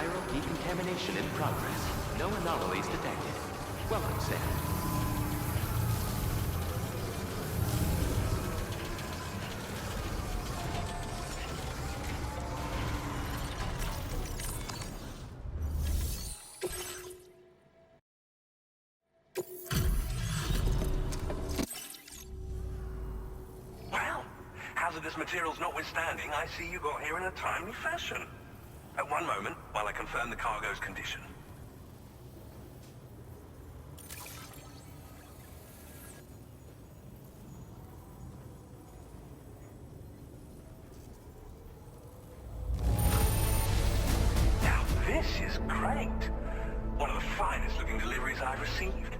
Chiral decontamination in progress. No anomalies detected. Welcome, Sam. Well, hazardous materials notwithstanding, I see you got here in a timely fashion. At one moment, while I confirm the cargo's condition. Now this is great. One of the finest looking deliveries I've received.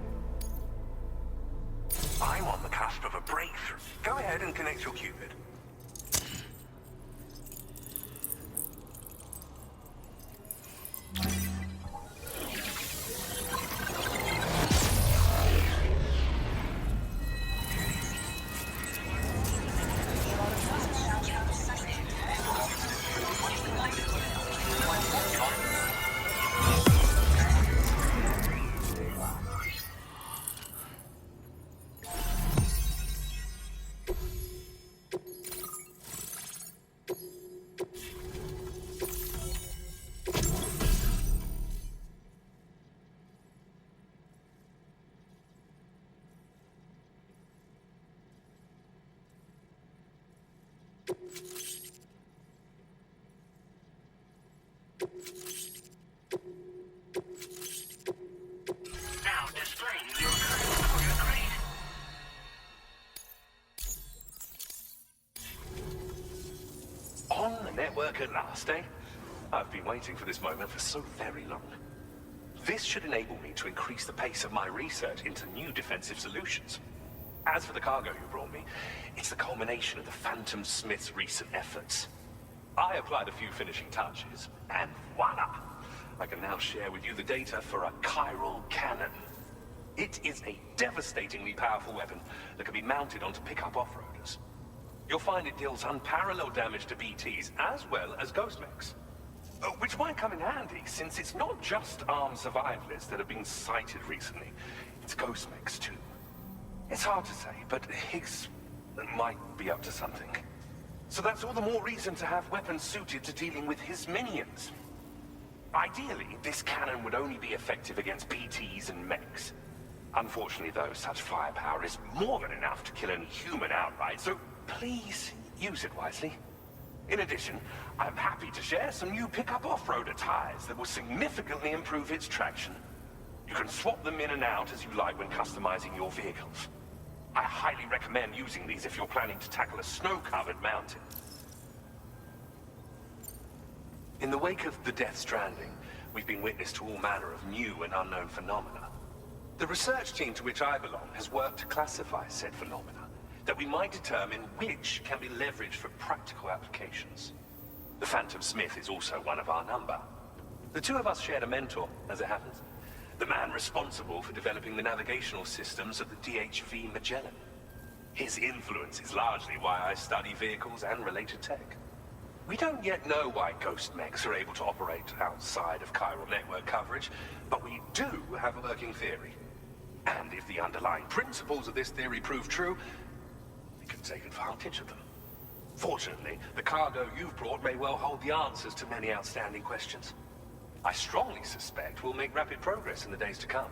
I'm on the cusp of a breakthrough. Go ahead and connect your Cupid. Now displaying your current grade. On the network at last, eh? I've been waiting for this moment for so very long. This should enable me to increase the pace of my research into new defensive solutions. As for the cargo you brought me, it's the culmination of the Phantom Smith's recent efforts. I applied a few finishing touches, and voila! I can now share with you the data for a chiral cannon. It is a devastatingly powerful weapon that can be mounted onto pickup off-roaders. You'll find it deals unparalleled damage to BTs as well as ghost mechs. Which might come in handy, since it's not just armed survivalists that have been sighted recently. It's ghost mechs too. It's hard to say, but Higgs might be up to something. So that's all the more reason to have weapons suited to dealing with his minions. Ideally, this cannon would only be effective against BTs and mechs. Unfortunately though, such firepower is more than enough to kill any human outright, so please use it wisely. In addition, I'm happy to share some new pickup off-roader tires that will significantly improve its traction. You can swap them in and out as you like when customizing your vehicles. I highly recommend using these if you're planning to tackle a snow-covered mountain. In the wake of the Death Stranding, we've been witness to all manner of new and unknown phenomena. The research team to which I belong has worked to classify said phenomena, that we might determine which can be leveraged for practical applications. The Phantom Smith is also one of our number. The two of us shared a mentor, as it happens. The man responsible for developing the navigational systems of the DHV Magellan. His influence is largely why I study vehicles and related tech. We don't yet know why ghost mechs are able to operate outside of chiral network coverage, but we do have a working theory. And if the underlying principles of this theory prove true, we can take advantage of them. Fortunately, the cargo you've brought may well hold the answers to many outstanding questions. I strongly suspect we'll make rapid progress in the days to come,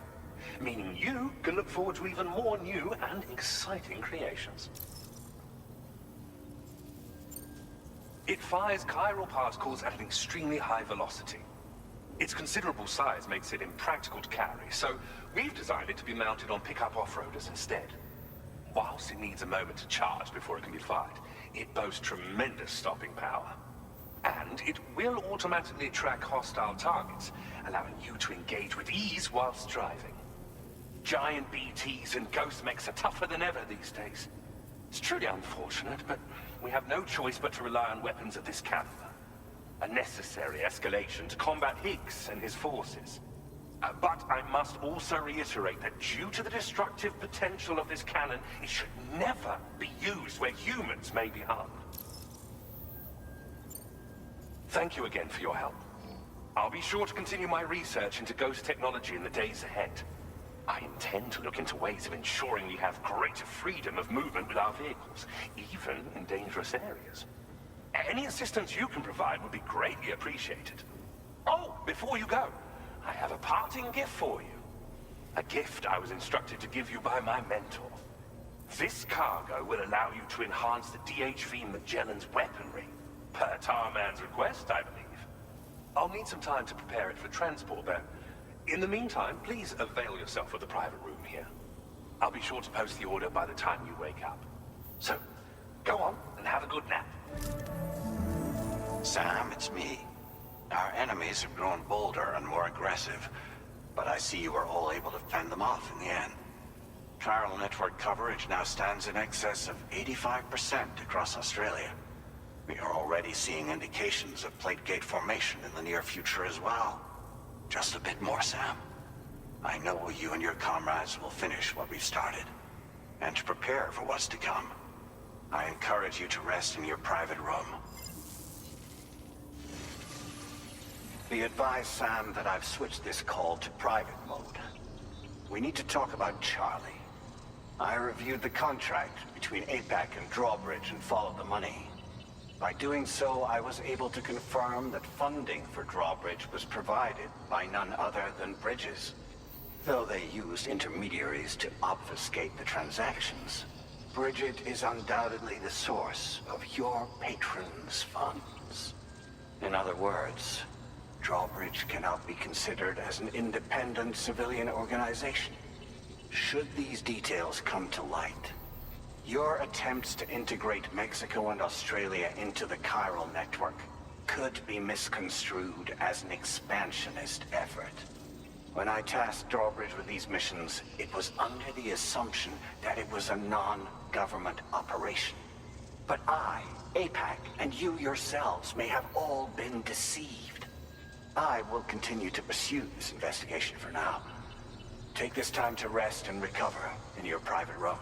meaning you can look forward to even more new and exciting creations. It fires chiral particles at an extremely high velocity. Its considerable size makes it impractical to carry, so we've designed it to be mounted on pickup off-roaders instead. Whilst it needs a moment to charge before it can be fired, it boasts tremendous stopping power. And it will automatically track hostile targets, allowing you to engage with ease whilst driving. Giant BTs and ghost mechs are tougher than ever these days. It's truly unfortunate, but we have no choice but to rely on weapons of this caliber. A necessary escalation to combat Higgs and his forces. But I must also reiterate that due to the destructive potential of this cannon, it should never be used where humans may be harmed. Thank you again for your help. I'll be sure to continue my research into ghost technology in the days ahead. I intend to look into ways of ensuring we have greater freedom of movement with our vehicles, even in dangerous areas. Any assistance you can provide would be greatly appreciated. Oh, before you go, I have a parting gift for you. A gift I was instructed to give you by my mentor. This cargo will allow you to enhance the DHV Magellan's weaponry, per Tarman's request, I believe. I'll need some time to prepare it for transport, though. In the meantime, please avail yourself of the private room here. I'll be sure to post the order by the time you wake up. So, go on and have a good nap. Sam, it's me. Our enemies have grown bolder and more aggressive, but I see you were all able to fend them off in the end. Chiral network coverage now stands in excess of 85% across Australia. We are already seeing indications of plate gate formation in the near future as well. Just a bit more, Sam. I know you and your comrades will finish what we've started, and to prepare for what's to come. I encourage you to rest in your private room. Be advised, Sam, that I've switched this call to private mode. We need to talk about Charlie. I reviewed the contract between APAC and Drawbridge and followed the money. By doing so, I was able to confirm that funding for Drawbridge was provided by none other than Bridges. Though they used intermediaries to obfuscate the transactions, Bridget is undoubtedly the source of your patrons' funds. In other words, Drawbridge cannot be considered as an independent civilian organization. Should these details come to light, your attempts to integrate Mexico and Australia into the chiral network could be misconstrued as an expansionist effort. When I tasked Drawbridge with these missions, it was under the assumption that it was a non-government operation. But I, APAC, and you yourselves may have all been deceived. I will continue to pursue this investigation for now. Take this time to rest and recover in your private room.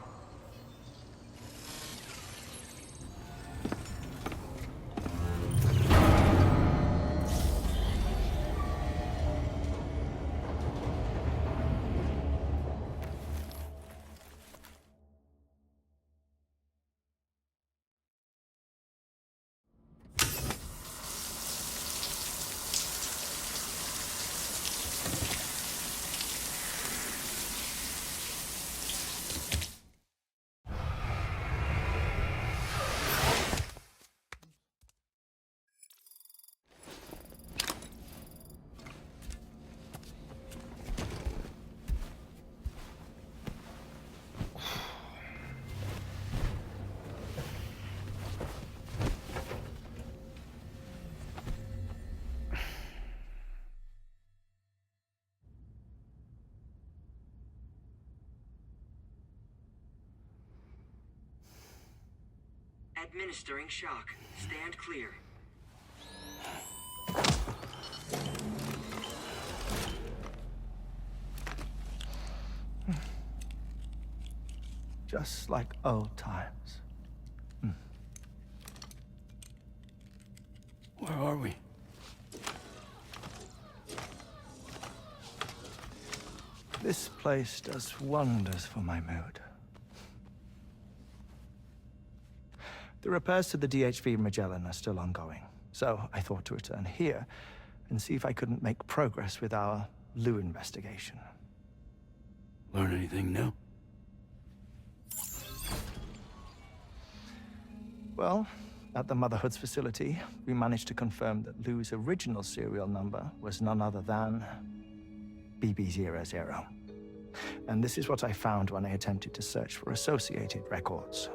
Administering shock. Stand clear. Just like old times. Where are we? This place does wonders for my mood. The repairs to the DHV Magellan are still ongoing, so I thought to return here and see if I couldn't make progress with our Lou investigation. Learn anything new? Well, at the Motherhood's facility, we managed to confirm that Lou's original serial number was none other than BB00. And this is what I found when I attempted to search for associated records.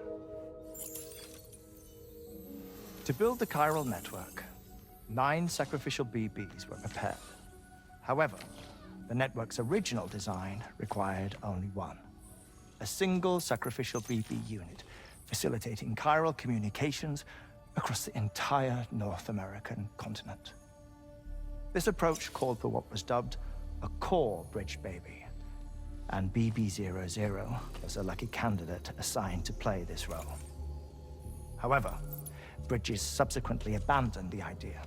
To build the chiral network, 9 sacrificial BBs were prepared. However, the network's original design required only 1. A single sacrificial BB unit facilitating chiral communications across the entire North American continent. This approach called for what was dubbed a core bridge baby, and BB00 was a lucky candidate assigned to play this role. However, Bridges subsequently abandoned the idea,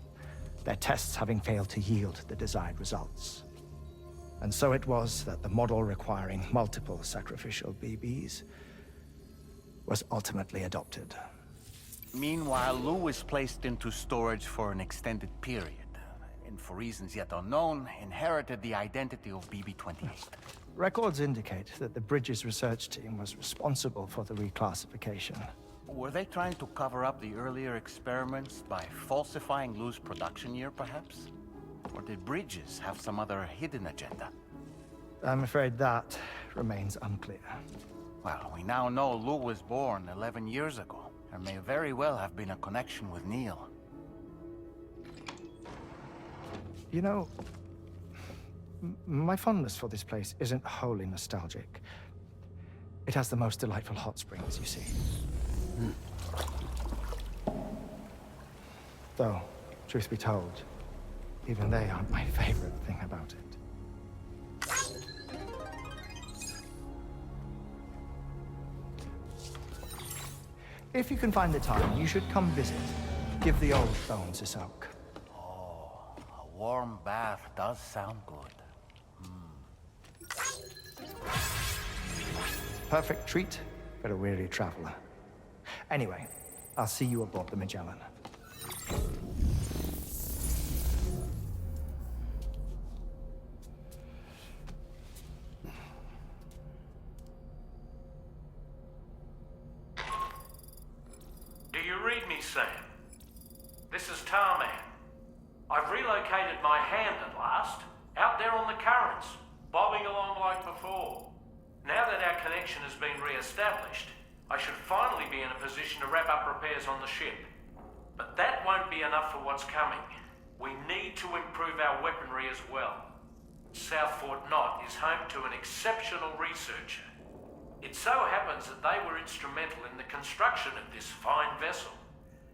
their tests having failed to yield the desired results. And so it was that the model requiring multiple sacrificial BBs was ultimately adopted. Meanwhile, Lou was placed into storage for an extended period, and for reasons yet unknown, inherited the identity of BB-28. Records indicate that the Bridges research team was responsible for the reclassification. Were they trying to cover up the earlier experiments by falsifying Lou's production year, perhaps? Or did Bridges have some other hidden agenda? I'm afraid that remains unclear. Well, we now know Lou was born 11 years ago. There may very well have been a connection with Neil. You know, my fondness for this place isn't wholly nostalgic. It has the most delightful hot springs, you see. Though, truth be told, even they aren't my favorite thing about it. If you can find the time, you should come visit. Give the old bones a soak. Oh, a warm bath does sound good. Perfect treat for a weary traveler. Anyway, I'll see you aboard the Magellan. Do you read me, Sam? This is Tarman. I've relocated my hand at last, out there on the currents, bobbing along like before. Now that our connection has been re-established, I should finally be in a position to wrap up repairs on the ship. But that won't be enough for what's coming. We need to improve our weaponry as well. South Fort Knot is home to an exceptional researcher. It so happens that they were instrumental in the construction of this fine vessel,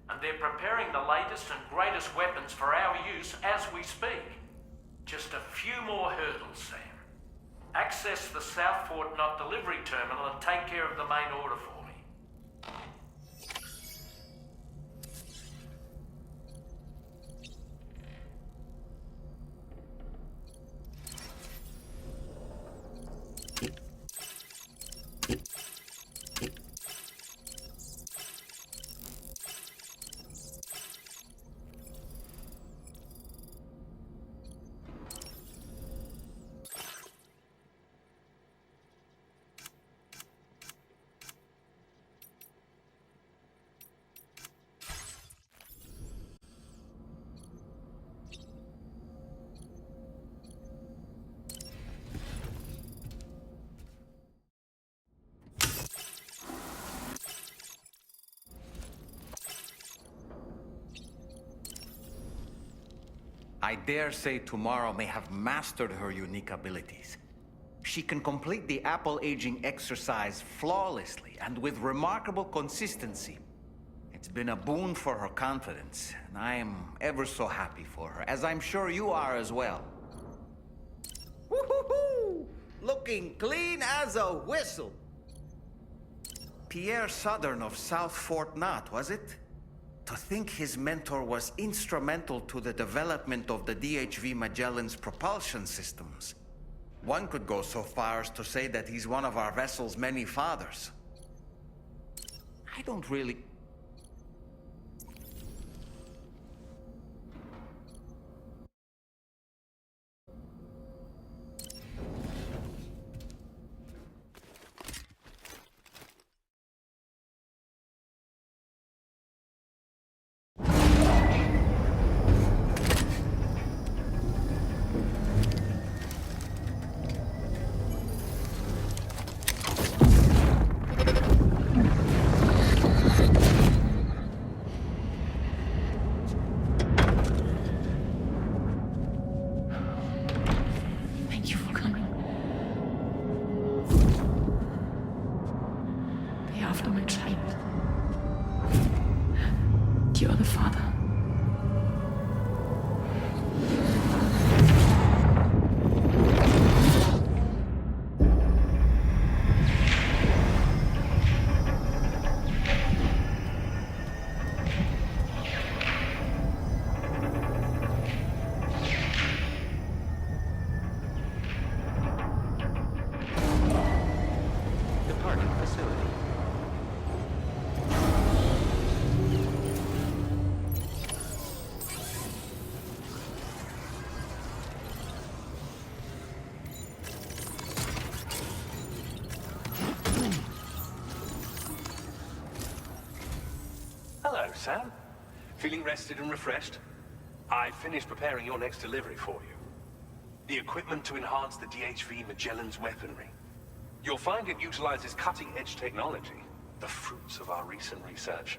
and they're preparing the latest and greatest weapons for our use as we speak. Just a few more hurdles, Sam. Access the South Fort Knot delivery terminal and take care of the main order for me. I dare say tomorrow may have mastered her unique abilities. She can complete the apple aging exercise flawlessly and with remarkable consistency. It's been a boon for her confidence, and I am ever so happy for her, as I'm sure you are as well. Woo-hoo-hoo! Looking clean as a whistle. Pierre Southern of South Fort Knot, was it? To think his mentor was instrumental to the development of the DHV Magellan's propulsion systems. One could go so far as to say that he's one of our vessel's many fathers. I don't really... Sam? Feeling rested and refreshed? I finished preparing your next delivery for you. The equipment to enhance the DHV Magellan's weaponry. You'll find it utilizes cutting-edge technology, the fruits of our recent research.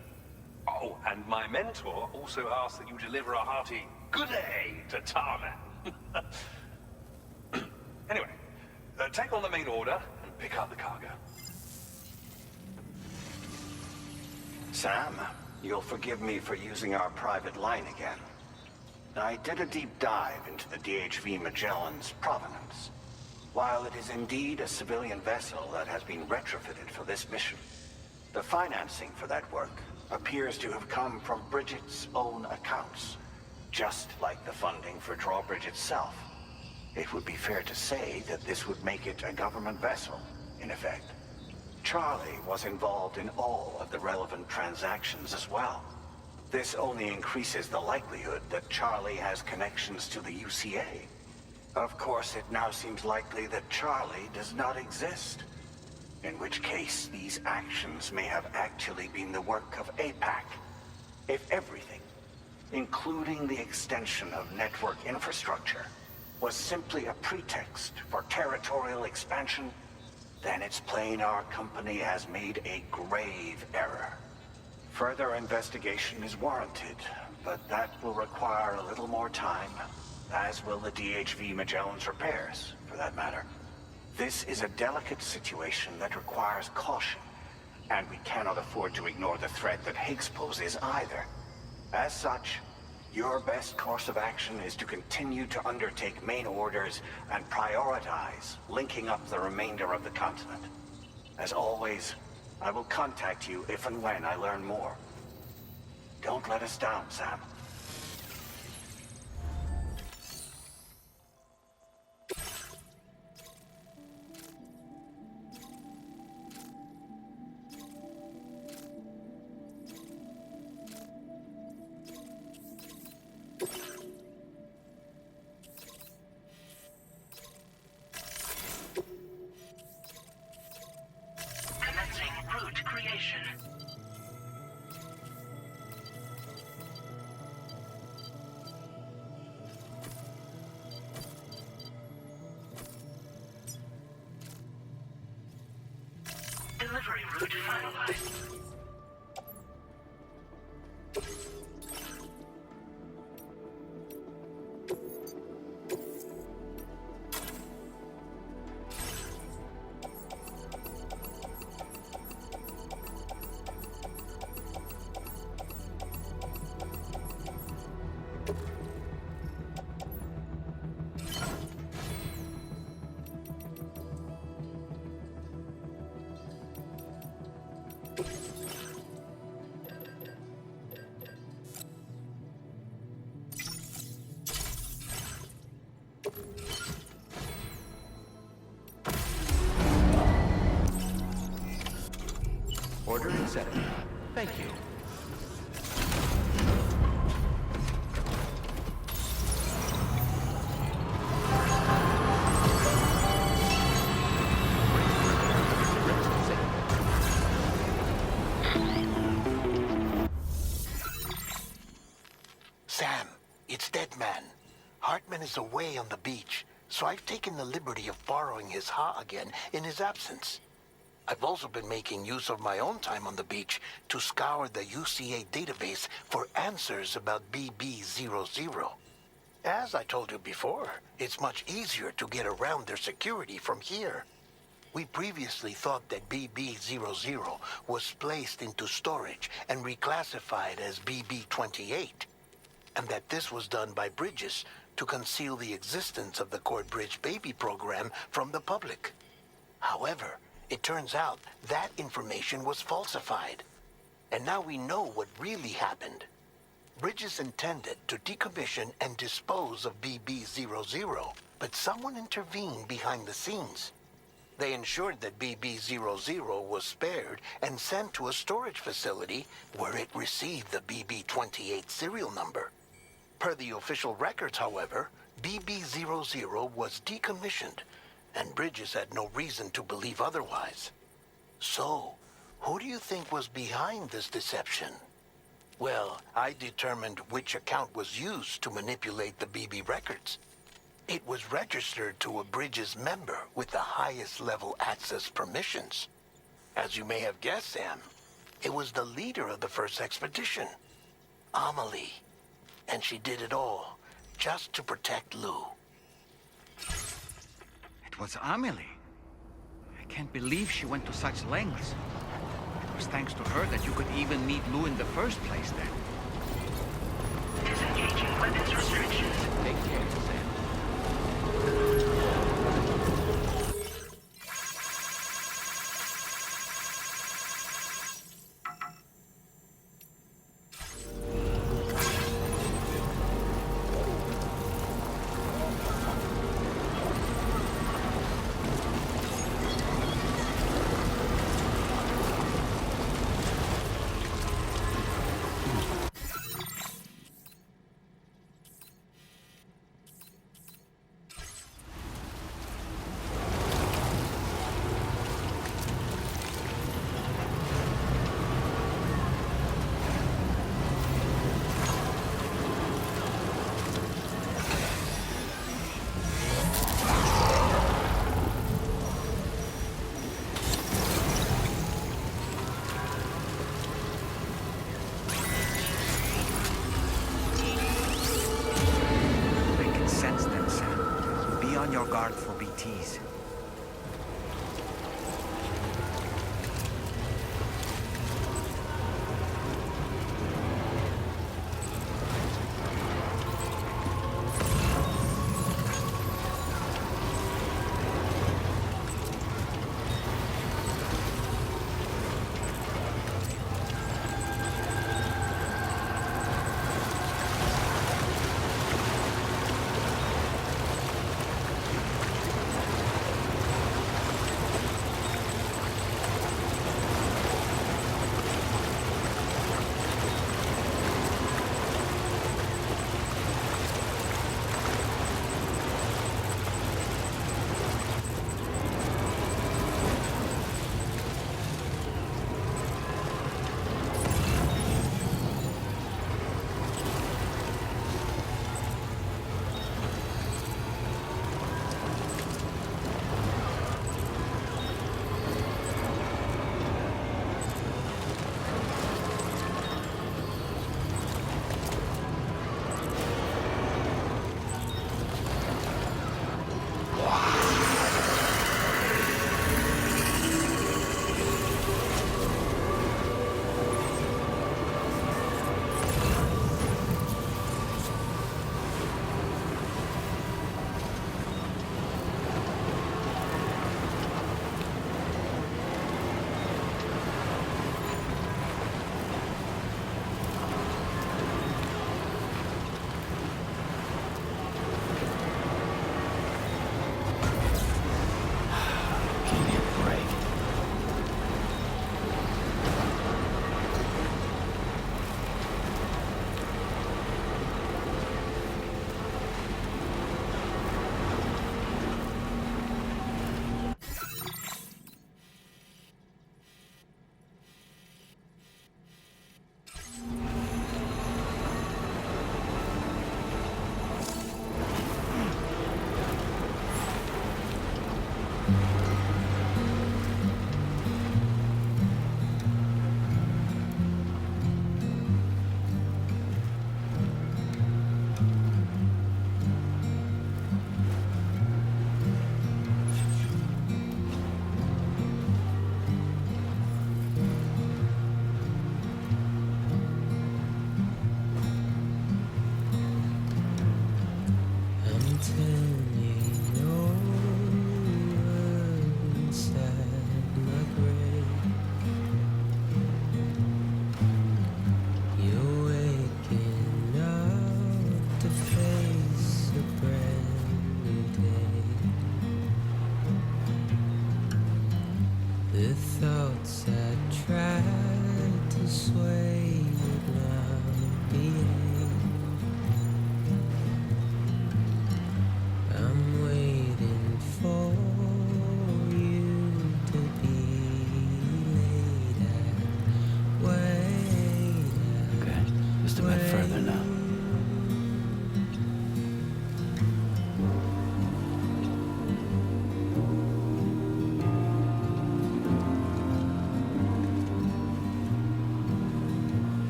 Oh, and my mentor also asked that you deliver a hearty good day to Tarman. Anyway, take on the main order and pick up the cargo. Sam, you'll forgive me for using our private line again. I did a deep dive into the DHV Magellan's provenance. While it is indeed a civilian vessel that has been retrofitted for this mission, the financing for that work appears to have come from Bridget's own accounts, just like the funding for Drawbridge itself. It would be fair to say that this would make it a government vessel, in effect. Charlie was involved in all of the relevant transactions as well. This only increases the likelihood that Charlie has connections to the UCA. Of course, it now seems likely that Charlie does not exist. In which case, these actions may have actually been the work of APAC. If everything, including the extension of network infrastructure, was simply a pretext for territorial expansion, then it's plain our company has made a grave error. Further investigation is warranted, but that will require a little more time, as will the DHV Magellan's repairs, for that matter. This is a delicate situation that requires caution, and we cannot afford to ignore the threat that Higgs poses either. As such, your best course of action is to continue to undertake main orders and prioritize linking up the remainder of the continent. As always, I will contact you if and when I learn more. Don't let us down, Sam. Delivery route finalized. Order accepted. Thank you. Sam, it's Deadman. Hartman is away on the beach, so I've taken the liberty of borrowing his Ha again in his absence. I've also been making use of my own time on the beach to scour the UCA database for answers about BB00. As I told you before, it's much easier to get around their security from here. We previously thought that BB00 was placed into storage and reclassified as BB28, and that this was done by Bridges to conceal the existence of the Corbridge Baby program from the public. However, it turns out that information was falsified. And now we know what really happened. Bridges intended to decommission and dispose of BB00, but someone intervened behind the scenes. They ensured that BB00 was spared and sent to a storage facility where it received the BB28 serial number. Per the official records, however, BB00 was decommissioned, and Bridges had no reason to believe otherwise. So, who do you think was behind this deception? Well, I determined which account was used to manipulate the BB records. It was registered to a Bridges member with the highest level access permissions. As you may have guessed, Sam, it was the leader of the first expedition, Amelie. And she did it all just to protect Lou. It was Amelie. I can't believe she went to such lengths. It was thanks to her that you could even meet Lou in the first place then. Disengaging weapons restrictions. Take care, Sam. Your guard for BTs.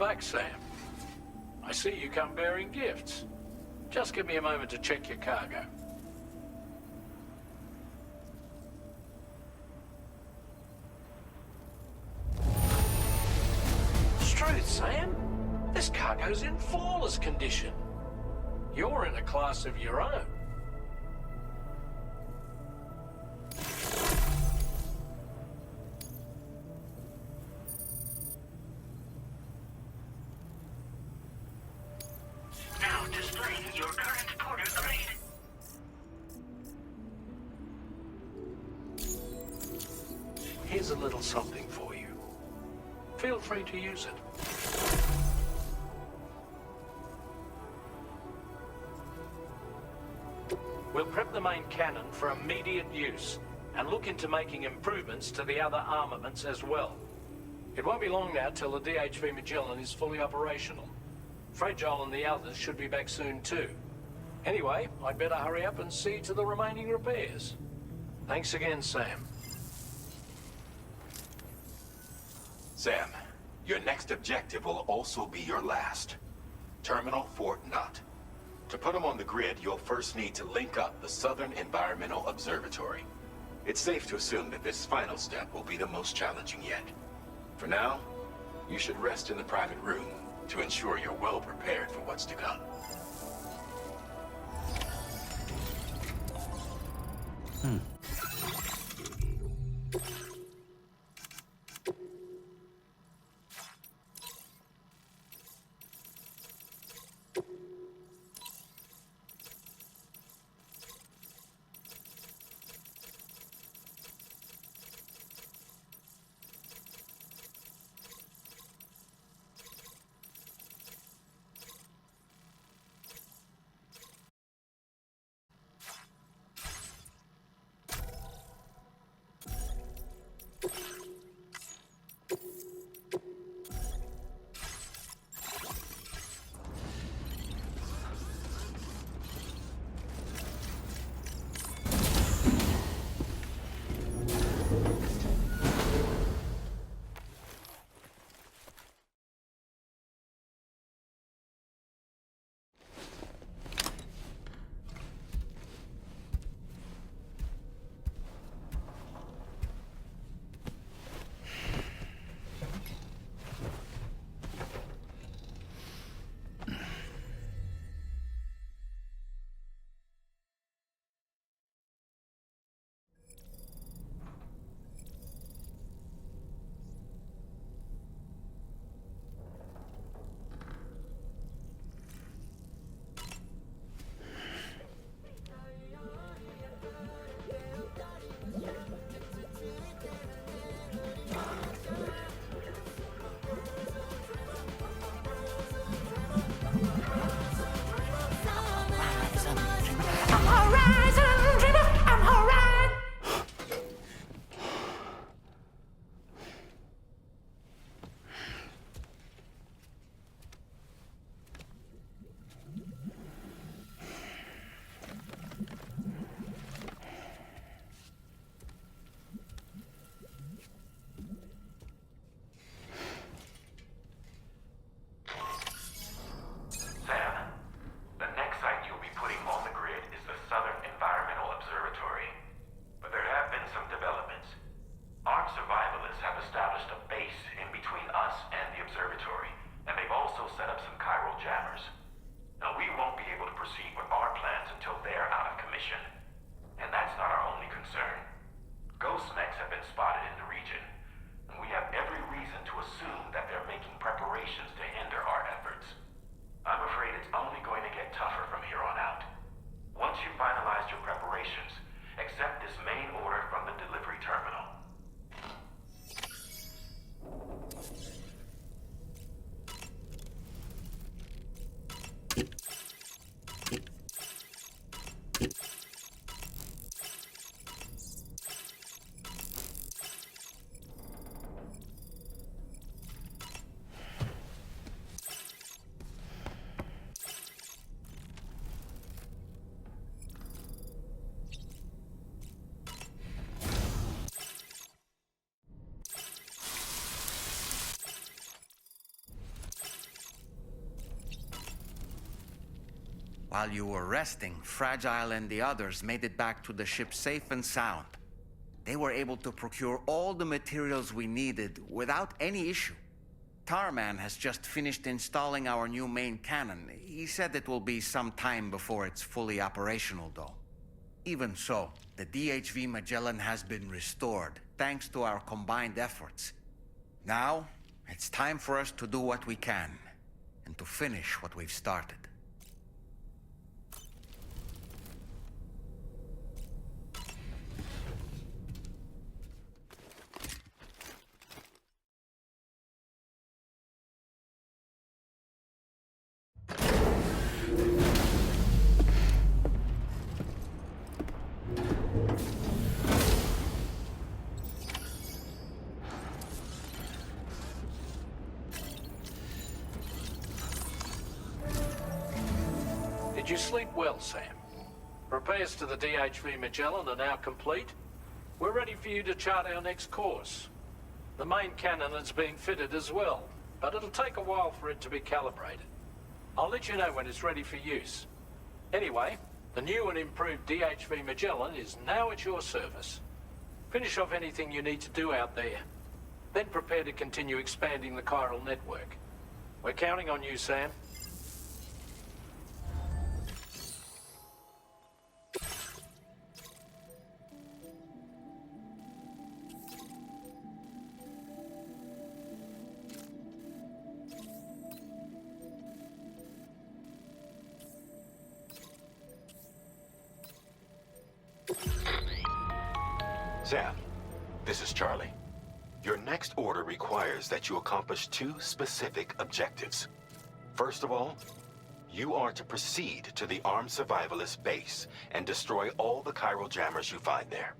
back, Sam. I see you come bearing gifts. Just give me a moment to check your cargo. Truth, Sam. This cargo's in flawless condition. You're in a class of your own. Now displaying your current porter grade. Here's a little something for you. Feel free to use it. We'll prep the main cannon for immediate use, and look into making improvements to the other armaments as well. It won't be long now till the DHV Magellan is fully operational. Fragile and the others should be back soon too. Anyway, I'd better hurry up and see to the remaining repairs. Thanks again, Sam. Sam, your next objective will also be your last. Terminal Fort Knott. To put them on the grid, you'll first need to link up the Southern Environmental Observatory. It's safe to assume that this final step will be the most challenging yet. For now, you should rest in the private room to ensure you're well prepared for what's to come. While you were resting, Fragile and the others made it back to the ship safe and sound. They were able to procure all the materials we needed without any issue. Tarman has just finished installing our new main cannon. He said it will be some time before it's fully operational, though. Even so, the DHV Magellan has been restored, thanks to our combined efforts. Now, it's time for us to do what we can, and to finish what we've started. Did you sleep well, Sam? Repairs to the DHV Magellan are now complete. We're ready for you to chart our next course. The main cannon is being fitted as well, but it'll take a while for it to be calibrated. I'll let you know when it's ready for use. Anyway, the new and improved DHV Magellan is now at your service. Finish off anything you need to do out there. Then prepare to continue expanding the chiral network. We're counting on you, Sam. Sam, this is Charlie. Your next order requires that you accomplish two specific objectives. First of all, you are to proceed to the armed survivalist base and destroy all the chiral jammers you find there.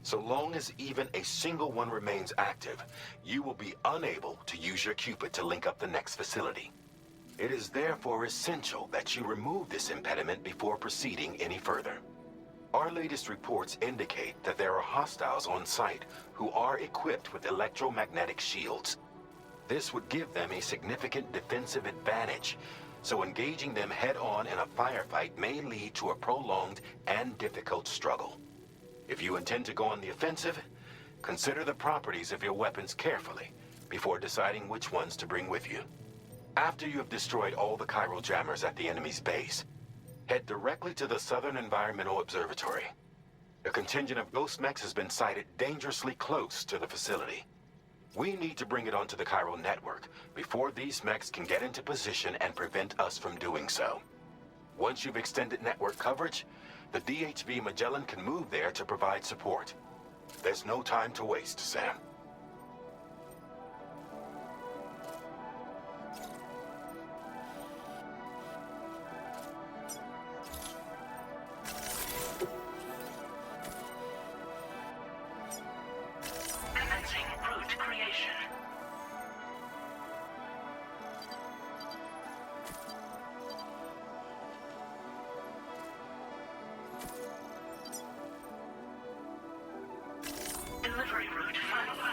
So long as even a single one remains active, you will be unable to use your Cupid to link up the next facility. It is therefore essential that you remove this impediment before proceeding any further. Our latest reports indicate that there are hostiles on site who are equipped with electromagnetic shields. This would give them a significant defensive advantage, so engaging them head-on in a firefight may lead to a prolonged and difficult struggle. If you intend to go on the offensive, consider the properties of your weapons carefully before deciding which ones to bring with you. After you have destroyed all the chiral jammers at the enemy's base, head directly to the Southern Environmental Observatory. A contingent of ghost mechs has been sighted dangerously close to the facility. We need to bring it onto the chiral network before these mechs can get into position and prevent us from doing so. Once you've extended network coverage, the DHV Magellan can move there to provide support. There's no time to waste, Sam. Commencing route creation. Delivery route finalized.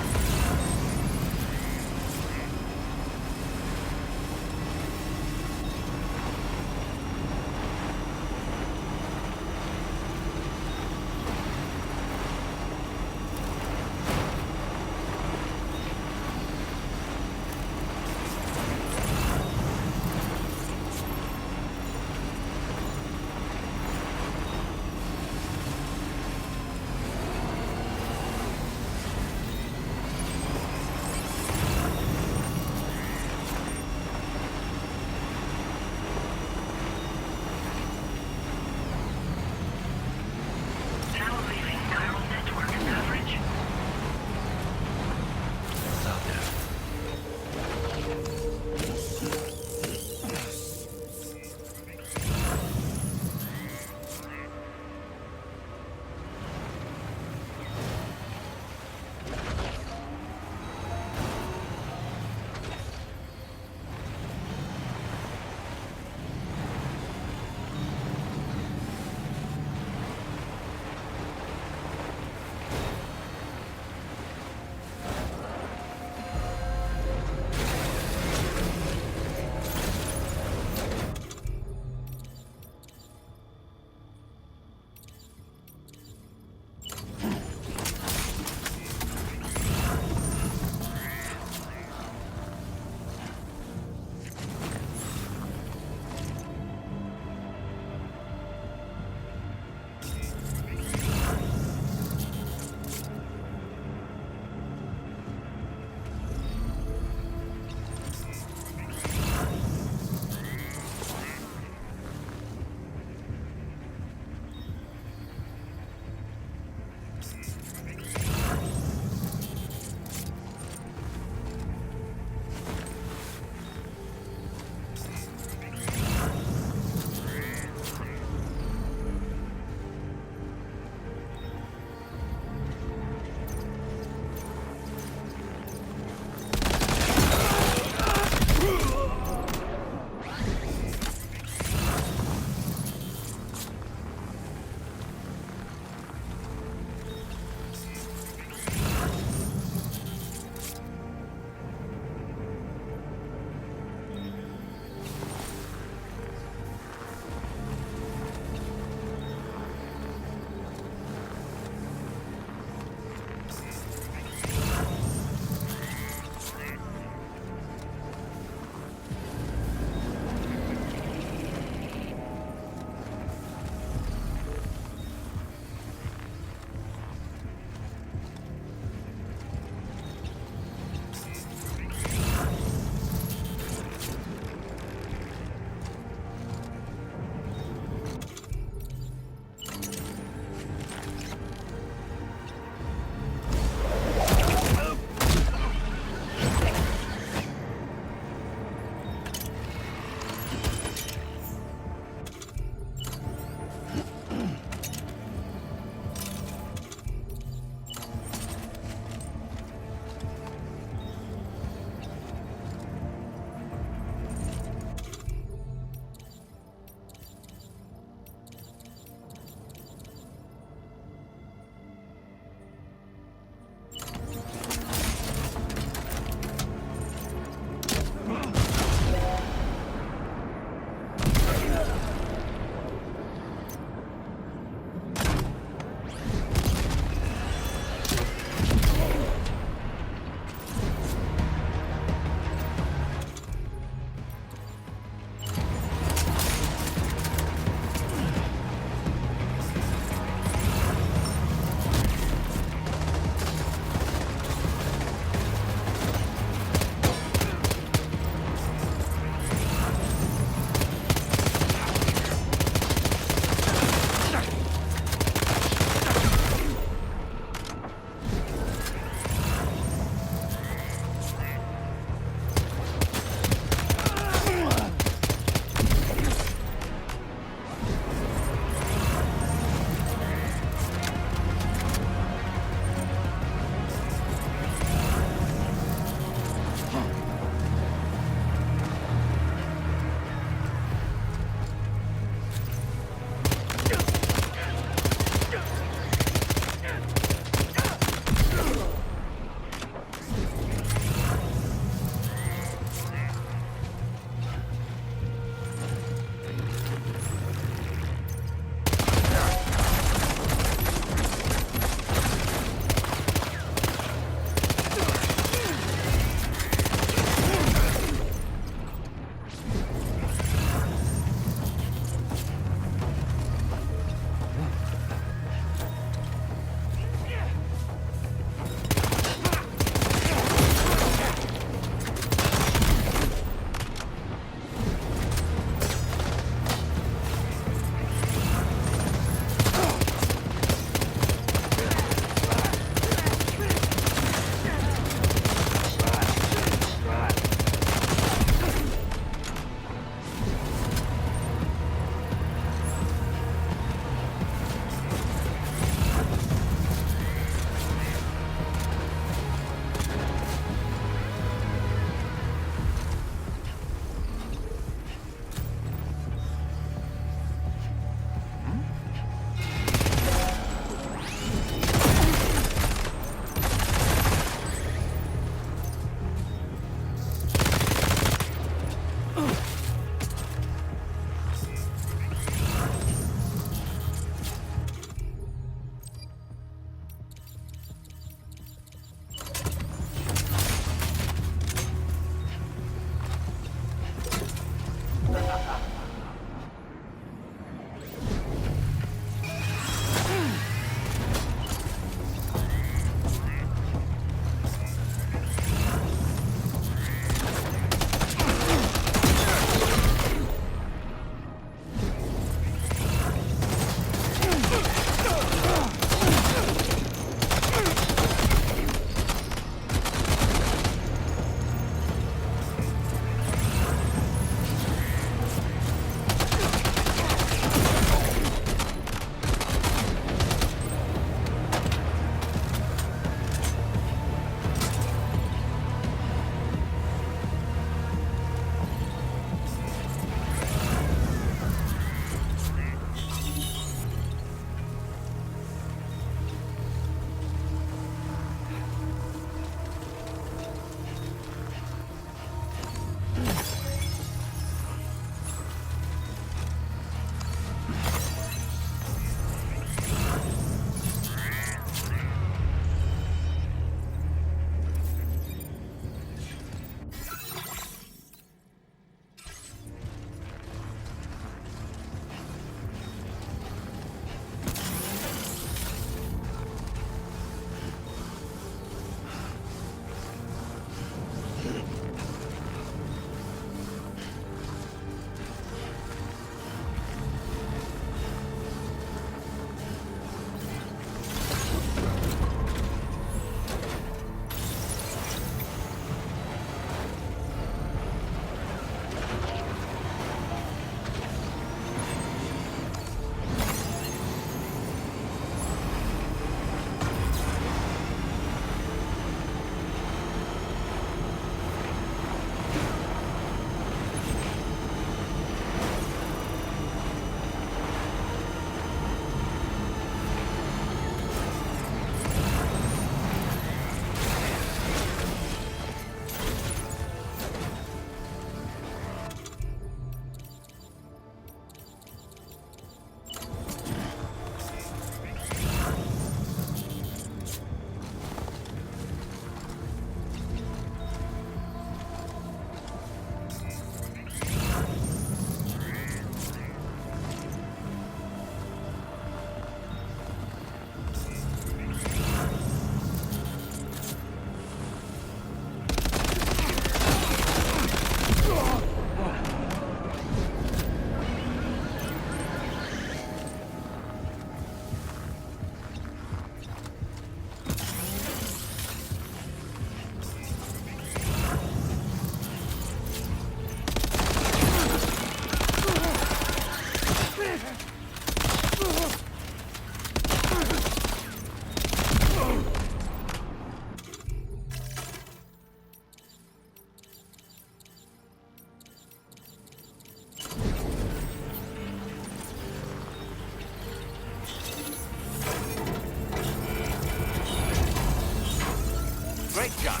Great job.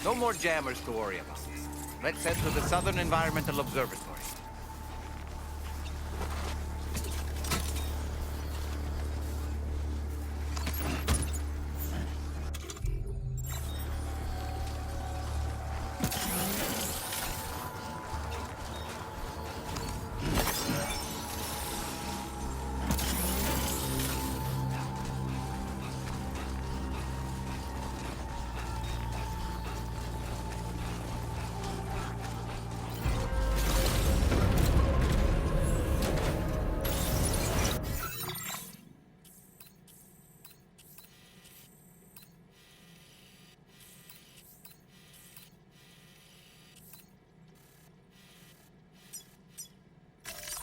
No more jammers to worry about. Let's head to the Southern Environmental Observatory.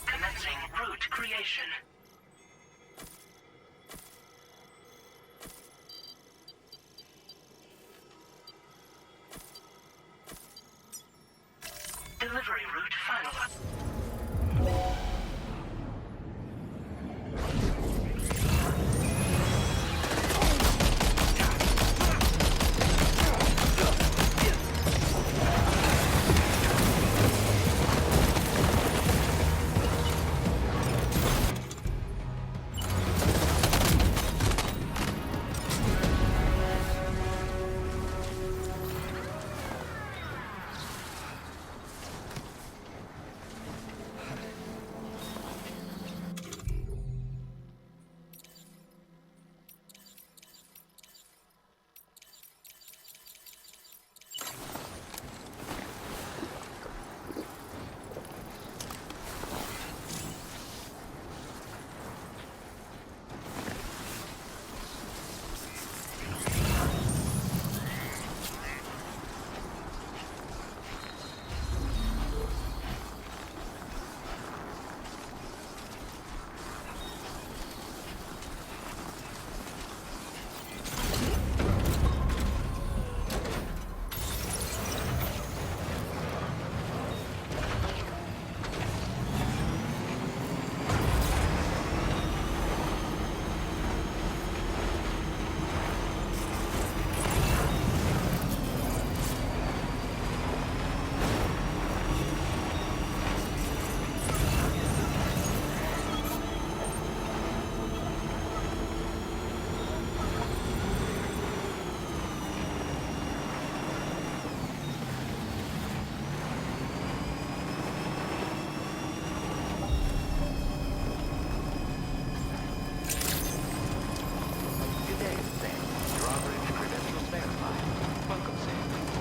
Commencing route creation. Delivery route finalized.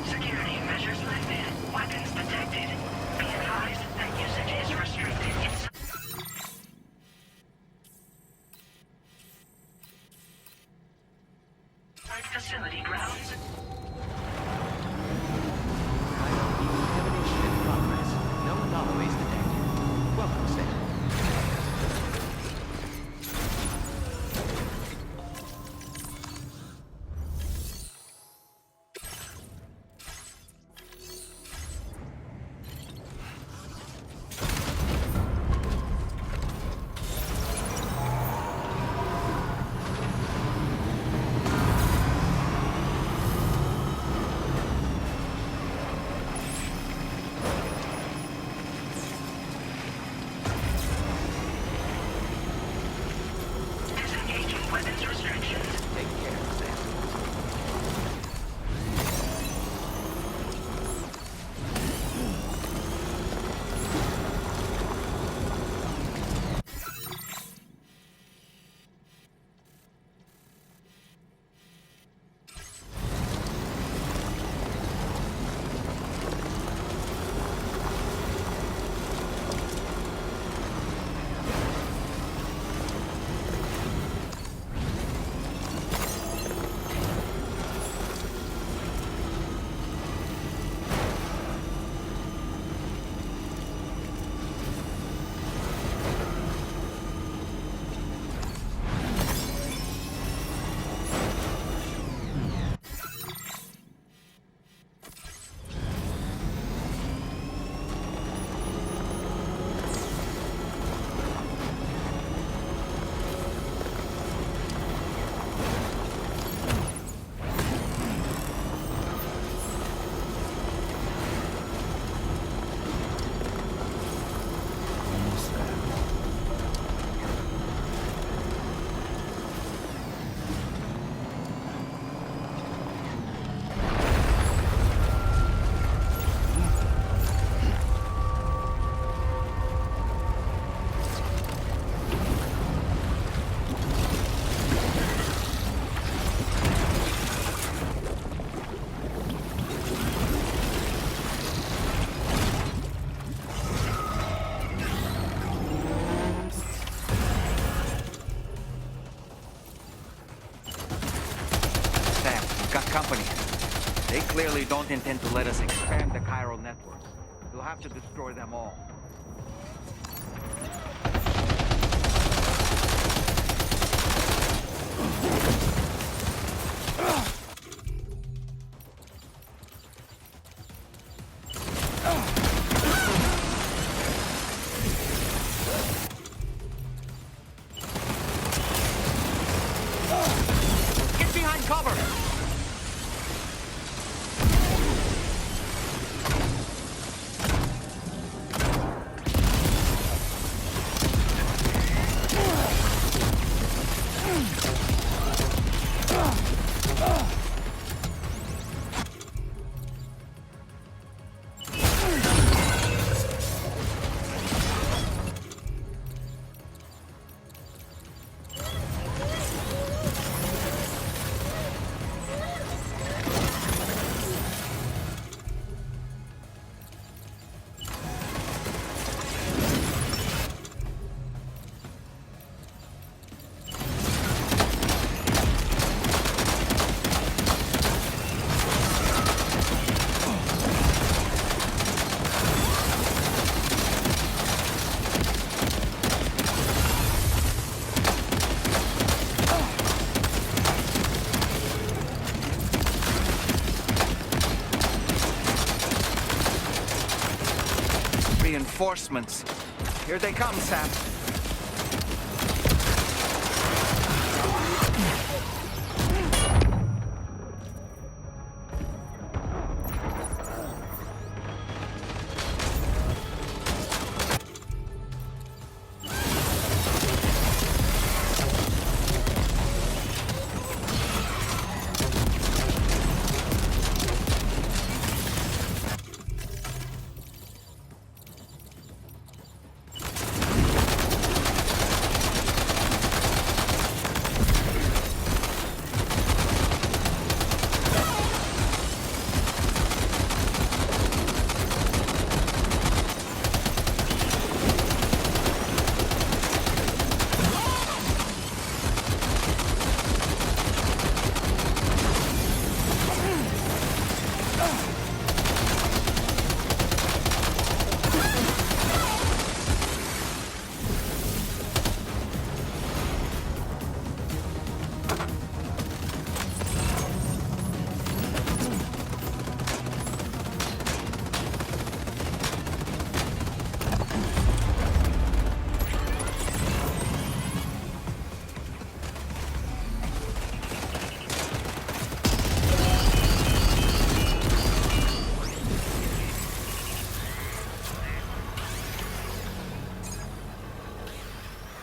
Security measures lifted. Weapons detected. Be advised that usage is restricted. Inside facility grounds. Decontamination in progress. No anomalies detected. Welcome, Sam. got company. They clearly don't intend to let us expand the chiral network. We'll have to destroy them all. Get behind cover! Reinforcements. Here they come, Sam.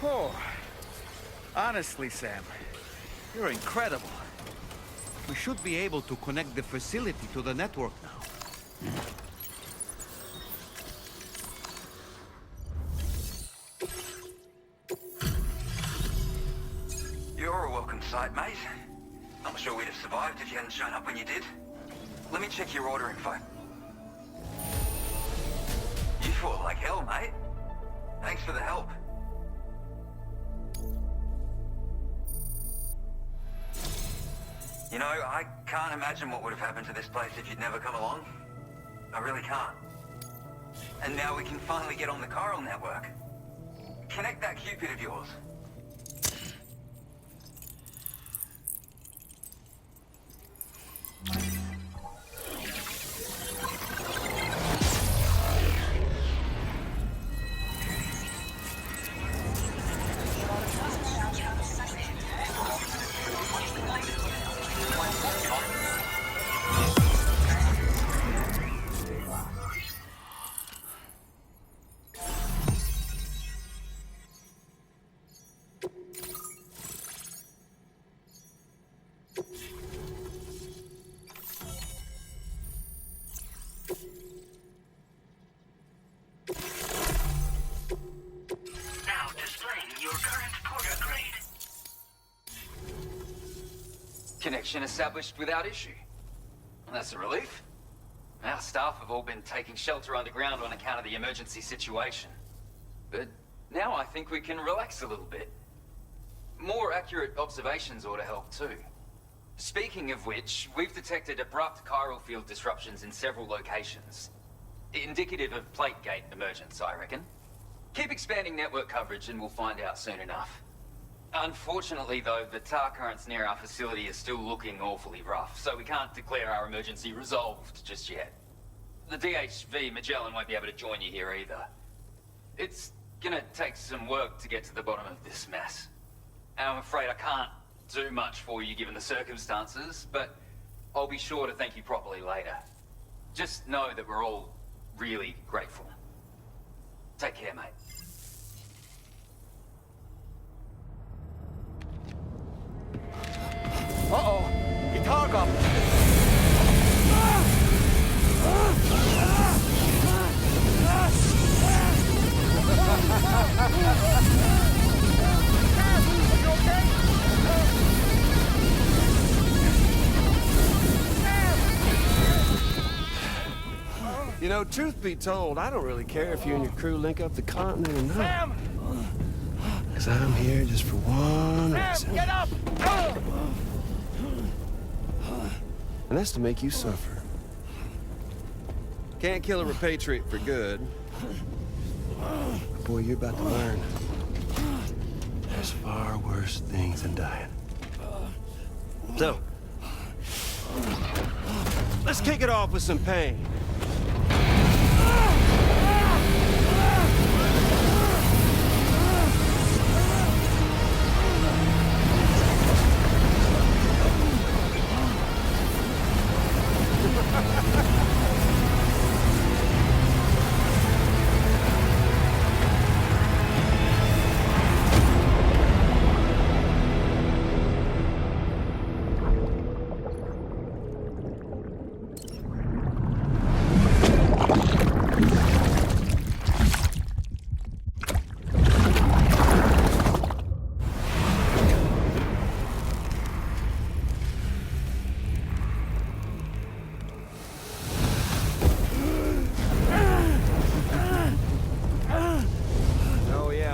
Oh, honestly, Sam, you're incredible. We should be able to connect the facility to the network now. You're a welcome sight, mate. I'm sure we'd have survived if you hadn't shown up when you did. Let me check your order info. You fought like hell, mate. Thanks for the help. You know, I can't imagine what would have happened to this place if you'd never come along. I really can't. And now we can finally get on the chiral network. Connect that Cupid of yours. Now displaying your current porter grade. Connection established without issue. That's a relief. Our staff have all been taking shelter underground on account of the emergency situation. But now I think we can relax a little bit. More accurate observations ought to help too. Speaking of which, we've detected abrupt chiral field disruptions in several locations. Indicative of plate gate emergence, I reckon. Keep expanding network coverage and we'll find out soon enough. Unfortunately, though, the tar currents near our facility are still looking awfully rough, so we can't declare our emergency resolved just yet. The DHV Magellan won't be able to join you here either. It's gonna take some work to get to the bottom of this mess. And I'm afraid I can't do much for you given the circumstances, but I'll be sure to thank you properly later. Just know that we're all really grateful. Take care, mate. Uh-oh! Guitar gum! You know, truth be told, I don't really care if you and your crew link up the continent or not. Because I'm here just for one reason. Get up! And that's to make you suffer. Can't kill a repatriate for good. But boy, you're about to learn. There's far worse things than dying. So, let's kick it off with some pain.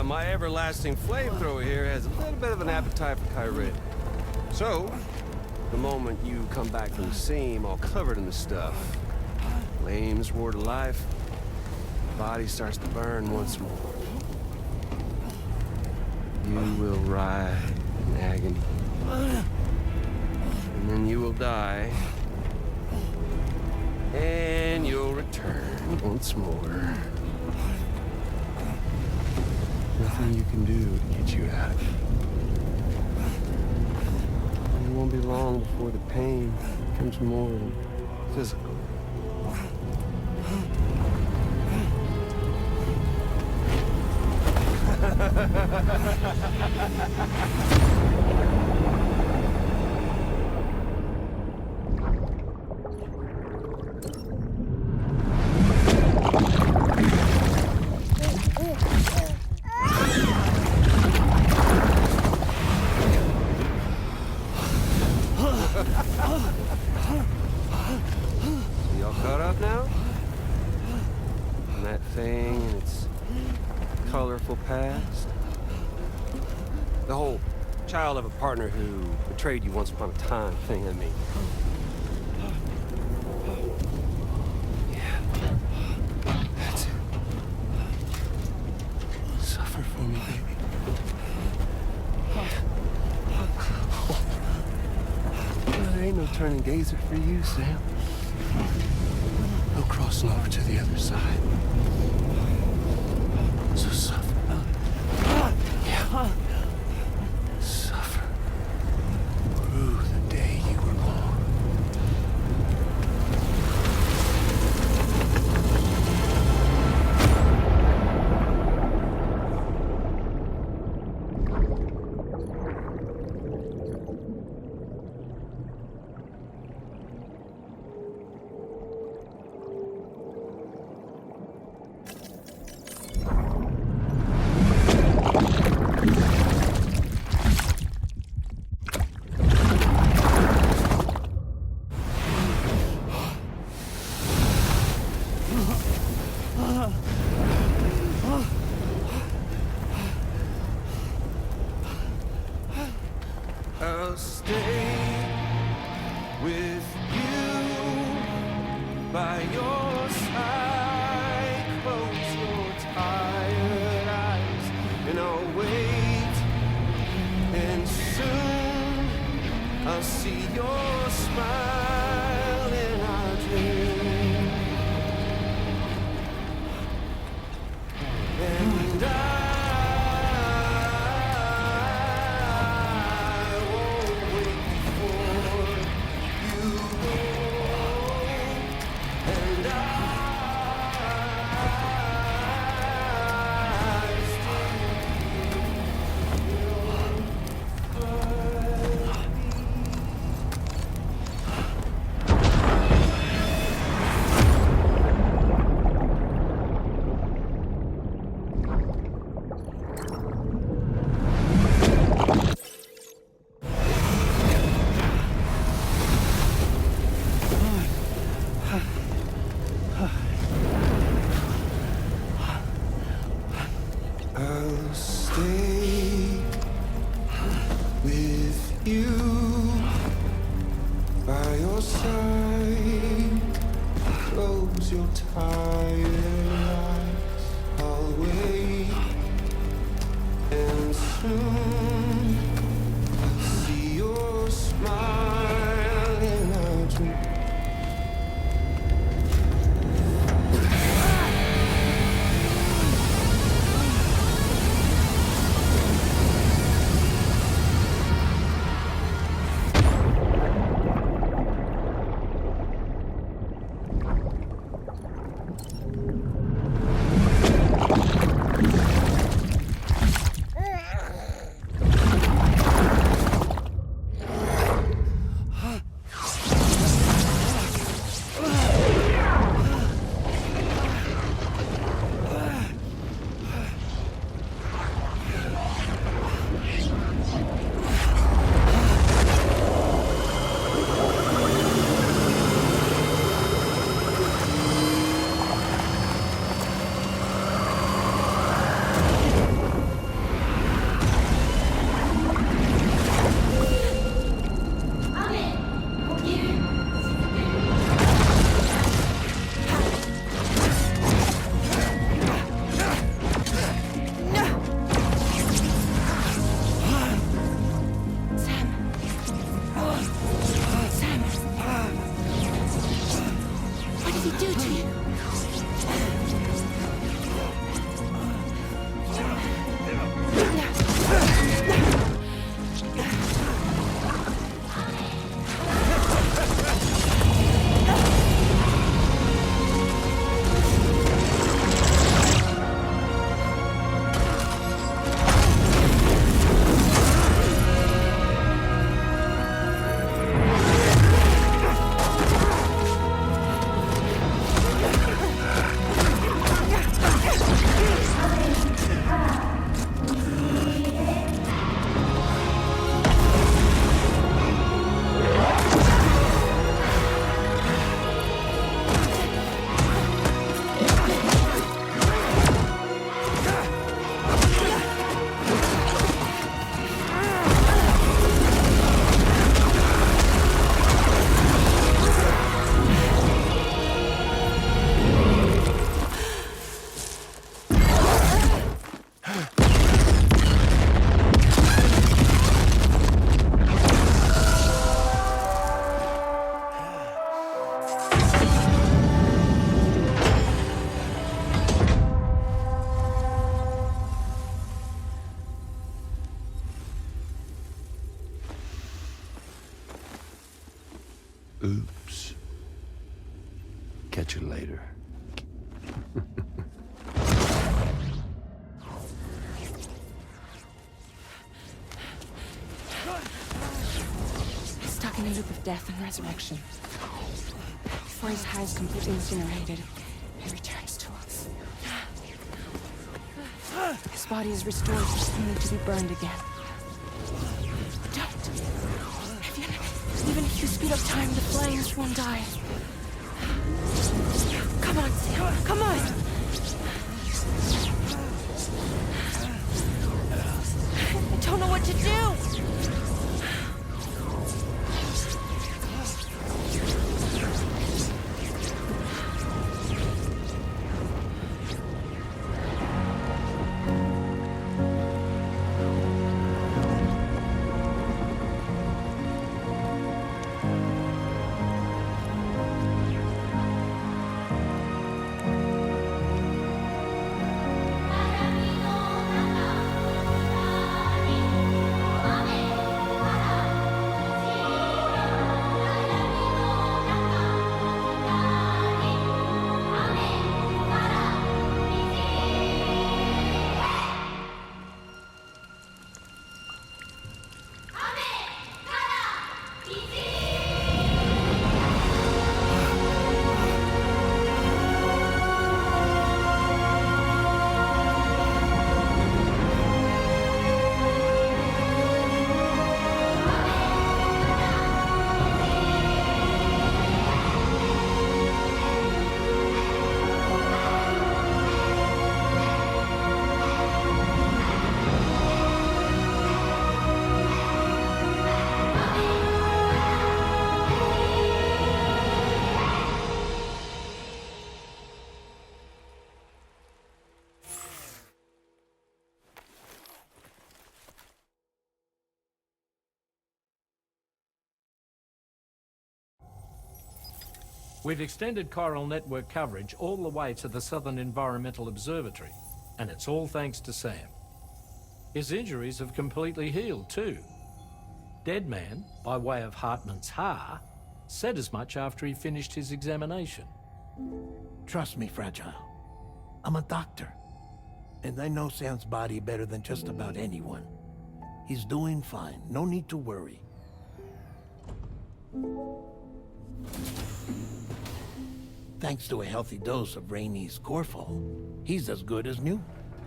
My everlasting flamethrower here has a little bit of an appetite for Kyrie. So, the moment you come back from the seam all covered in the stuff, flames roar to life, the body starts to burn once more. You will writhe in agony. And then you will die. And you'll return once more. Nothing you can do to get you out of it. And it won't be long before the pain becomes more than physical. So y'all caught up now? On that thing and its colorful past? The whole child of a partner who betrayed you once upon a time thing, I mean. Yeah. That's it. Suffer for me, baby. There ain't no turning gazer for you, Sam. No crossing over to the other side. So suffer. Yeah. Suffer. Through the day you were born. by your side. Close your tired eyes, and I'll wait. And soon I'll see your smile in our dream. And I won't wait before you go. And I'll stay with you by your side. Close your tired eyes. I'll wait, and soon I'll see your smile in our dream. Oops. Catch you later. He's stuck in a loop of death and resurrection. Before his high is completely incinerated, he returns to us. His body is restored, only to be burned again. Don't! Even if you speed up time, the flames won't die. Come on, Sam. Come on! I don't know what to do! We've extended chiral network coverage all the way to the Southern Environmental Observatory, and it's all thanks to Sam. His injuries have completely healed, too. Deadman, by way of Hartman's Ha, said as much after he finished his examination. Trust me, Fragile. I'm a doctor. And I know Sam's body better than just about anyone. He's doing fine. No need to worry. Thanks to a healthy dose of Rainey's Corfol, he's as good as new.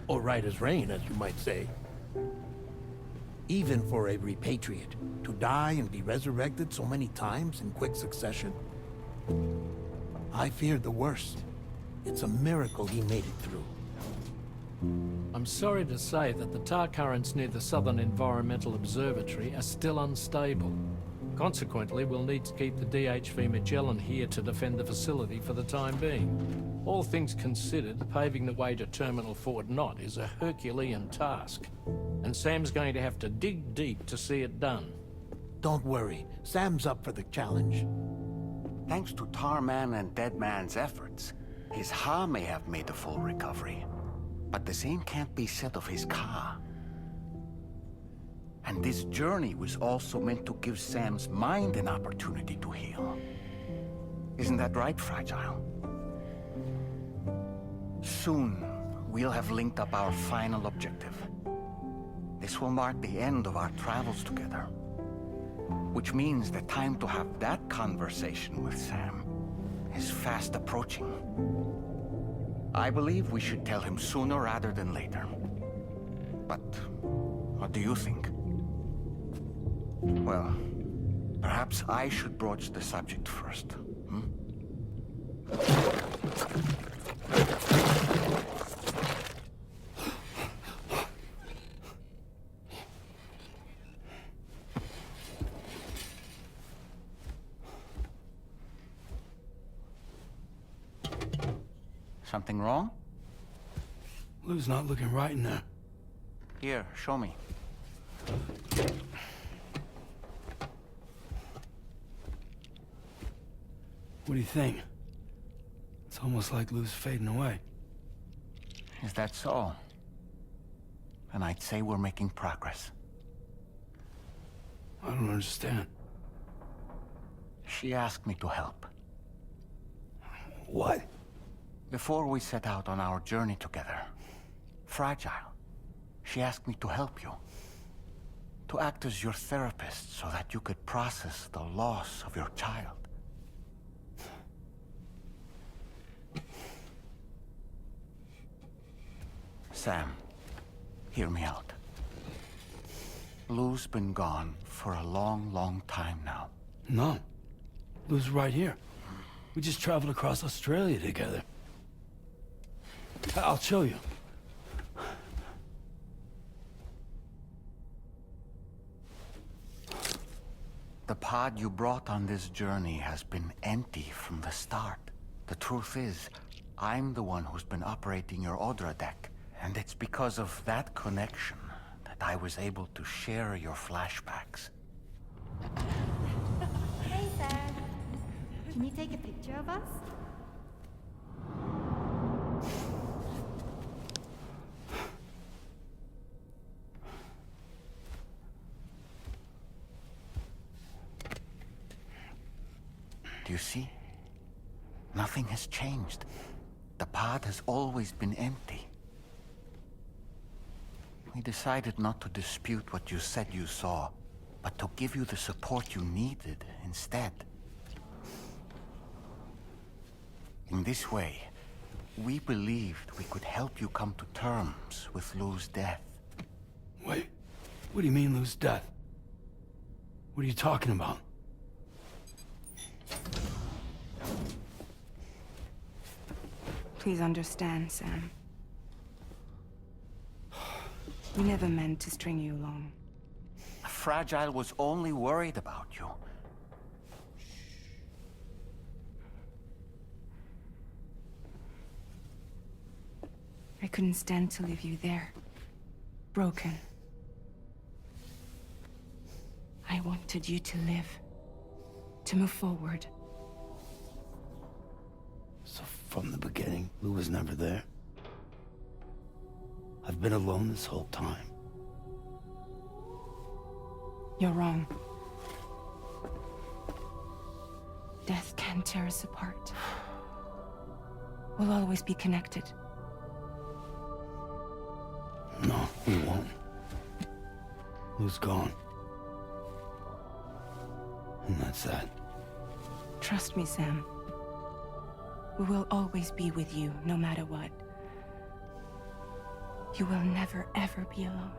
Or right as rain, as you might say. Even for a repatriate, to die and be resurrected so many times in quick succession. I feared the worst. It's a miracle he made it through. I'm sorry to say that the tar currents near the Southern Environmental Observatory are still unstable. Consequently, we'll need to keep the DHV Magellan here to defend the facility for the time being. All things considered, paving the way to Terminal Fort Knott is a Herculean task. And Sam's going to have to dig deep to see it done. Don't worry. Sam's up for the challenge. Thanks to Tarman and Deadman's efforts, his Ha may have made a full recovery. But the same can't be said of his Ka. And this journey was also meant to give Sam's mind an opportunity to heal. Isn't that right, Fragile? Soon, we'll have linked up our final objective. This will mark the end of our travels together. Which means the time to have that conversation with Sam is fast approaching. I believe we should tell him sooner rather than later. But what do you think? Well, perhaps I should broach the subject first, hmm? Something wrong? Lou's not looking right in there. Here, show me. What do you think? It's almost like Lou's fading away. Is that so? Then I'd say we're making progress. I don't understand. She asked me to help. What? Before we set out on our journey together, Fragile, she asked me to help you. To act as your therapist so that you could process the loss of your child. Sam, hear me out. Lou's been gone for a long, long time now. No. Lou's right here. We just traveled across Australia together. I'll show you. The pod you brought on this journey has been empty from the start. The truth is, I'm the one who's been operating your Odra deck. And it's because of that connection that I was able to share your flashbacks. Hey, Sam. Can you take a picture of us? Do you see? Nothing has changed. The pod has always been empty. We decided not to dispute what you said you saw, but to give you the support you needed instead. In this way, we believed we could help you come to terms with Lou's death. Wait, what do you mean Lou's death? What are you talking about? Please understand, Sam. We never meant to string you along. Fragile was only worried about you. I couldn't stand to leave you there. Broken. I wanted you to live. To move forward. From the beginning, Lou was never there. I've been alone this whole time. You're wrong. Death can tear us apart. We'll always be connected. No, we won't. Lou's gone. And that's that. Trust me, Sam. We will always be with you, no matter what. You will never, ever be alone.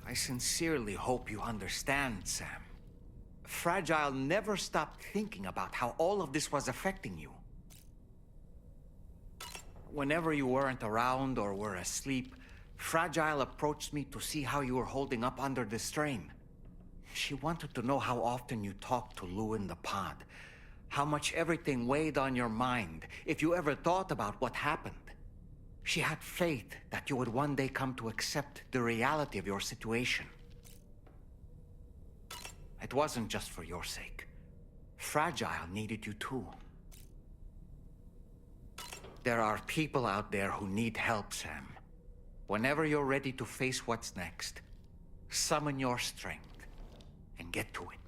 I sincerely hope you understand, Sam. Fragile never stopped thinking about how all of this was affecting you. Whenever you weren't around or were asleep, Fragile approached me to see how you were holding up under the strain. She wanted to know how often you talked to Lou in the pod, How much everything weighed on your mind, if you ever thought about what happened. She had faith that you would one day come to accept the reality of your situation. It wasn't just for your sake. Fragile needed you too. There are people out there who need help, Sam. Whenever you're ready to face what's next, summon your strength and get to it.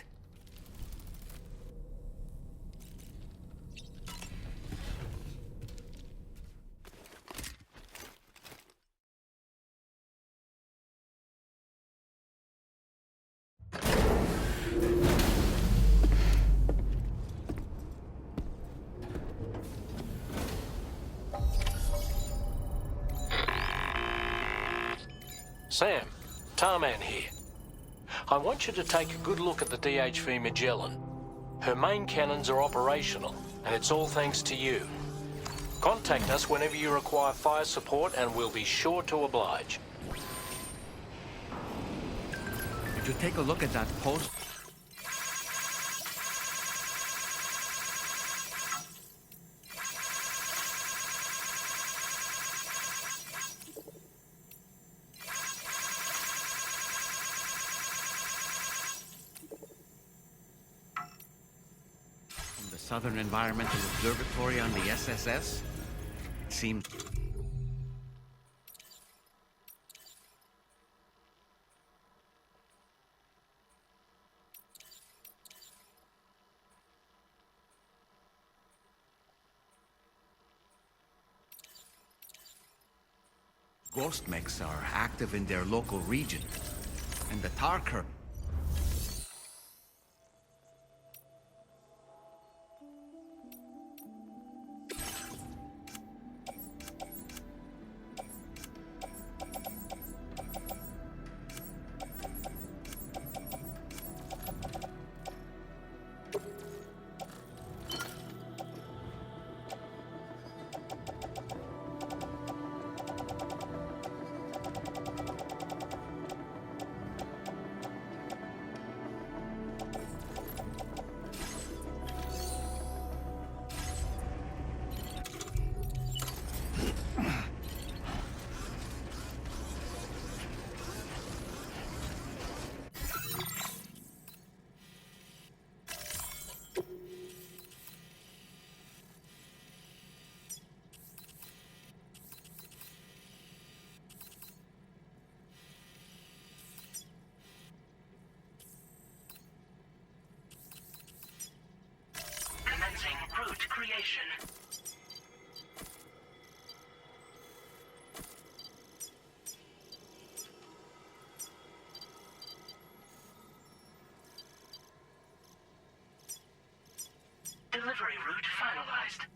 Sam, Tarman here. I want you to take a good look at the DHV Magellan. Her main cannons are operational, and it's all thanks to you. Contact us whenever you require fire support, and we'll be sure to oblige. Did you take a look at that post? From the Southern Environmental Observatory on the SSS? It seems... Ghost mechs are active in their local region, and the Tarker... Commencing route creation. Delivery route finalized.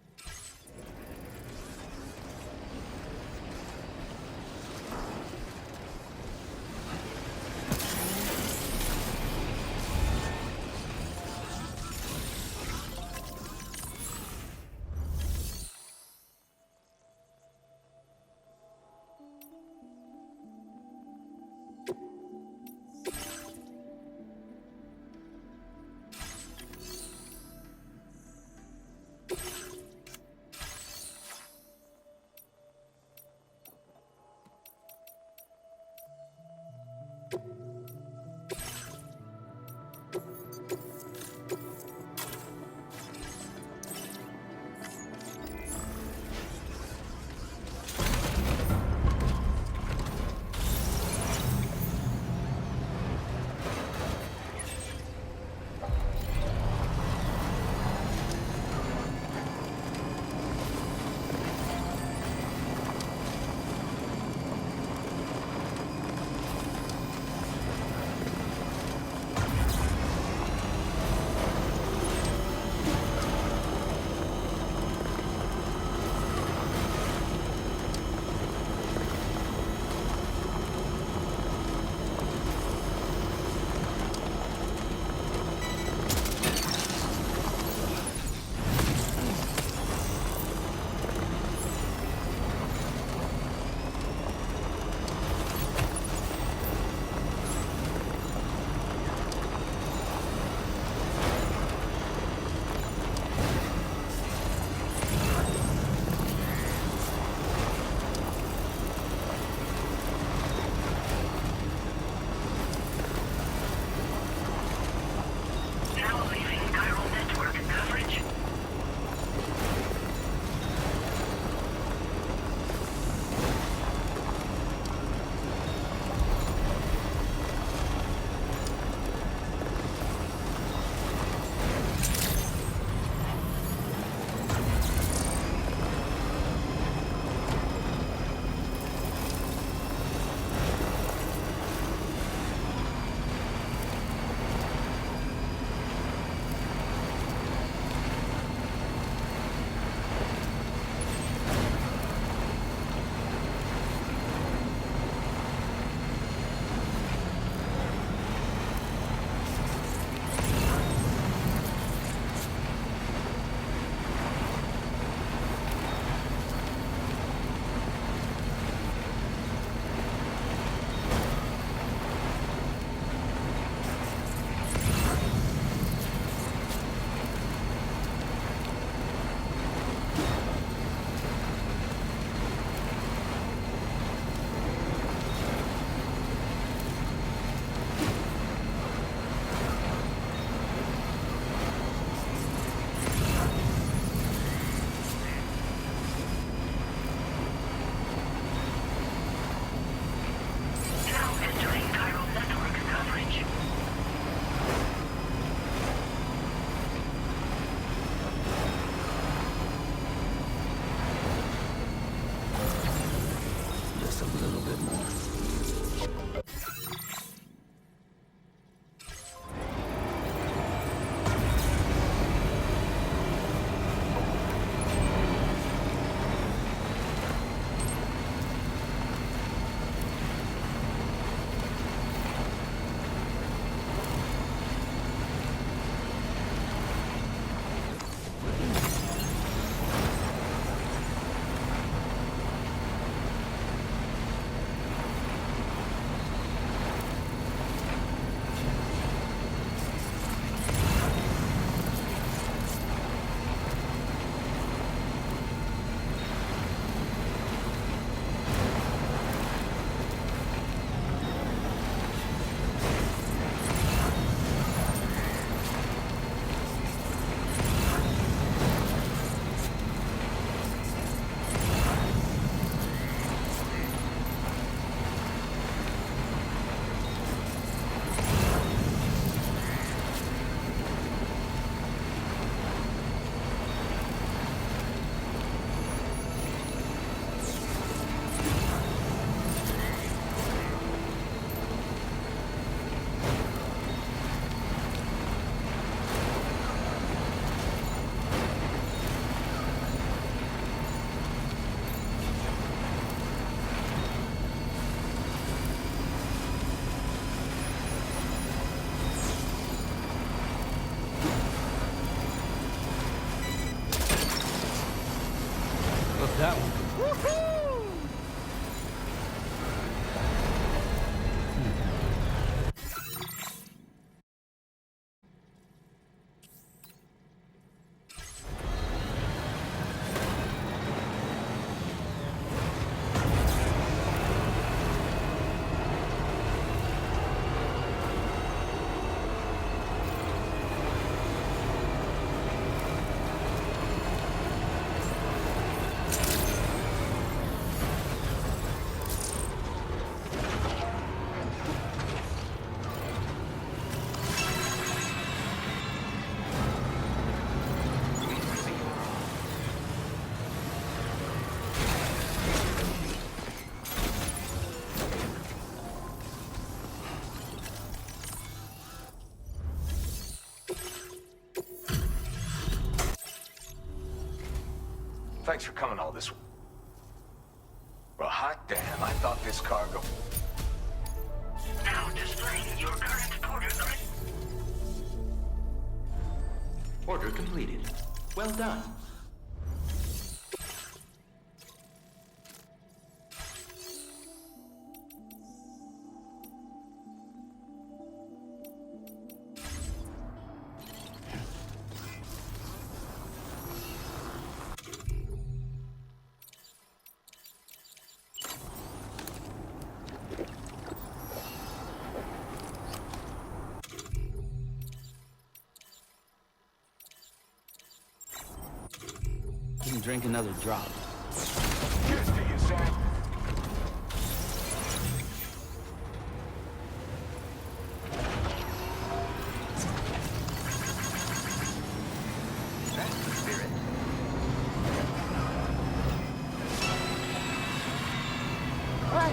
that one. Thanks for coming all this way. Well, hot damn, I thought this cargo... Now displaying your current order grid. Order completed. Well done. Couldn't drink another drop. Cheers to you, Sam. That's the spirit. What?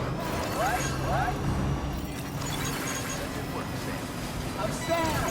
Good work, Sam. I'm Sam!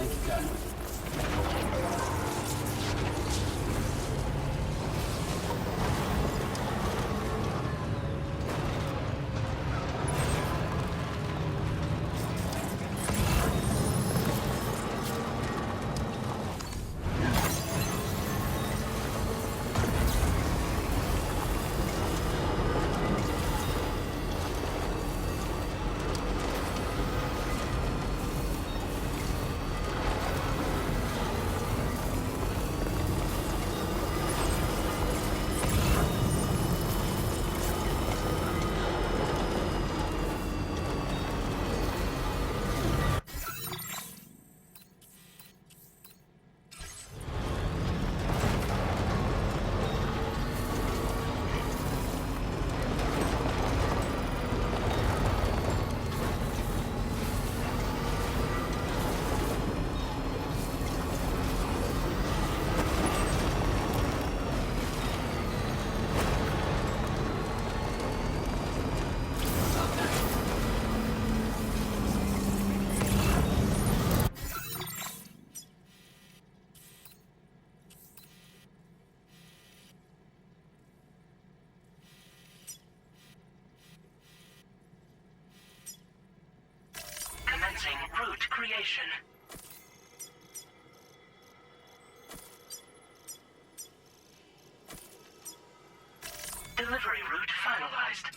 Thank you, God. Commencing route creation. Delivery route finalized.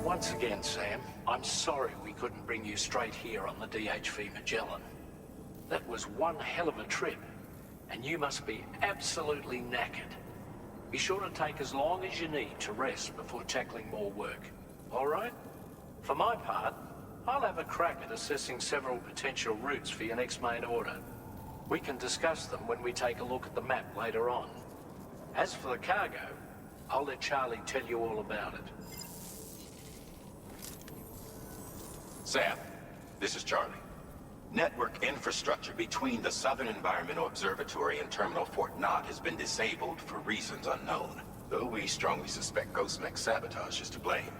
Once again, Sam, I'm sorry we couldn't bring you straight here on the DHV Magellan. That was one hell of a trip, and you must be absolutely knackered. Be sure to take as long as you need to rest before tackling more work. All right? For my part, I'll have a crack at assessing several potential routes for your next main order. We can discuss them when we take a look at the map later on. As for the cargo, I'll let Charlie tell you all about it. Sam, this is Charlie. Network infrastructure between the Southern Environmental Observatory and Terminal Fort Knott has been disabled for reasons unknown, though we strongly suspect Ghostmech's sabotage is to blame.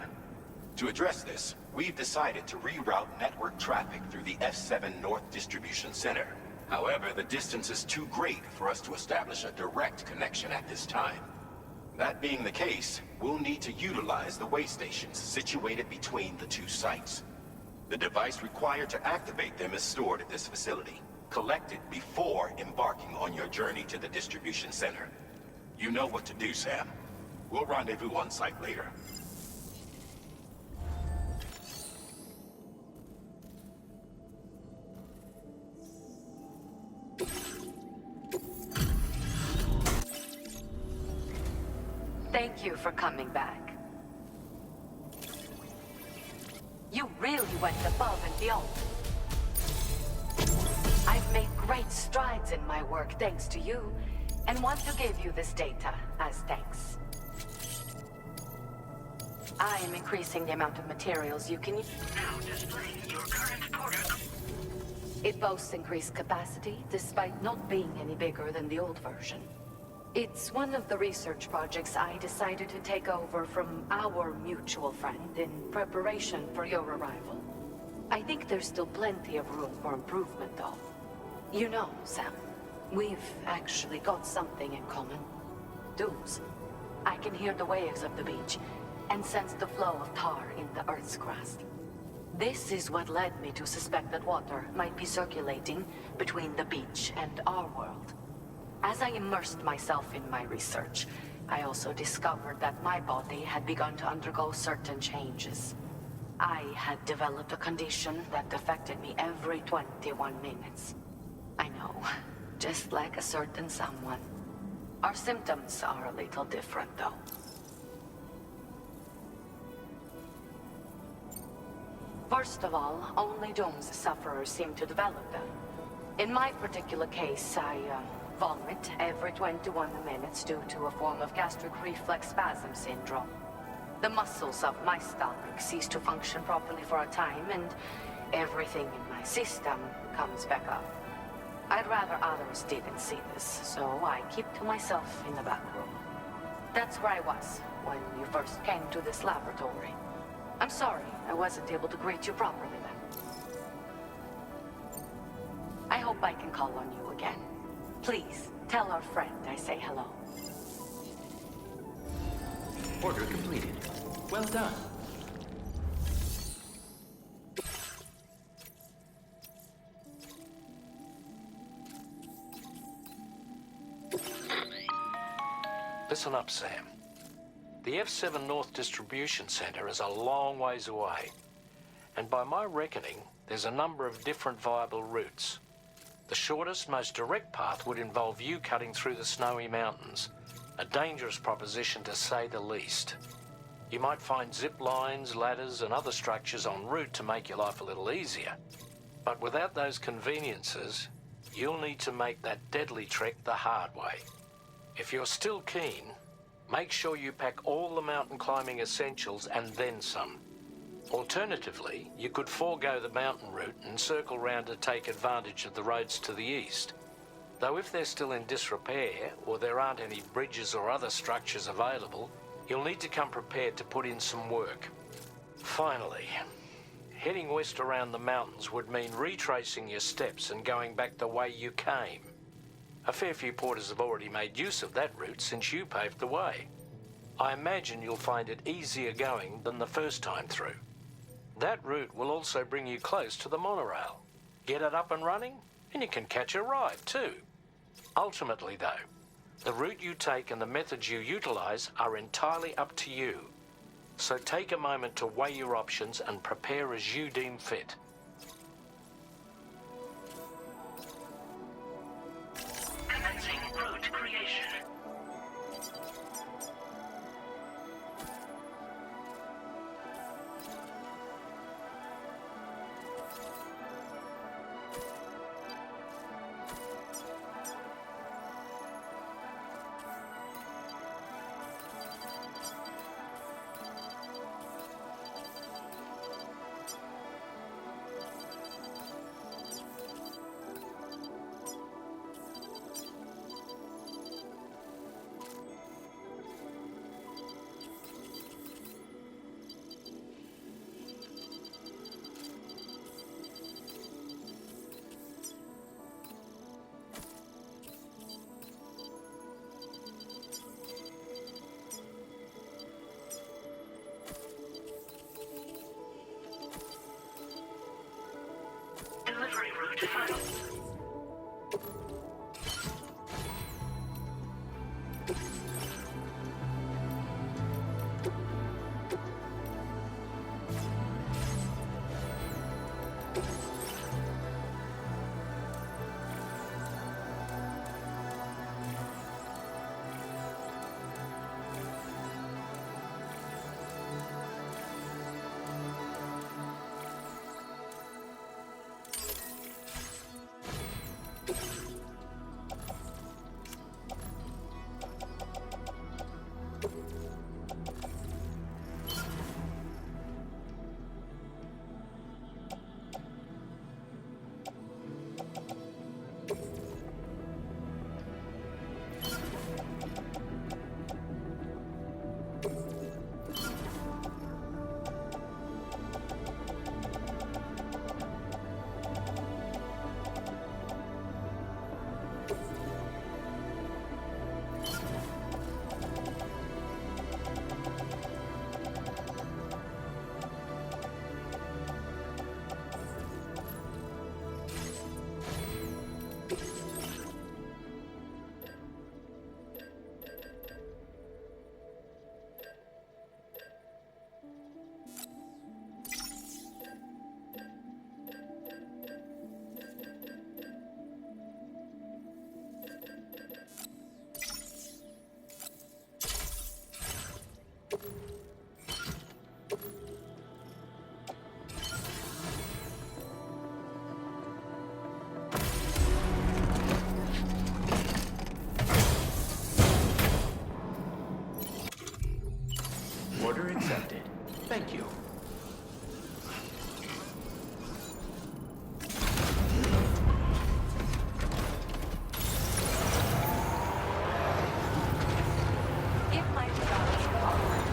To address this, we've decided to reroute network traffic through the F7 North Distribution Center. However, the distance is too great for us to establish a direct connection at this time. That being the case, we'll need to utilize the way stations situated between the two sites. The device required to activate them is stored at this facility. Collect it before embarking on your journey to the distribution center. You know what to do, Sam. We'll rendezvous on site later. Thank you for coming back. You really went above and beyond. I've made great strides in my work thanks to you, and want to give you this data as thanks. I am increasing the amount of materials you can use. Now displaying your current portal. It boasts increased capacity, despite not being any bigger than the old version. It's one of the research projects I decided to take over from our mutual friend in preparation for your arrival. I think there's still plenty of room for improvement, though. You know, Sam, we've actually got something in common. Dunes. I can hear the waves of the beach and sense the flow of tar in the Earth's crust. This is what led me to suspect that water might be circulating between the beach and our world. As I immersed myself in my research, I also discovered that my body had begun to undergo certain changes. I had developed a condition that affected me every 21 minutes. I know, just like a certain someone. Our symptoms are a little different, though. First of all, only Doom's sufferers seem to develop them. In my particular case, I vomit every 21 minutes due to a form of gastric reflex spasm syndrome. The muscles of my stomach cease to function properly for a time, and everything in my system comes back up. I'd rather others didn't see this, so I keep to myself in the back room. That's where I was when you first came to this laboratory. I'm sorry I wasn't able to greet you properly then. I hope I can call on you again. Please, tell our friend I say hello. Order completed. Well done. Listen up, Sam. The F7 North Distribution Center is a long ways away. And by my reckoning, there's a number of different viable routes. The shortest, most direct path would involve you cutting through the snowy mountains. A dangerous proposition to say the least. You might find zip lines, ladders, and other structures en route to make your life a little easier. But without those conveniences, you'll need to make that deadly trek the hard way. If you're still keen, make sure you pack all the mountain climbing essentials and then some. Alternatively, you could forego the mountain route and circle round to take advantage of the roads to the east. Though if they're still in disrepair, or there aren't any bridges or other structures available, you'll need to come prepared to put in some work. Finally, heading west around the mountains would mean retracing your steps and going back the way you came. A fair few porters have already made use of that route since you paved the way. I imagine you'll find it easier going than the first time through. That route will also bring you close to the monorail. Get it up and running, and you can catch a ride too. Ultimately though, the route you take and the methods you utilize are entirely up to you. So take a moment to weigh your options and prepare as you deem fit. Commencing route creation. Thank you. Give my regards, Father.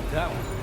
Took that one.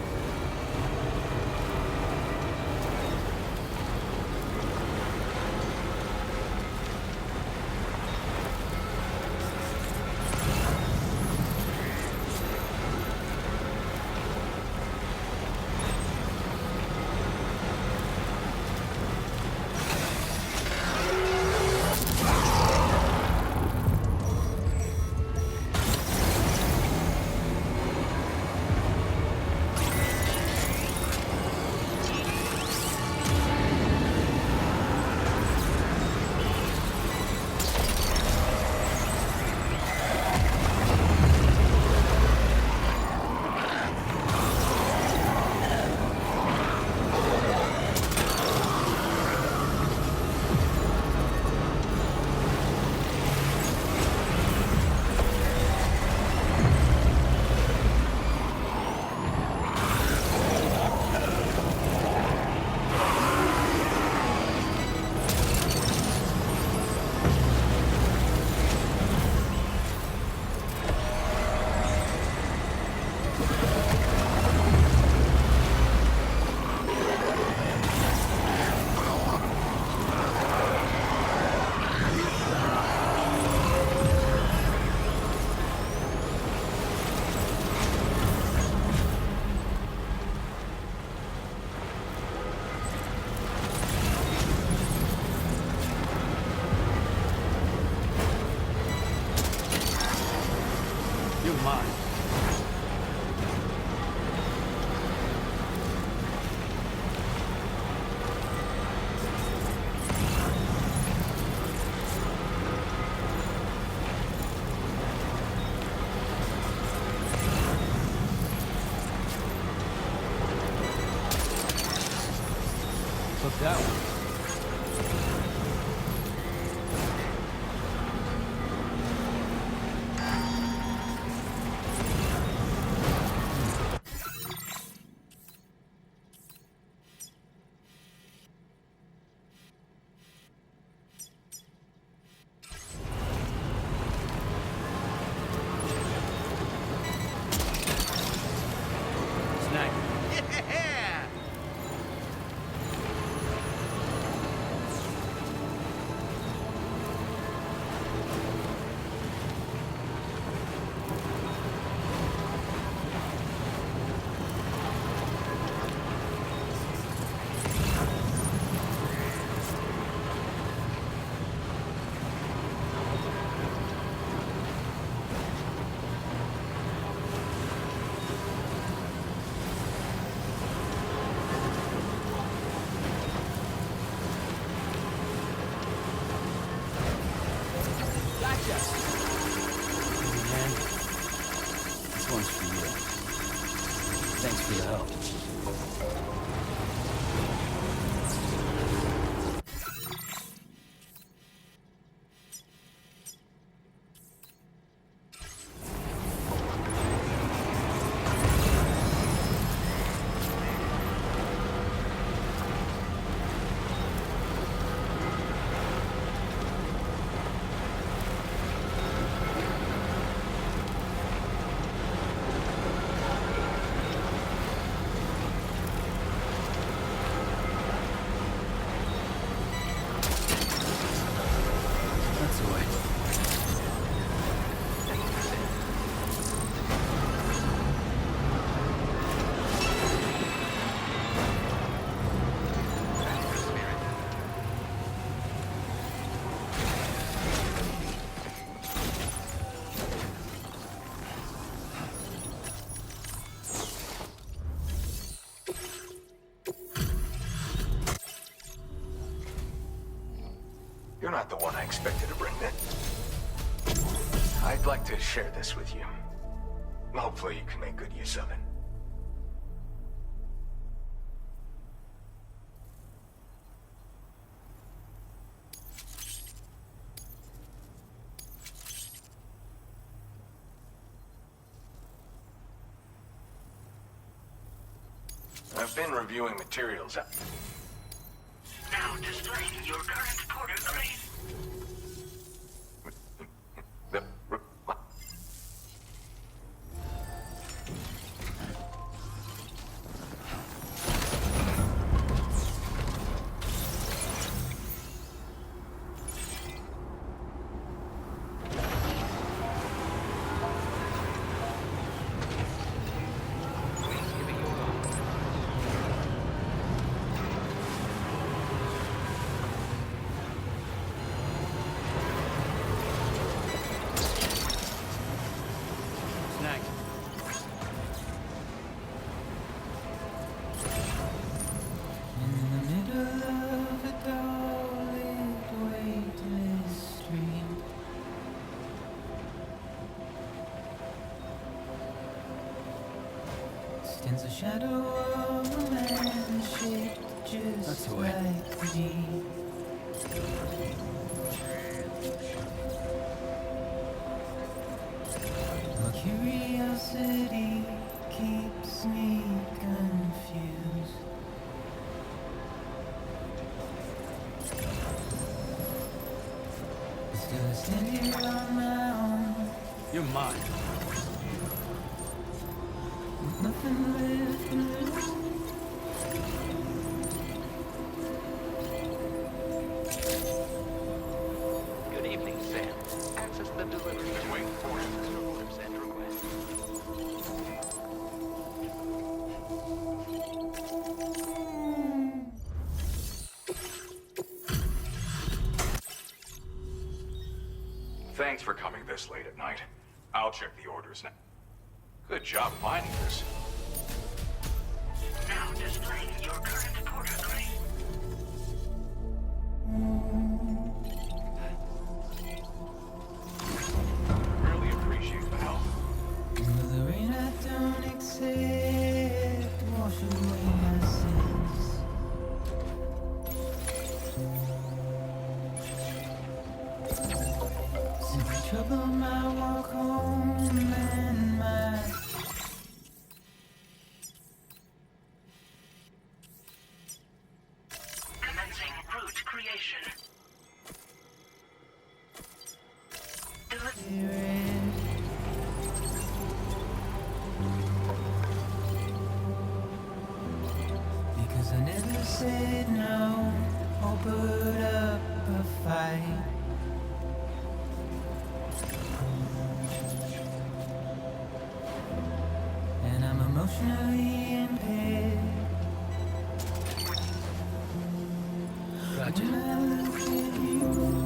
You're mine. Took that one. Man, this one's for you. Thanks for the help. You're not the one I expected to bring in. I'd like to share this with you. Hopefully you can make good use of it. I've been reviewing materials. Now displaying your current quarter grade. Stands a shadow of a man shaped just That's the way. like me. My curiosity keeps me confused. Still I stand here on my own. You're mine. With nothing left to lose. Good evening, Sam. Access the delivery wing for your orders and requests. Thanks for coming this late at night. I'll check the orders now. Good job finding this. Now displaying your current order line. Really appreciate the help. Will the rain I don't accept wash away my sins? Simply trouble my walk home and my Commencing route creation. because I never said no or put up a fight. And I'm emotionally impaired. Gotcha. When I look at you,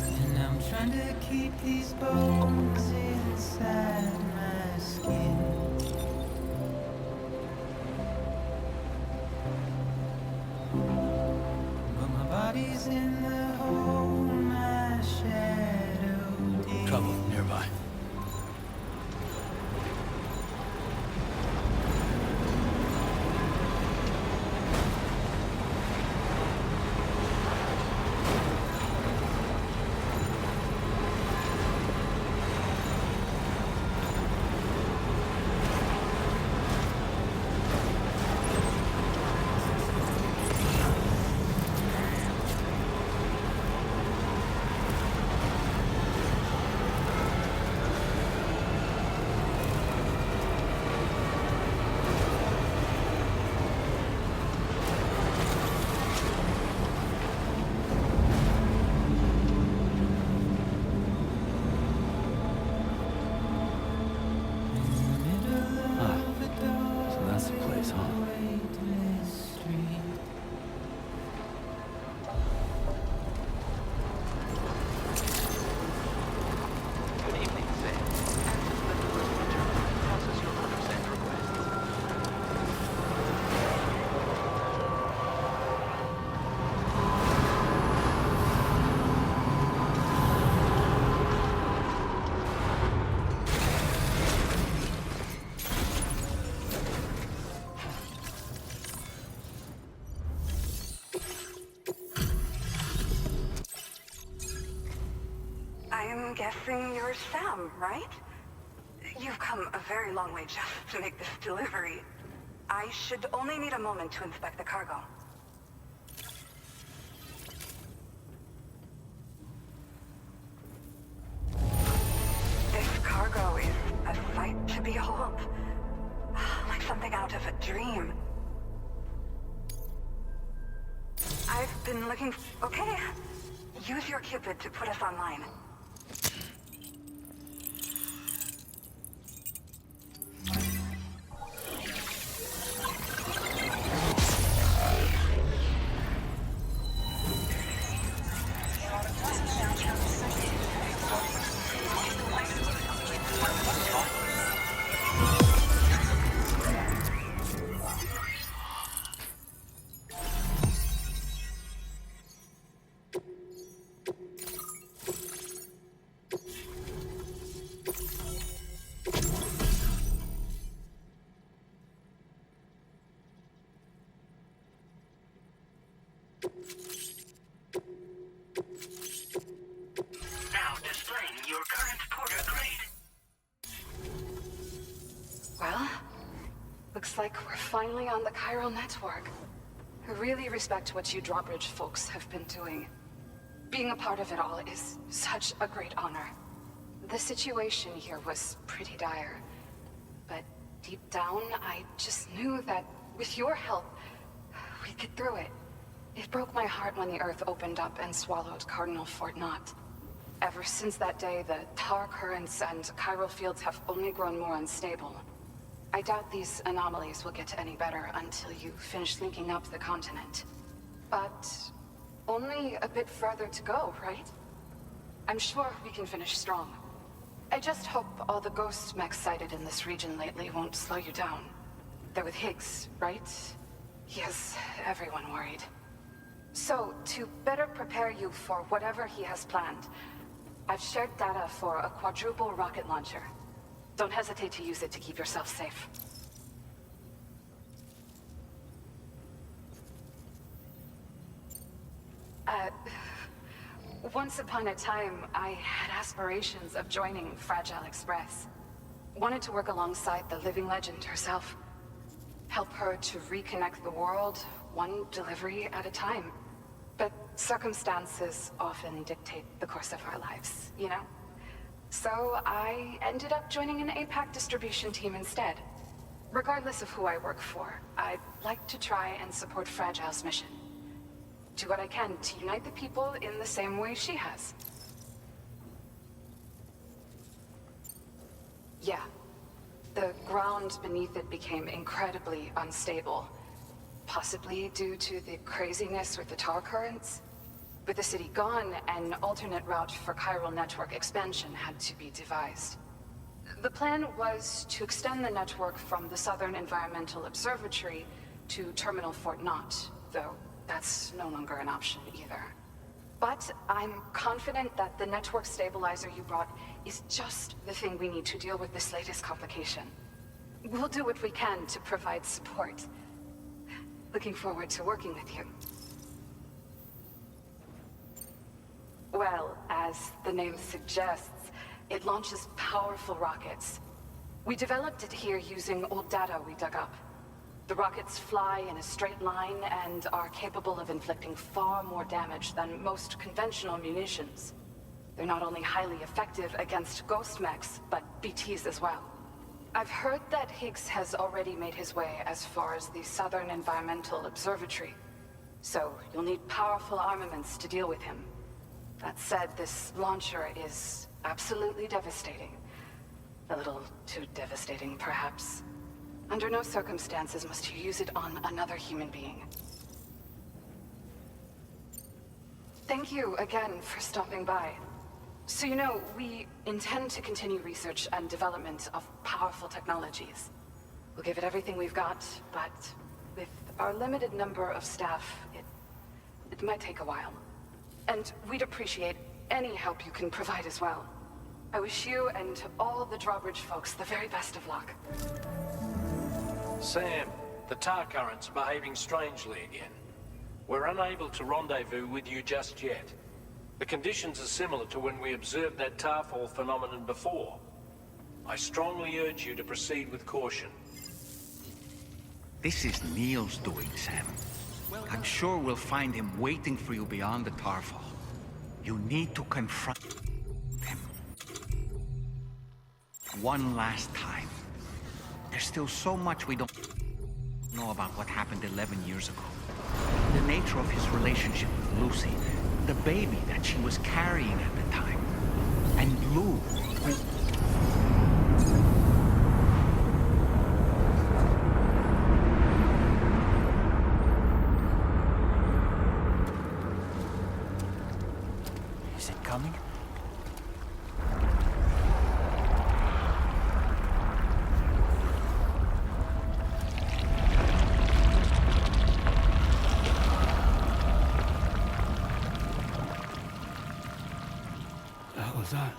and I'm trying to keep these bones inside my skin. But my body's in the hole my shadow did. Trouble nearby. So that's the place, huh? Good evening, Sam. Access the delivery terminal. Process your orders and requests. I'm guessing you're Sam, right? You've come a very long way just to make this delivery. I should only need a moment to inspect the cargo. This cargo is a sight to behold. Like something out of a dream. I've been looking... Okay. Use your Cupid to put us online. finally on the chiral network. I really respect what you drawbridge folks have been doing. Being a part of it all is such a great honor. The situation here was pretty dire, but deep down, I just knew that with your help, we'd get through it. It broke my heart when the Earth opened up and swallowed Cardinal Fort Knott. Ever since that day, the tar currents and chiral fields have only grown more unstable. I doubt these anomalies will get any better until you finish linking up the continent. But only a bit further to go, right? I'm sure we can finish strong. I just hope all the ghost mechs sighted in this region lately won't slow you down. They're with Higgs, right? He has everyone worried. So, to better prepare you for whatever he has planned, I've shared data for a quadruple rocket launcher. Don't hesitate to use it to keep yourself safe. Once upon a time, I had aspirations of joining Fragile Express. Wanted to work alongside the living legend herself. Help her to reconnect the world, one delivery at a time. But circumstances often dictate the course of our lives, you know? So I ended up joining an APAC distribution team instead. Regardless of who I work for, I'd like to try and support Fragile's mission. Do what I can to unite the people in the same way she has. Yeah. The ground beneath it became incredibly unstable. Possibly due to the craziness with the tar currents. With the city gone, an alternate route for chiral network expansion had to be devised. The plan was to extend the network from the Southern Environmental Observatory to Terminal Fort Knott, though that's no longer an option either. But I'm confident that the network stabilizer you brought is just the thing we need to deal with this latest complication. We'll do what we can to provide support. Looking forward to working with you. Well, as the name suggests, it launches powerful rockets. We developed it here using old data we dug up. The rockets fly in a straight line and are capable of inflicting far more damage than most conventional munitions. They're not only highly effective against ghost mechs, but BTs as well. I've heard that Higgs has already made his way as far as the Southern Environmental Observatory. So you'll need powerful armaments to deal with him. That said, this launcher is absolutely devastating. A little too devastating, perhaps. Under no circumstances must you use it on another human being. Thank you again for stopping by. So you know, we intend to continue research and development of powerful technologies. We'll give it everything we've got, but with our limited number of staff, it might take a while. And we'd appreciate any help you can provide as well. I wish you and all the drawbridge folks the very best of luck. Sam, the tar currents are behaving strangely again. We're unable to rendezvous with you just yet. The conditions are similar to when we observed that tarfall phenomenon before. I strongly urge you to proceed with caution. This is Neil's doing, Sam. I'm sure we'll find him waiting for you beyond the tarfall. You need to confront him. One last time. There's still so much we don't know about what happened 11 years ago. The nature of his relationship with Lucy, the baby that she was carrying at the time, and Lou, who... Is it coming? The hell was that?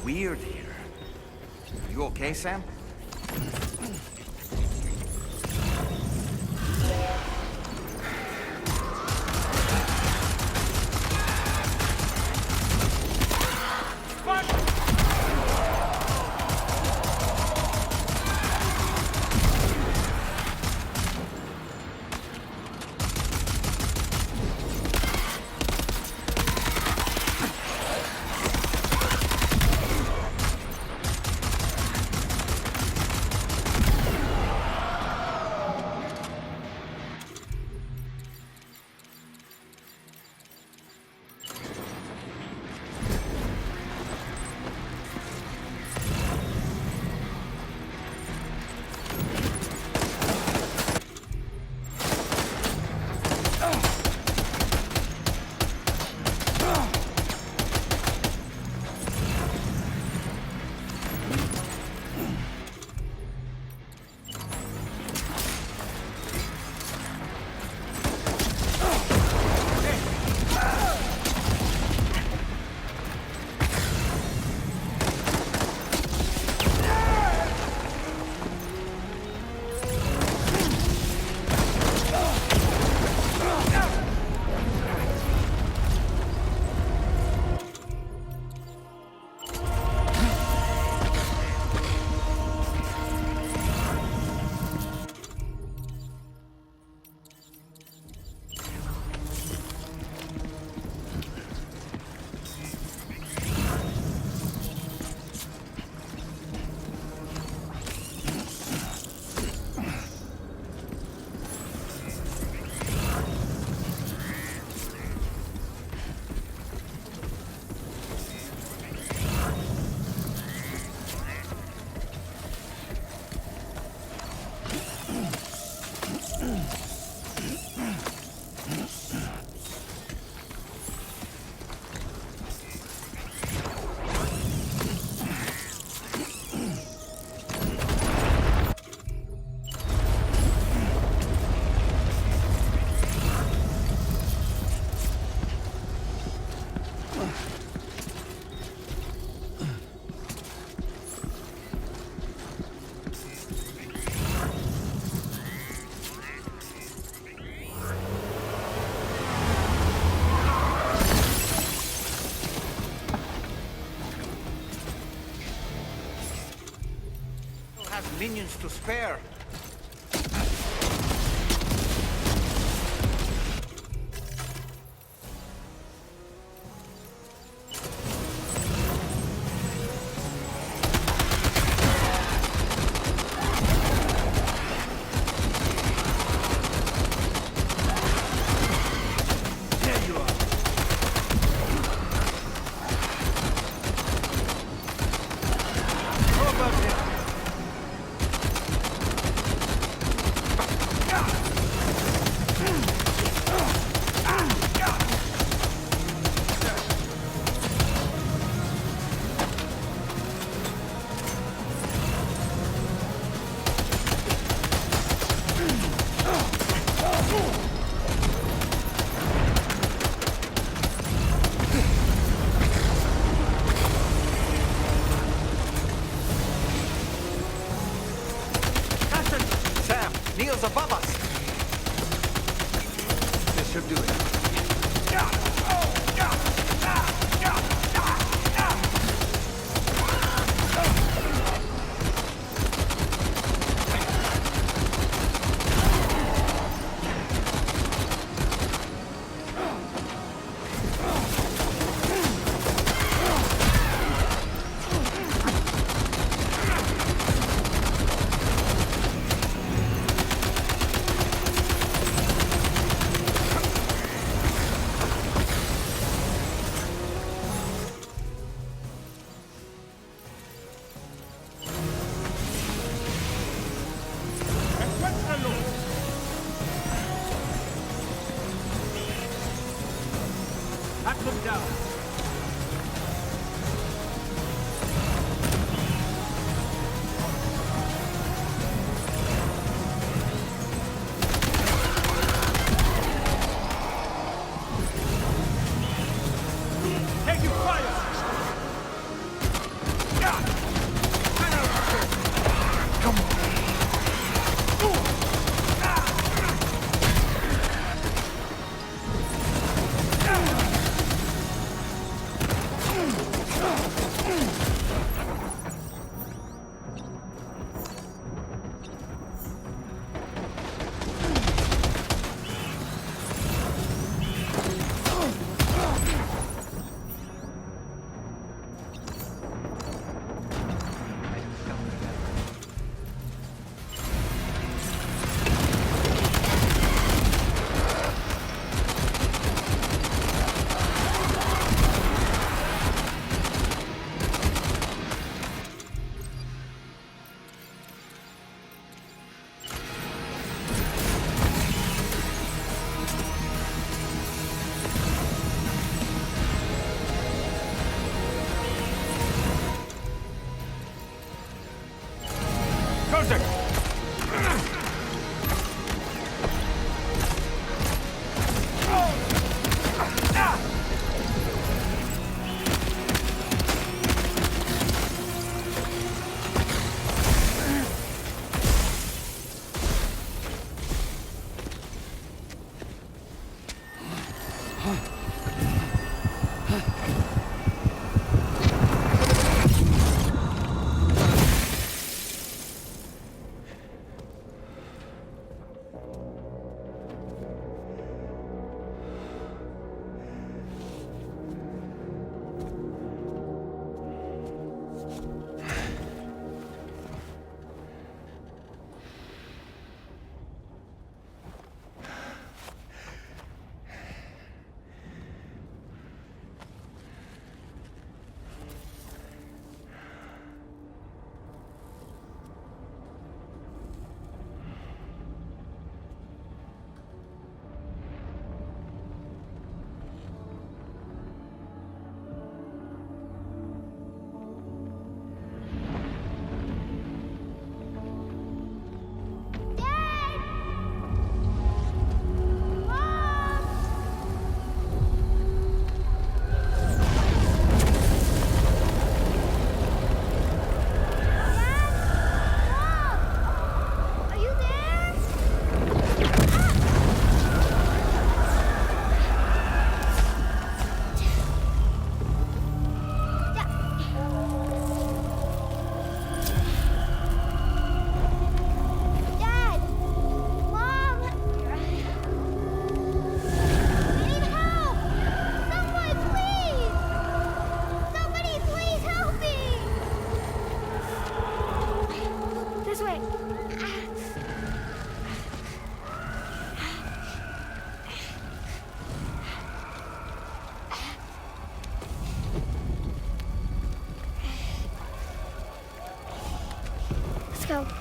weird here. You okay, Sam? Minions to spare. go.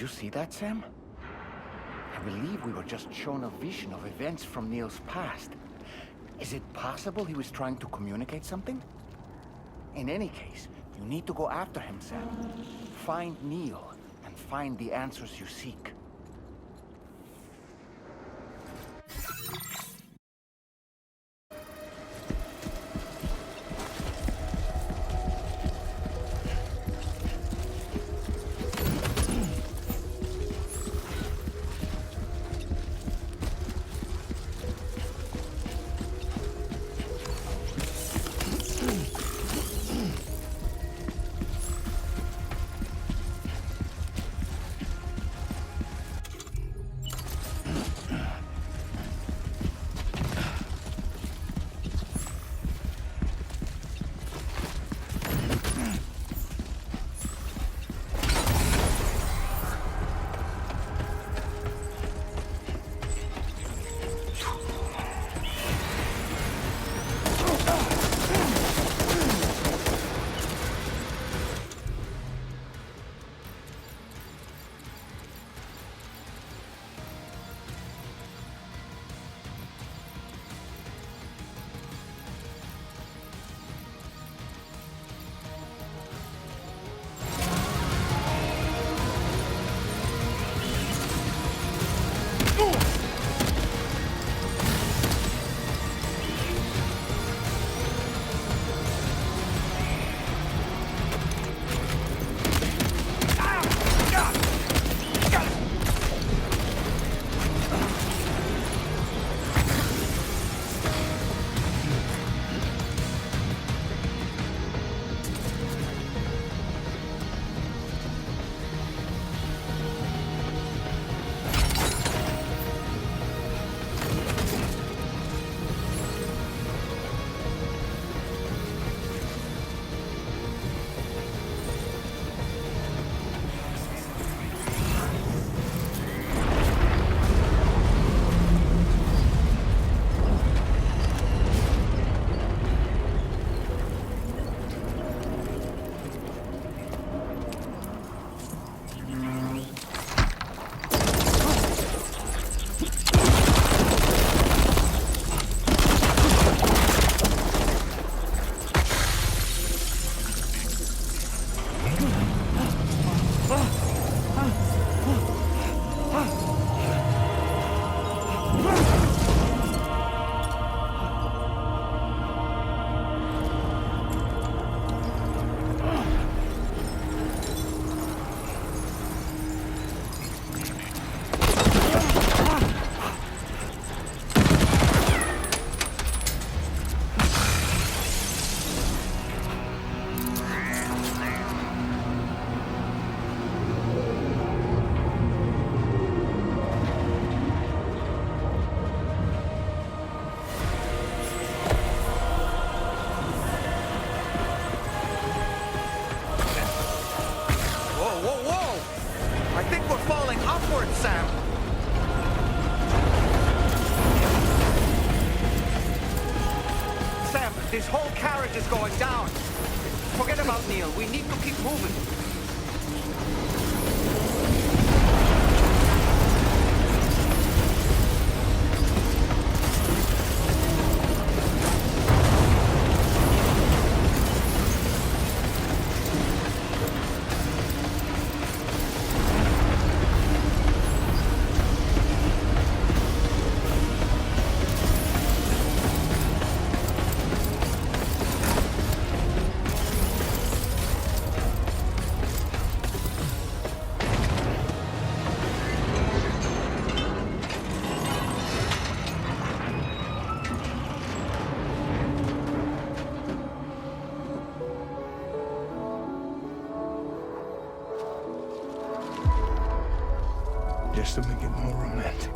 you see that, Sam? I believe we were just shown a vision of events from Neil's past. Is it possible he was trying to communicate something? In any case, you need to go after him, Sam. Find Neil, and find the answers you seek. Sam! Sam, this whole carriage is going down. Forget about Neil. We need to keep moving. Just to make it more romantic.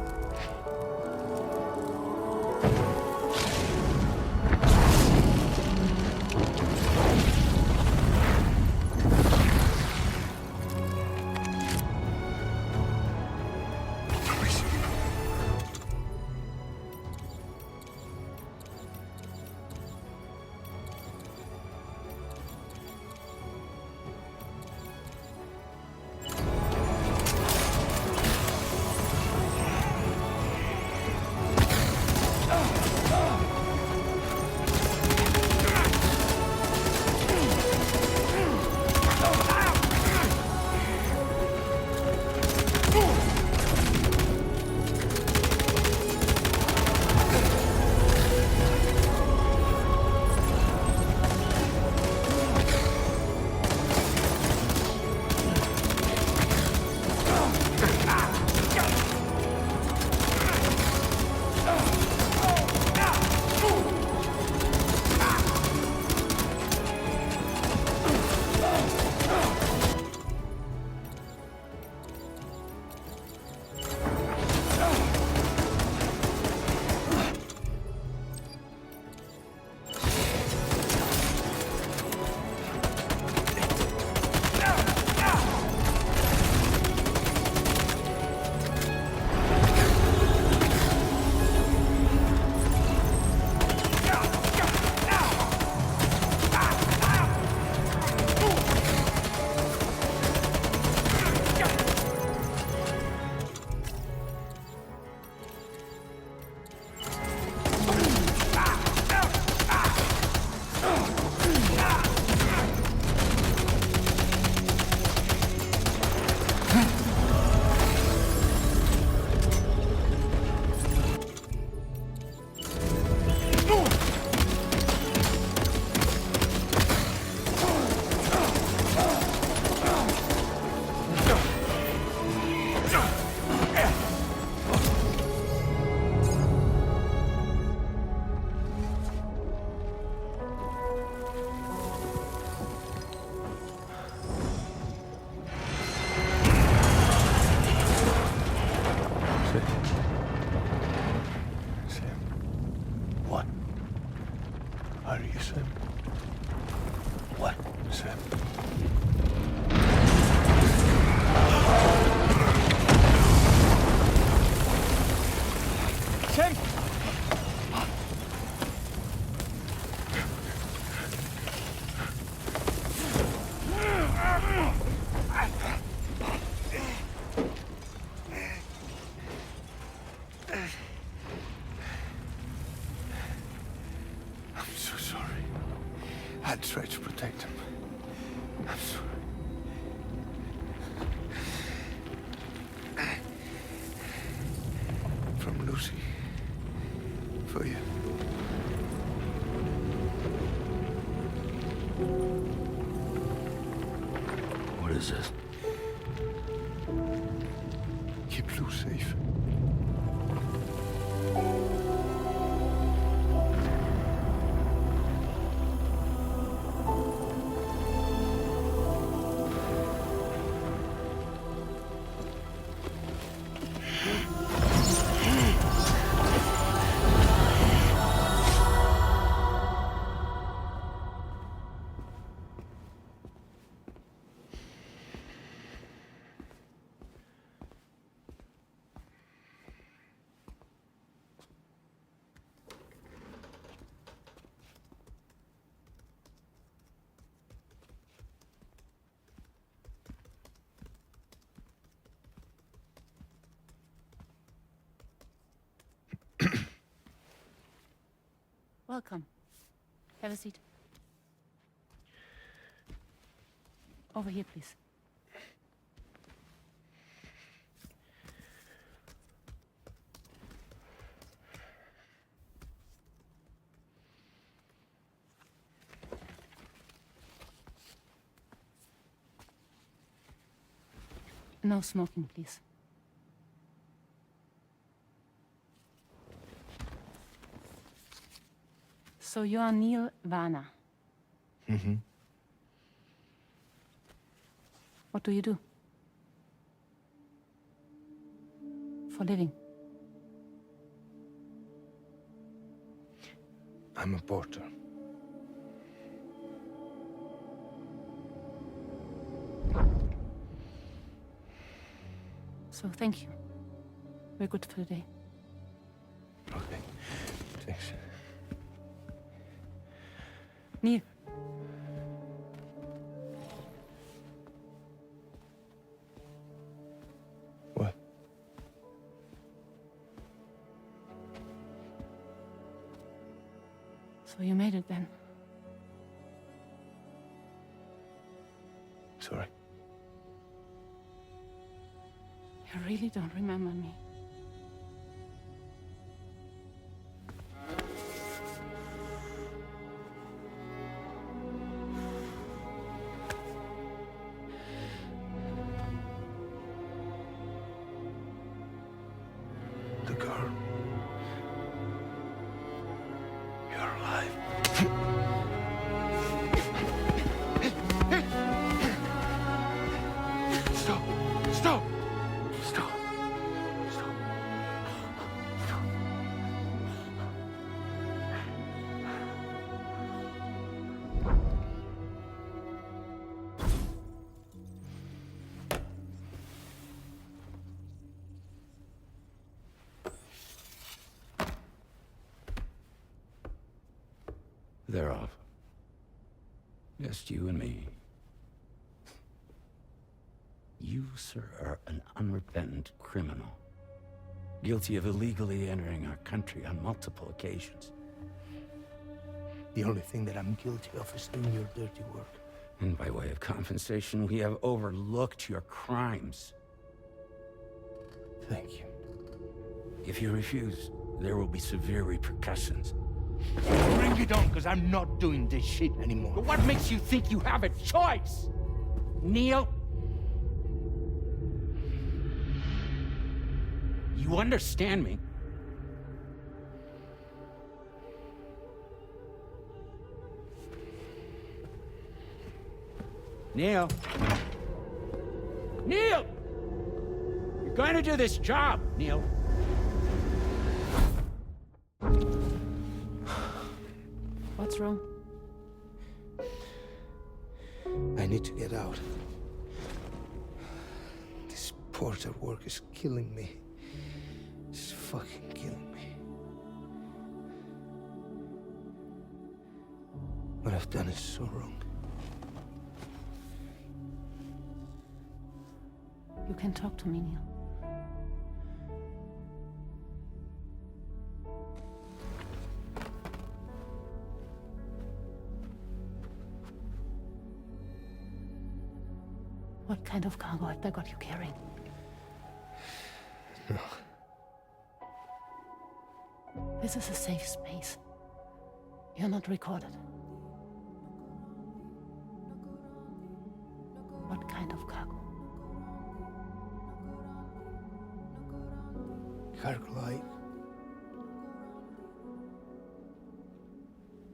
Are you Sam? What? Sam? Sam! I'm so sorry. I tried to protect him. I'm sorry. From Lucy. For you. What is this? Keep Lou safe. Welcome. Have a seat. Over here, please. No smoking, please. So you are Neil Varner. Mm-hmm. What do you do? For living? I'm a porter. So thank you. We're good for the day. Okay. Thanks. Neil. What? So you made it then? Sorry. You really don't remember me. The girl. You're alive. Stop! Stop! Stop! Stop! Stop! They're off. Just you and me. You, sir, are an unrepentant criminal. Guilty of illegally entering our country on multiple occasions. The only thing that I'm guilty of is doing your dirty work. And by way of compensation, we have overlooked your crimes. Thank you. If you refuse, there will be severe repercussions. Bring it on, because I'm not doing this shit anymore. But what makes you think you have a choice? Neil? You understand me? Neil? Neil! You're going to do this job, Neil. What's wrong? I need to get out. This porter work is killing me. It's fucking killing me. What I've done is so wrong. You can talk to me, Neil. What kind of cargo have they got you carrying? No. This is a safe space. You're not recorded. What kind of cargo? Cargo like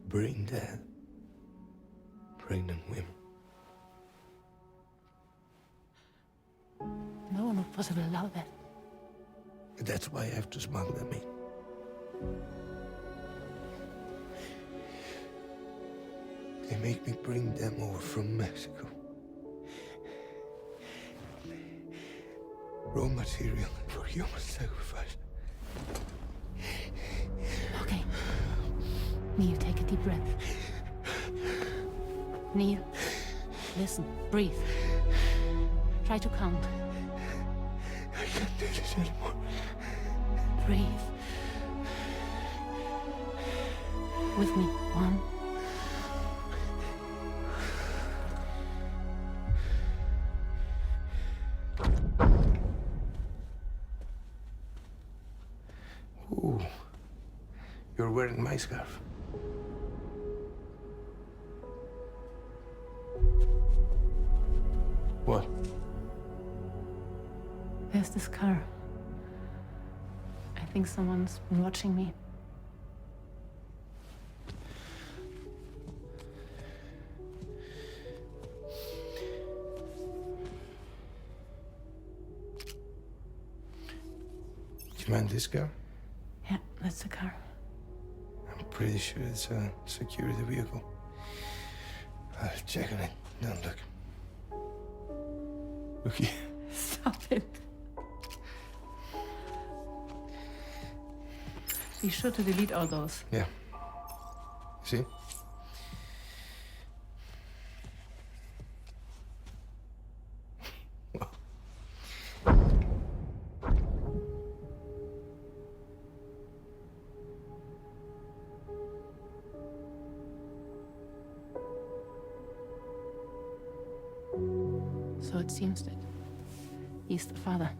brain dead, pregnant women. No one would possibly allow that. That's why I have to smuggle them in. They make me bring them over from Mexico. Raw material for human sacrifice. Okay. Neil, take a deep breath. Neil, listen, breathe. Try to count. I can't do this anymore. Breathe. With me. 1. Ooh, you're wearing my scarf. What? There's this car. I think someone's been watching me. Do you mind this car? Yeah, that's the car. I'm pretty sure it's a security vehicle. I'll check on it. Don't look. Look here. Stop it. Be sure to delete all those. Yeah. See? So it seems that he's the father.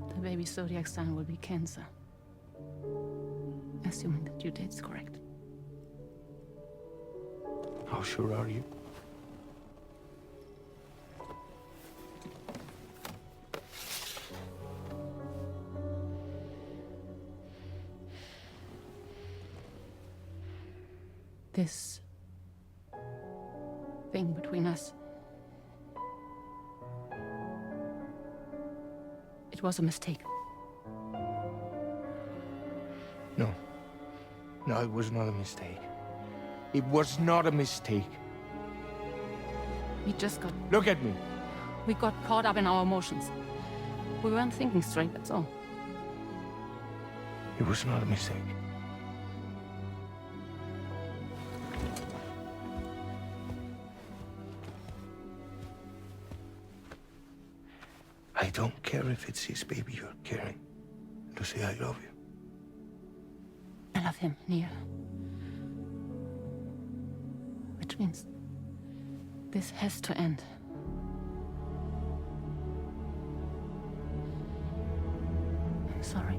The baby zodiac sign will be Cancer. Assuming that due date's correct. How sure are you? This thing between us. It was a mistake. No. No, it was not a mistake. It was not a mistake. We just got... Look at me. We got caught up in our emotions. We weren't thinking straight, that's all. It was not a mistake. I don't care if it's his baby you're carrying. To say I love you. I love him, Neil. Which means this has to end. I'm sorry.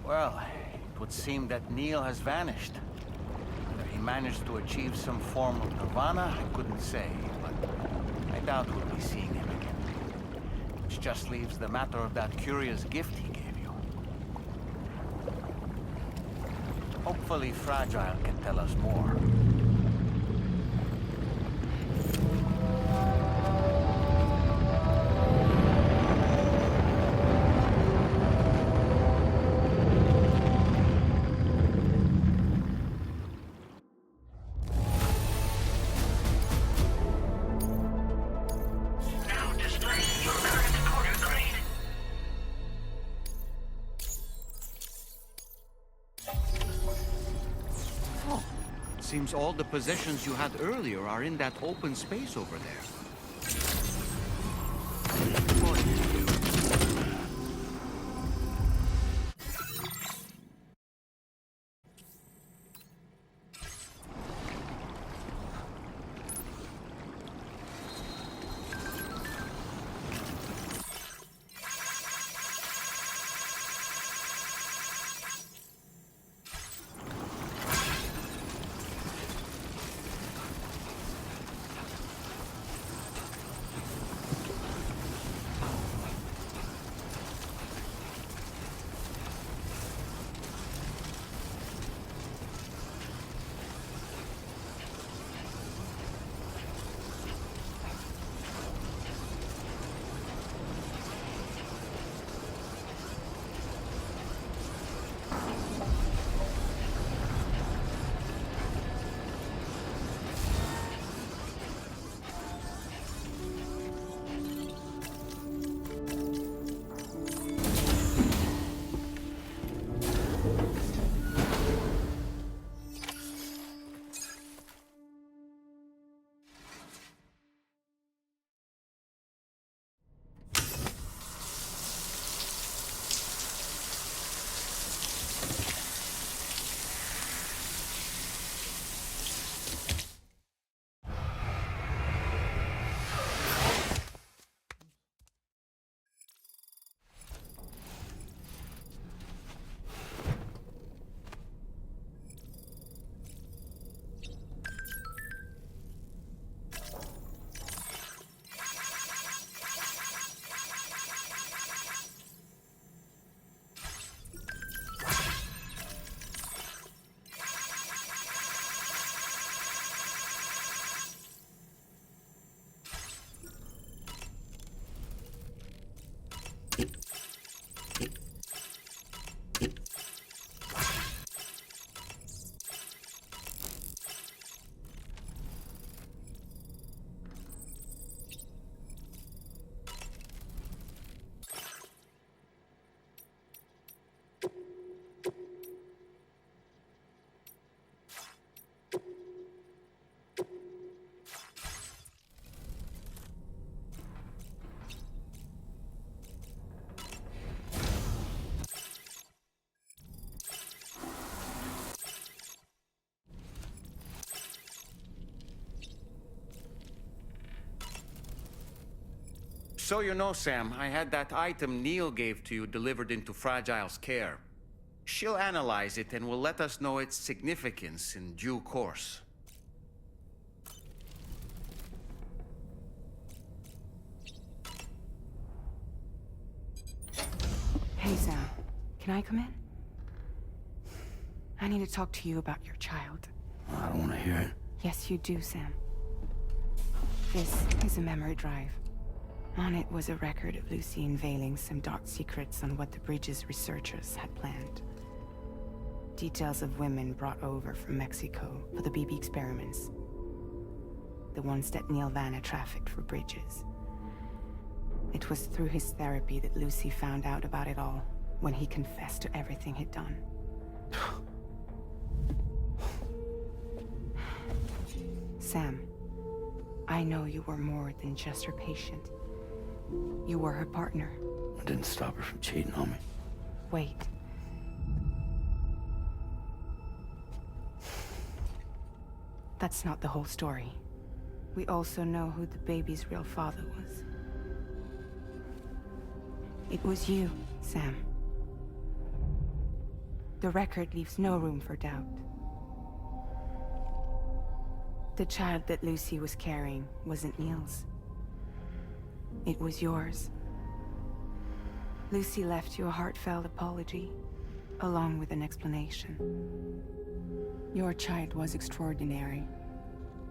Well, it would seem that Neil has vanished. Whether he managed to achieve some form of nirvana, I couldn't say, but I doubt we'll be seeing him again. Which just leaves the matter of that curious gift he gave you. Hopefully Fragile can tell us more. Seems all the possessions you had earlier are in that open space over there. So you know, Sam, I had that item Neil gave to you delivered into Fragile's care. She'll analyze it and will let us know its significance in due course. Hey, Sam. Can I come in? I need to talk to you about your child. I don't want to hear it. Yes, you do, Sam. This is a memory drive. On it was a record of Lucy unveiling some dark secrets on what the Bridges researchers had planned. Details of women brought over from Mexico for the BB experiments. The ones that Neil Vanna trafficked for Bridges. It was through his therapy that Lucy found out about it all, when he confessed to everything he'd done. Sam, I know you were more than just her patient. You were her partner. I didn't stop her from cheating on me. Wait. That's not the whole story. We also know who the baby's real father was. It was you, Sam. The record leaves no room for doubt. The child that Lucy was carrying wasn't Neil's. It was yours. Lucy left you a heartfelt apology, along with an explanation. Your child was extraordinary.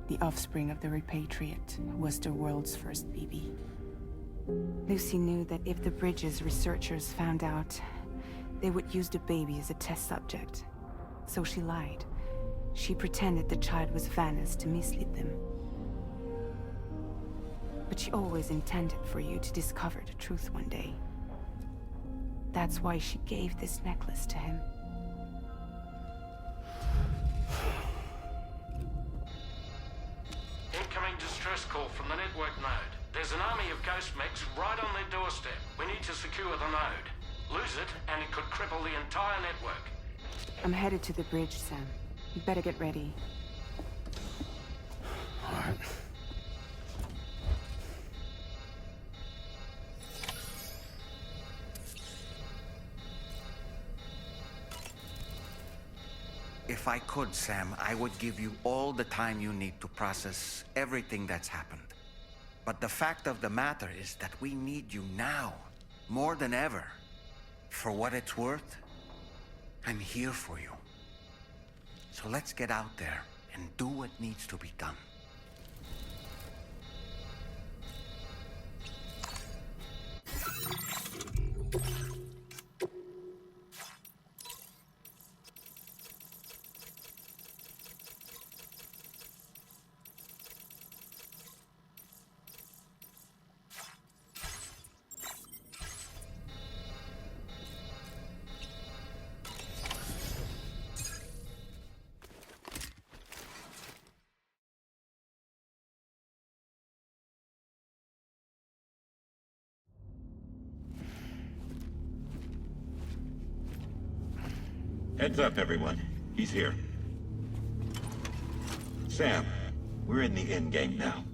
The offspring of the repatriate who was the world's first BB. Lucy knew that if the Bridges researchers found out, they would use the baby as a test subject. So she lied. She pretended the child was Vanna's to mislead them. But she always intended for you to discover the truth one day. That's why she gave this necklace to him. Incoming distress call from the network node. There's an army of ghost mechs right on their doorstep. We need to secure the node. Lose it, and it could cripple the entire network. I'm headed to the bridge, Sam. You better get ready. All right. If I could, Sam, I would give you all the time you need to process everything that's happened. But the fact of the matter is that we need you now, more than ever. For what it's worth, I'm here for you. So let's get out there and do what needs to be done. Heads up, everyone. He's here. Sam, we're in the endgame now.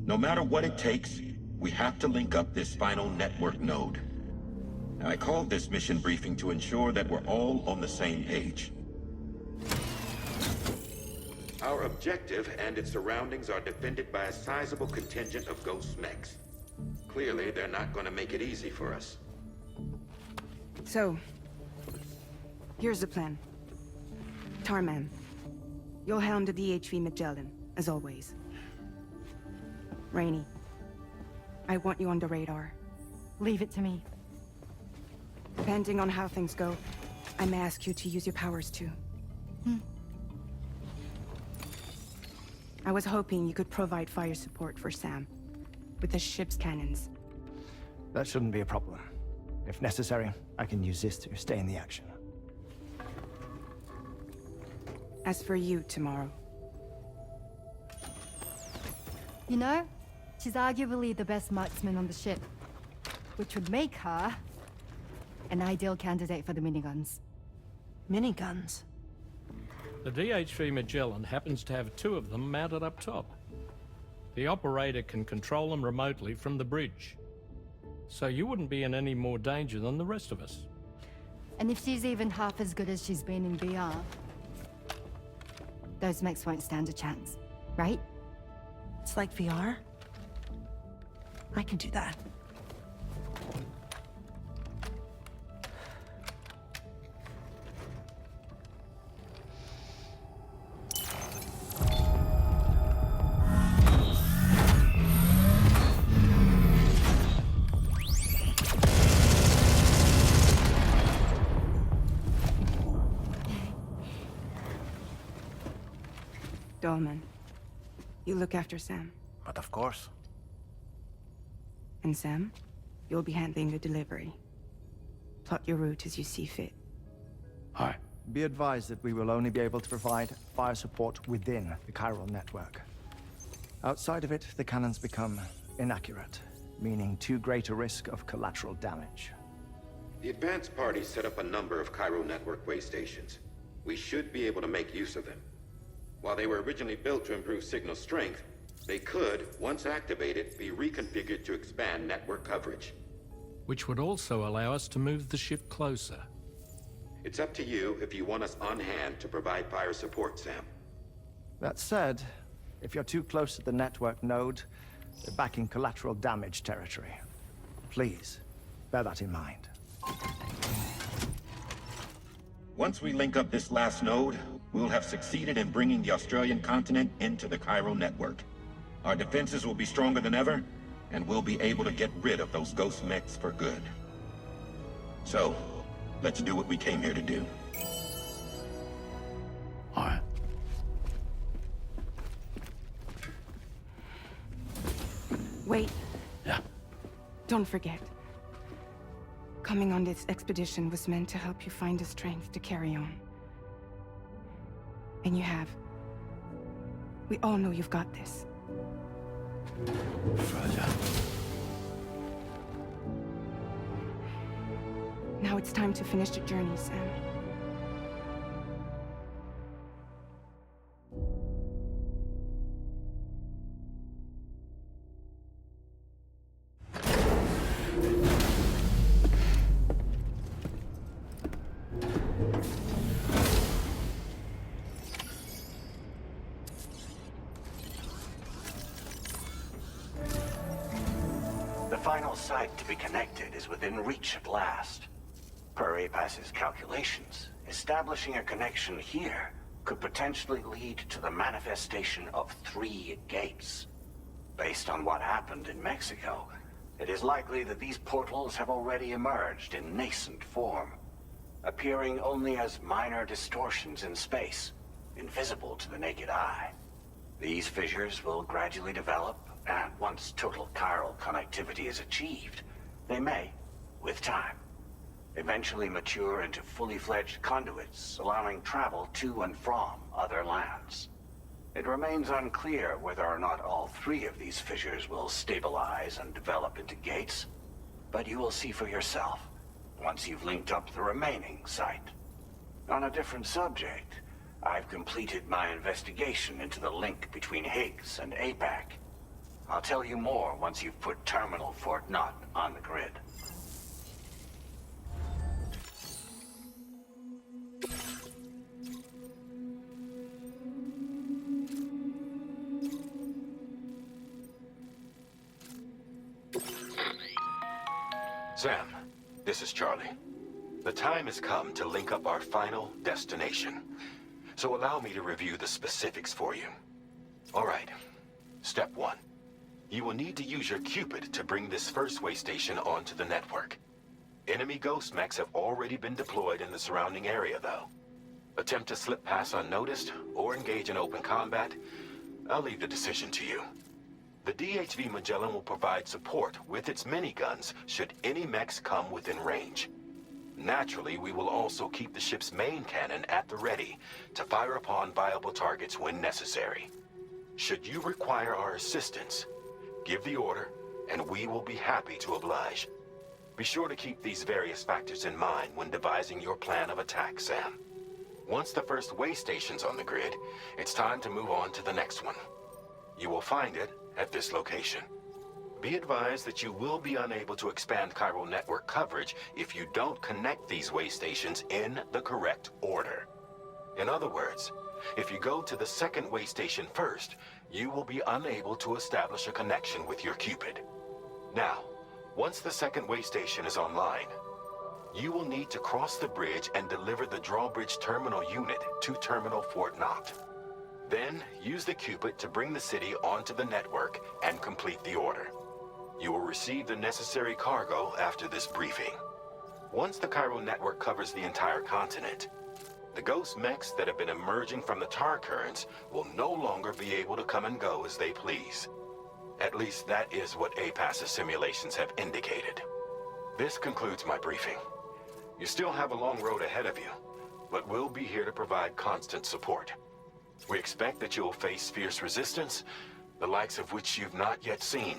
No matter what it takes, we have to link up this final network node. Now, I called this mission briefing to ensure that we're all on the same page. Our objective and its surroundings are defended by a sizable contingent of ghost mechs. Clearly, they're not going to make it easy for us. So, here's the plan. Tarman, you'll helm the DHV Magellan, as always. Rainey, I want you on the radar. Leave it to me. Depending on how things go, I may ask you to use your powers too. I was hoping you could provide fire support for Sam, with the ship's cannons. That shouldn't be a problem. If necessary, I can use this to stay in the action. As for you, tomorrow. You know, she's arguably the best marksman on the ship, which would make her an ideal candidate for the miniguns. Miniguns? The DHV Magellan happens to have 2 of them mounted up top. The operator can control them remotely from the bridge. So you wouldn't be in any more danger than the rest of us. And if she's even half as good as she's been in VR, those mechs won't stand a chance, right? It's like VR? I can do that. Dolman, you look after Sam. But of course. And Sam, you'll be handling the delivery. Plot your route as you see fit. All right. Be advised that we will only be able to provide fire support within the chiral network. Outside of it, the cannons become inaccurate, meaning too great a risk of collateral damage. The advanced party set up a number of chiral network way stations. We should be able to make use of them. While they were originally built to improve signal strength, they could, once activated, be reconfigured to expand network coverage. Which would also allow us to move the ship closer. It's up to you if you want us on hand to provide fire support, Sam. That said, if you're too close to the network node, you're back in collateral damage territory. Please, bear that in mind. Once we link up this last node, we'll have succeeded in bringing the Australian continent into the Chiral network. Our defenses will be stronger than ever, and we'll be able to get rid of those ghost mechs for good. So, let's do what we came here to do. All right. Wait. Yeah. Don't forget. Coming on this expedition was meant to help you find the strength to carry on. And you have. We all know you've got this. Fragile. Now it's time to finish the journey, Sam. The final site to be connected is within reach at last. Per APAS's calculations, establishing a connection here could potentially lead to the manifestation of 3 gates. Based on what happened in Mexico, it is likely that these portals have already emerged in nascent form, appearing only as minor distortions in space, invisible to the naked eye. These fissures will gradually develop, and once total chiral connectivity is achieved, they may, with time, eventually mature into fully fledged conduits, allowing travel to and from other lands. It remains unclear whether or not all 3 of these fissures will stabilize and develop into gates, but you will see for yourself once you've linked up the remaining site. On a different subject, I've completed my investigation into the link between Higgs and APAC. I'll tell you more once you've put Terminal Fort Knott on the grid. Sam, this is Charlie. The time has come to link up our final destination. So allow me to review the specifics for you. All right. Step 1. You will need to use your Cupid to bring this first way station onto the network. Enemy ghost mechs have already been deployed in the surrounding area, though. Attempt to slip past unnoticed or engage in open combat, I'll leave the decision to you. The DHV Magellan will provide support with its miniguns should any mechs come within range. Naturally, we will also keep the ship's main cannon at the ready to fire upon viable targets when necessary. Should you require our assistance, give the order, and we will be happy to oblige. Be sure to keep these various factors in mind when devising your plan of attack, Sam. Once the first way station's on the grid, it's time to move on to the next one. You will find it at this location. Be advised that you will be unable to expand chiral network coverage if you don't connect these way stations in the correct order. In other words, if you go to the second way station first, you will be unable to establish a connection with your Cupid. Now, once the second way station is online, you will need to cross the bridge and deliver the drawbridge terminal unit to Terminal Fort Knott. Then, use the Cupid to bring the city onto the network and complete the order. You will receive the necessary cargo after this briefing. Once the chiral network covers the entire continent, the ghost mechs that have been emerging from the tar currents will no longer be able to come and go as they please. At least that is what APAS's simulations have indicated. This concludes my briefing. You still have a long road ahead of you, but we'll be here to provide constant support. We expect that you will face fierce resistance, the likes of which you've not yet seen.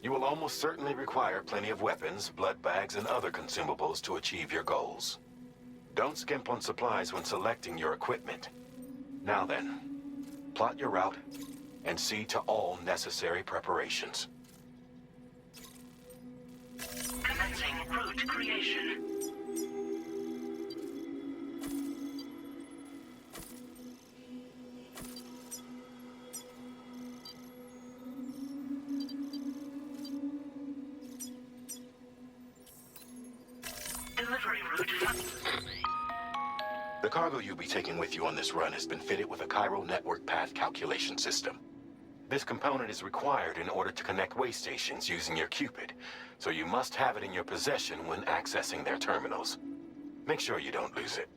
You will almost certainly require plenty of weapons, blood bags, and other consumables to achieve your goals. Don't skimp on supplies when selecting your equipment. Now then, plot your route and see to all necessary preparations. Commencing route creation. The cargo you'll be taking with you on this run has been fitted with a chiral network path calculation system. This component is required in order to connect way stations using your Cupid, so you must have it in your possession when accessing their terminals. Make sure you don't lose it.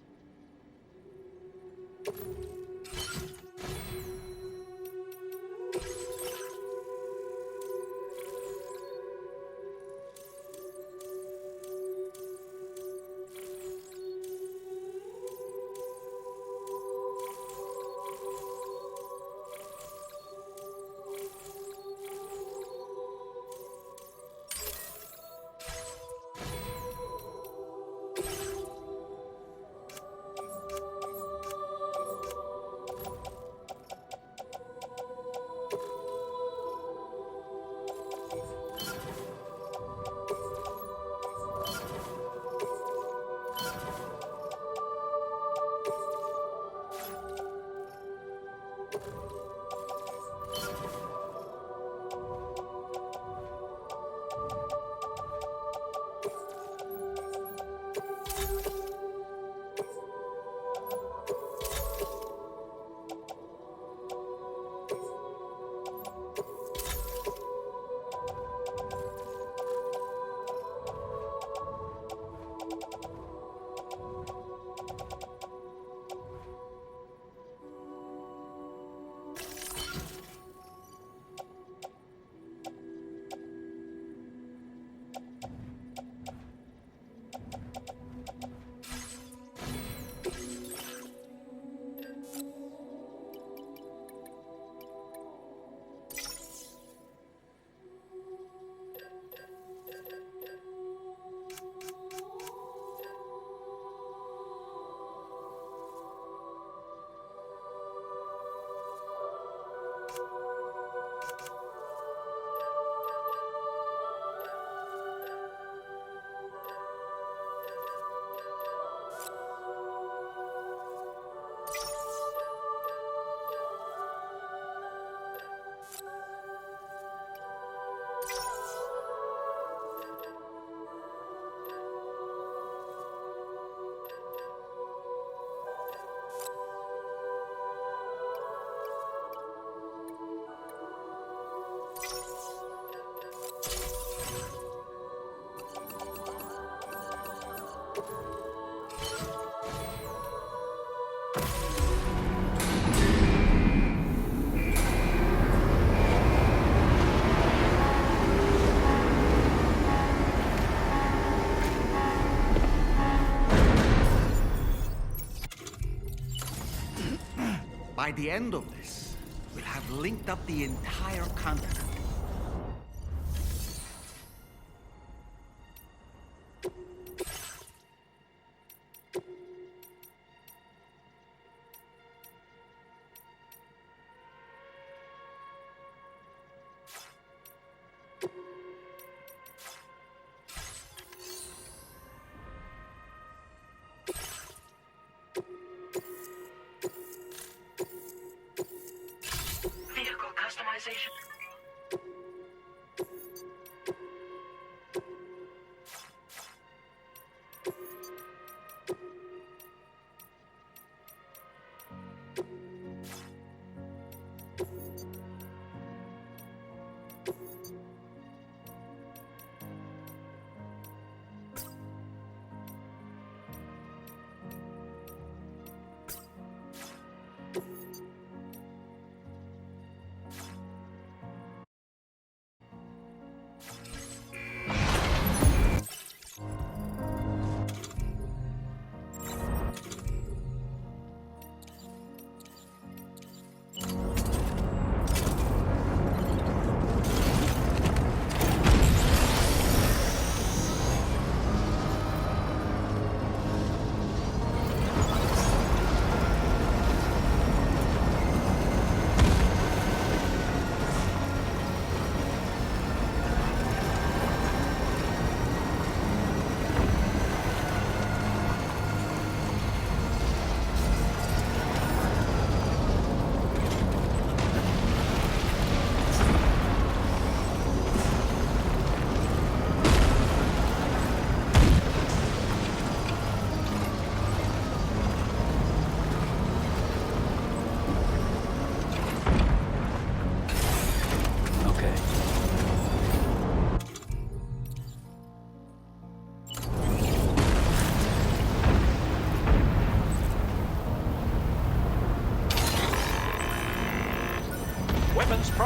By the end of this, we'll have linked up the entire continent.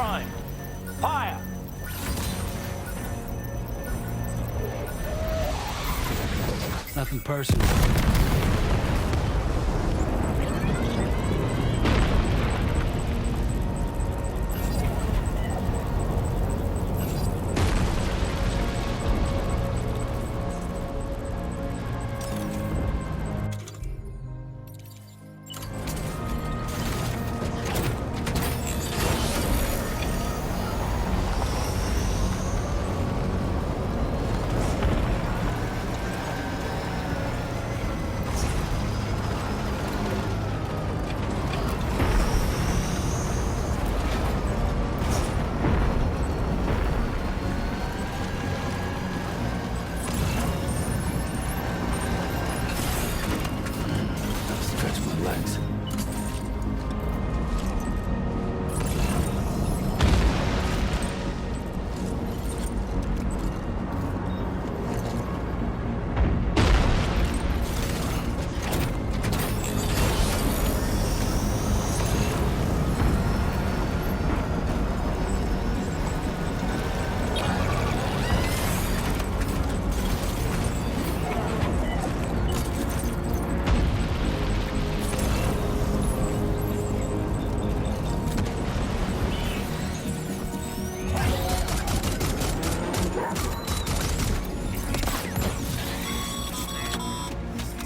Prime. Fire! Nothing personal.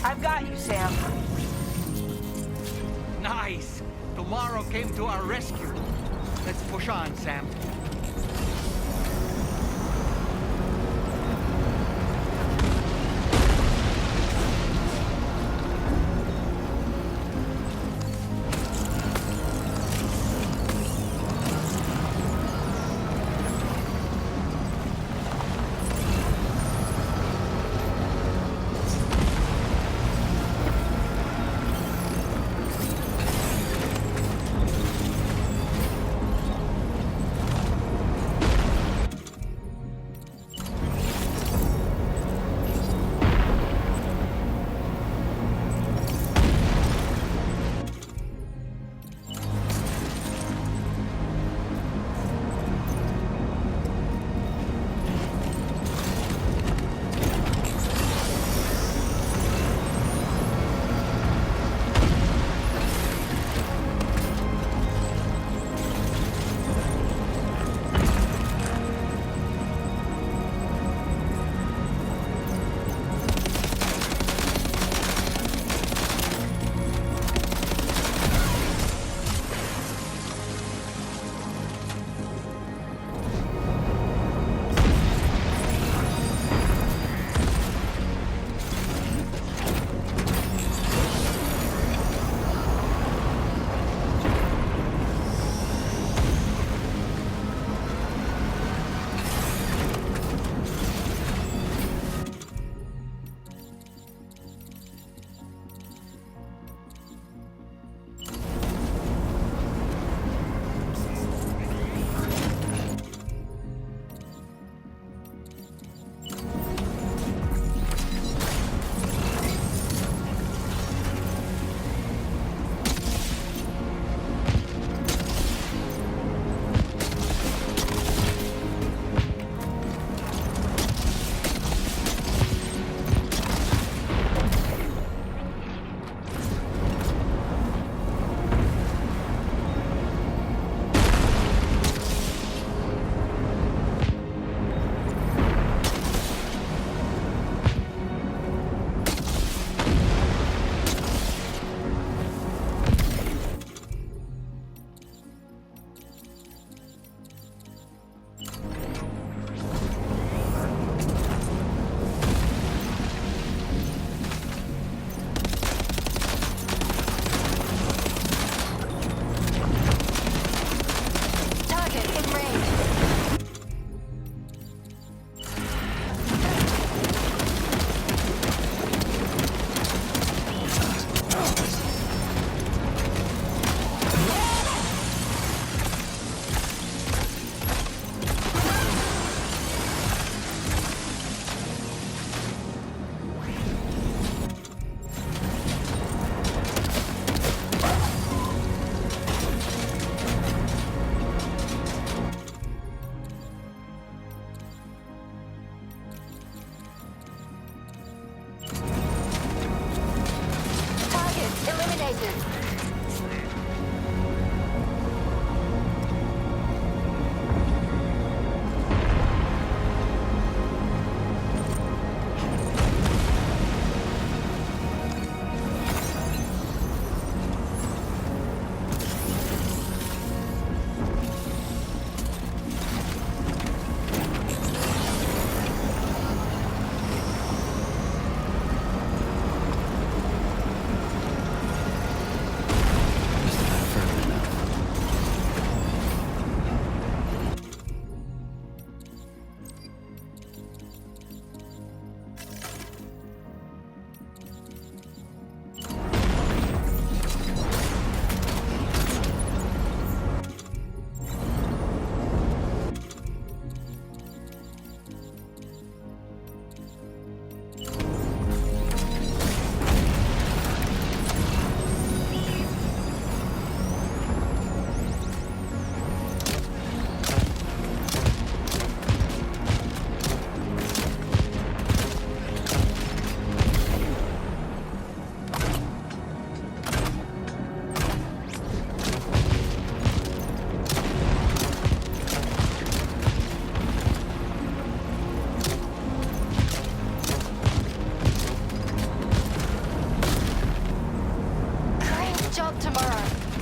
I've got you, Sam. Nice! Tomorrow came to our rescue. Let's push on, Sam. initiated.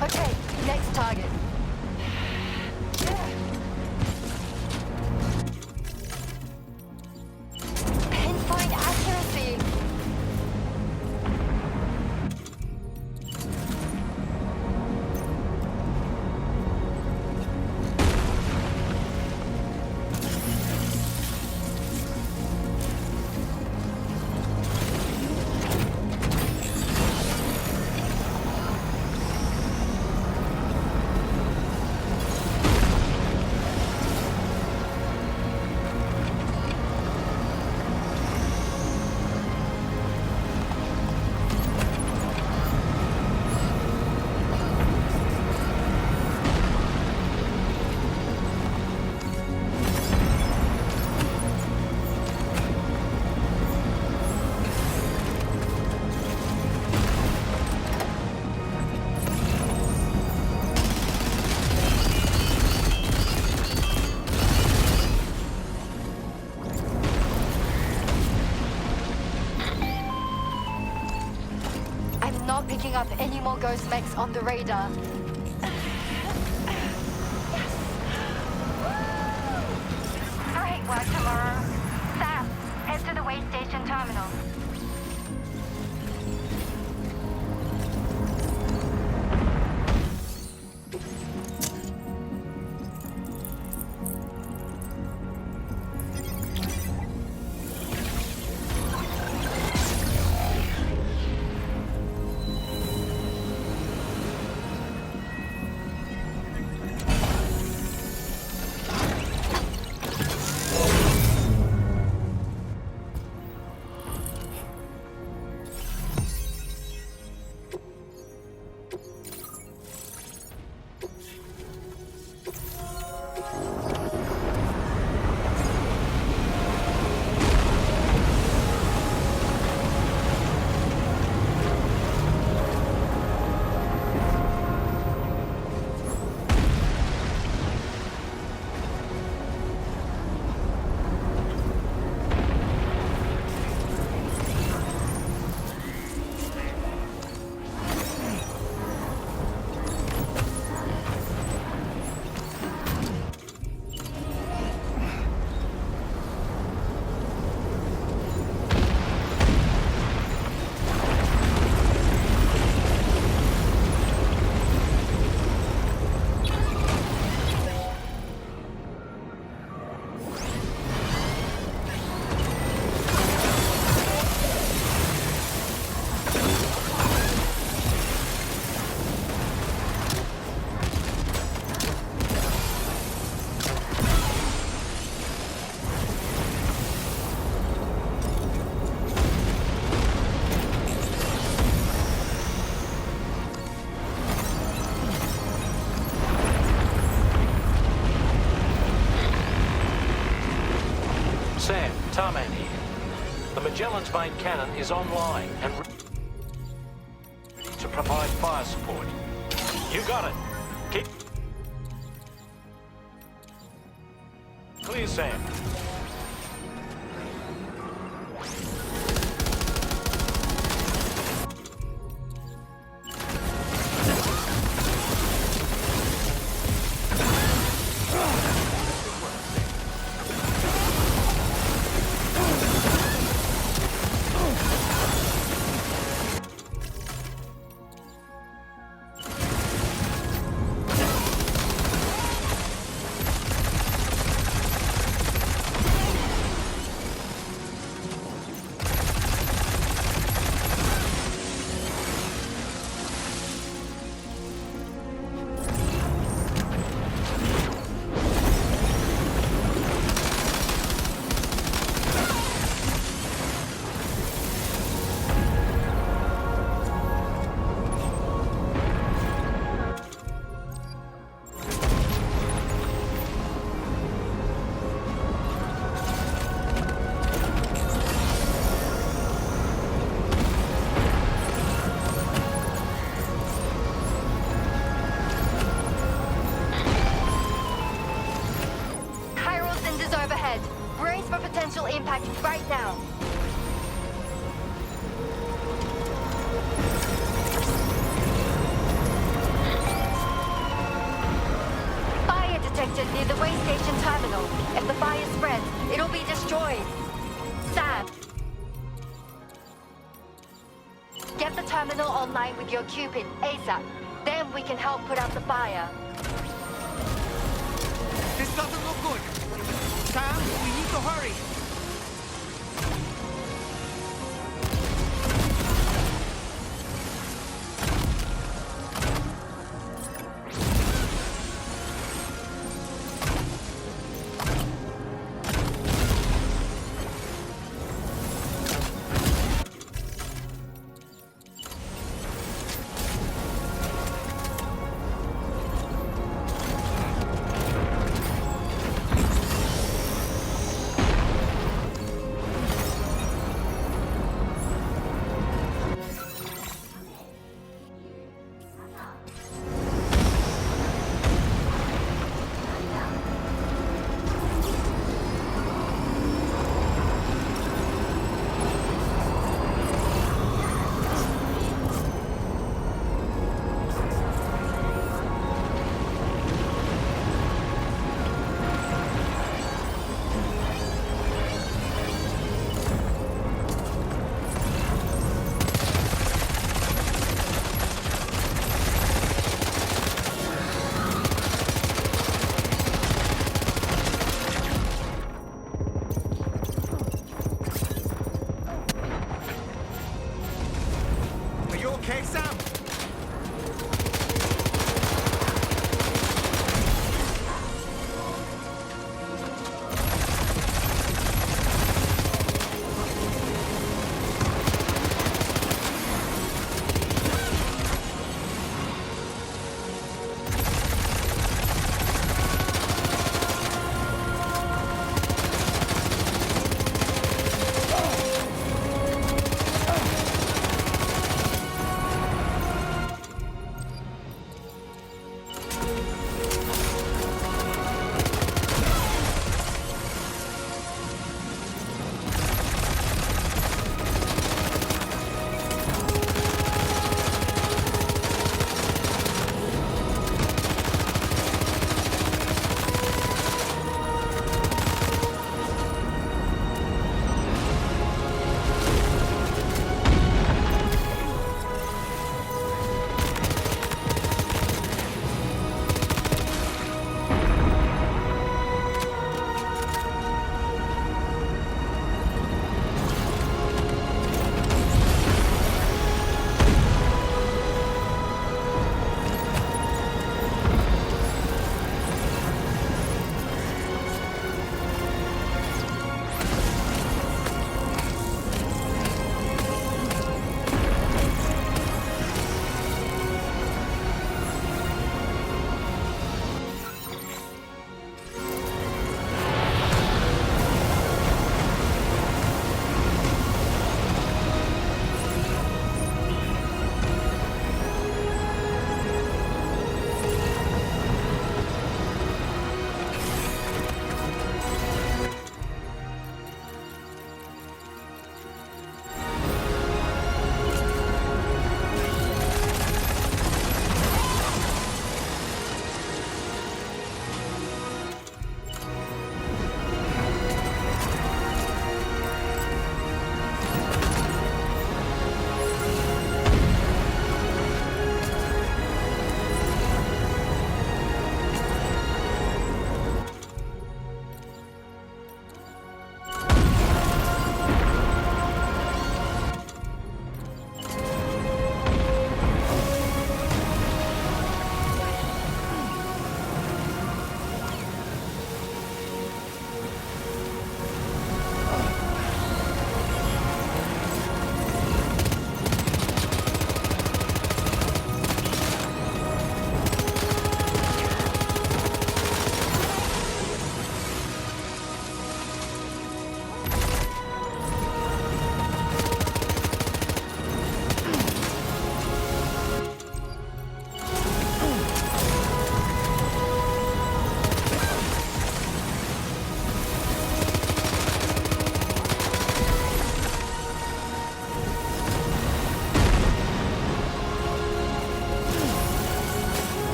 Okay, next target. Pinpoint accuracy. Not picking up any more ghost mechs on the radar. Great work tomorrow. Sam, head to the way station terminal. Sam, Tarman here. The Magellan's main cannon is online and to provide fire support. You got it. Keep... Clear, Sam. Impact right now. Fire detected near the way station terminal. If the fire spreads, it'll be destroyed. Sam. Get the terminal online with your Cupid ASAP. Then we can help put out the fire. This doesn't look good. Sam, we need to hurry. Okay, Sam?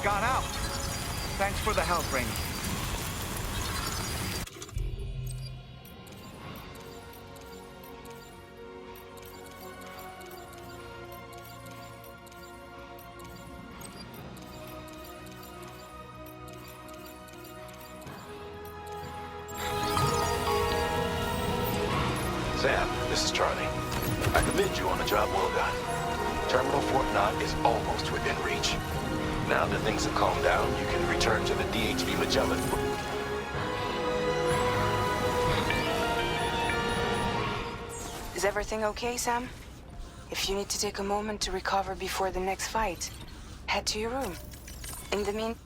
got out. Thanks for the help, Rainey. Sam, this is Charlie. I commend you on a job well done. Terminal Fort Knott is almost within reach. Now that things have calmed down, you can return to the DHV Magellan. Is everything okay, Sam? If you need to take a moment to recover before the next fight, head to your room. In the meantime...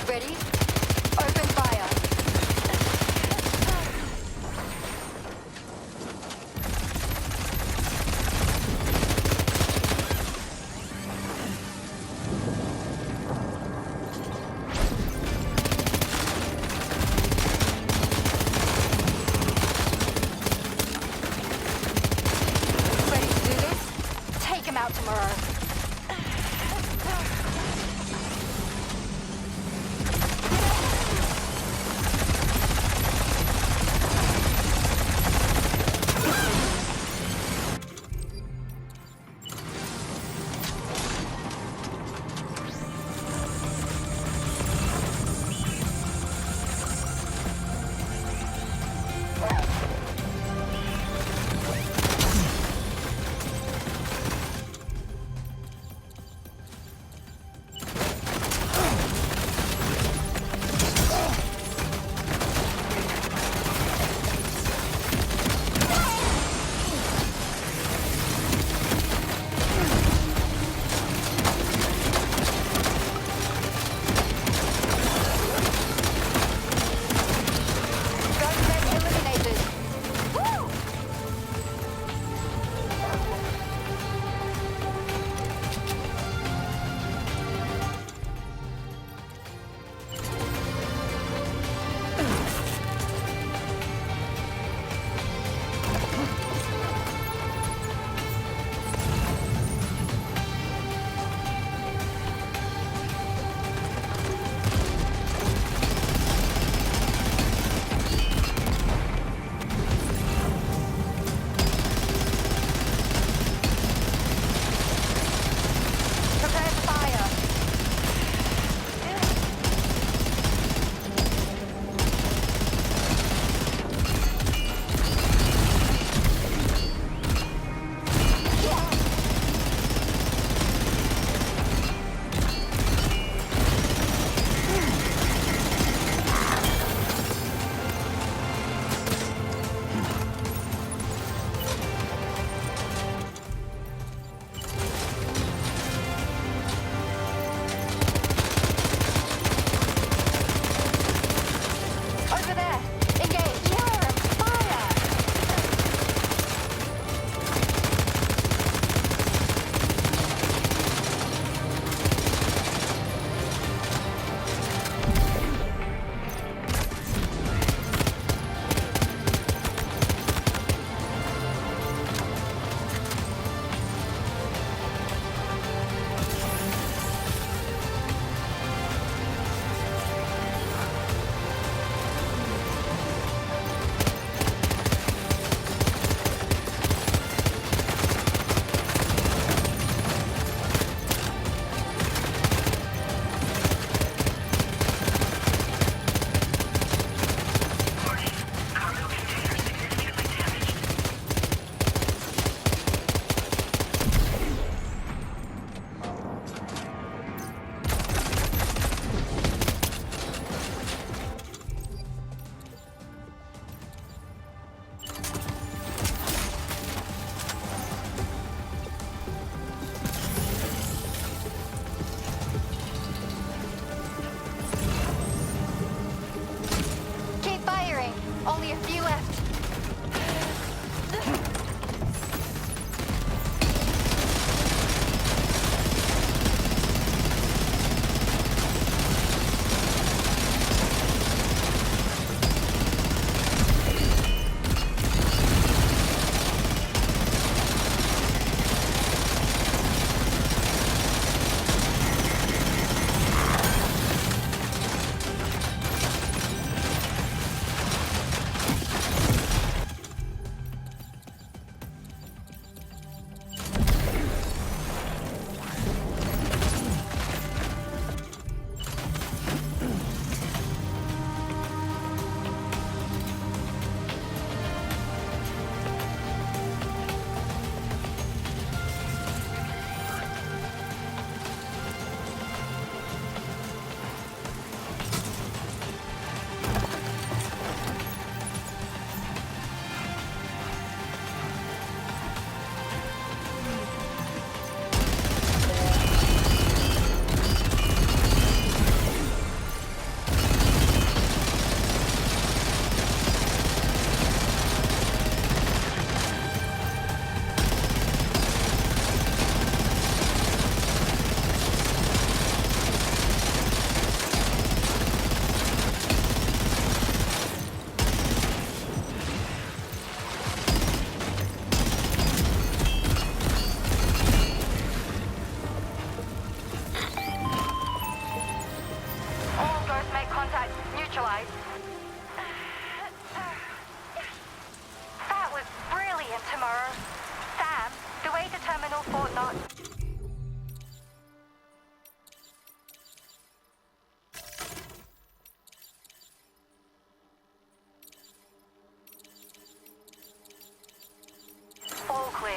Ready? Open fire. Ready to do this? Take him out tomorrow. error. Sam, the way to Terminal 4 not... All clear.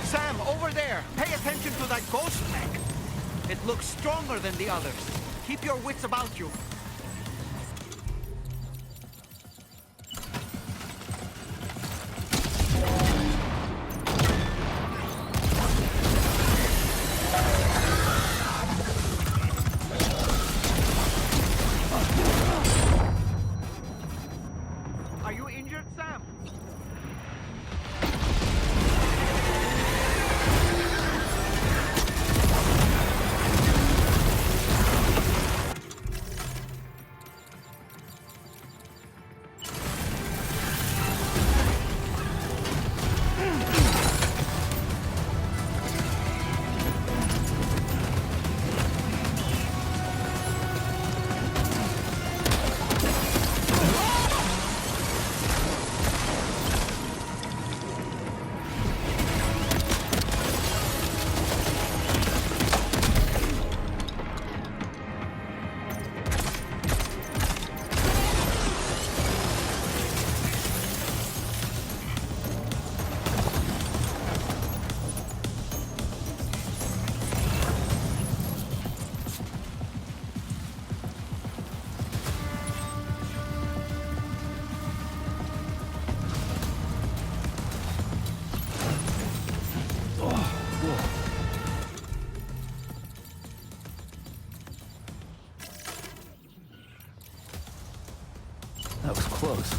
Sam, over there! Pay attention to that ghost mech! It looks stronger than the others. Keep your wits about you. Are you injured, Sam? That was close.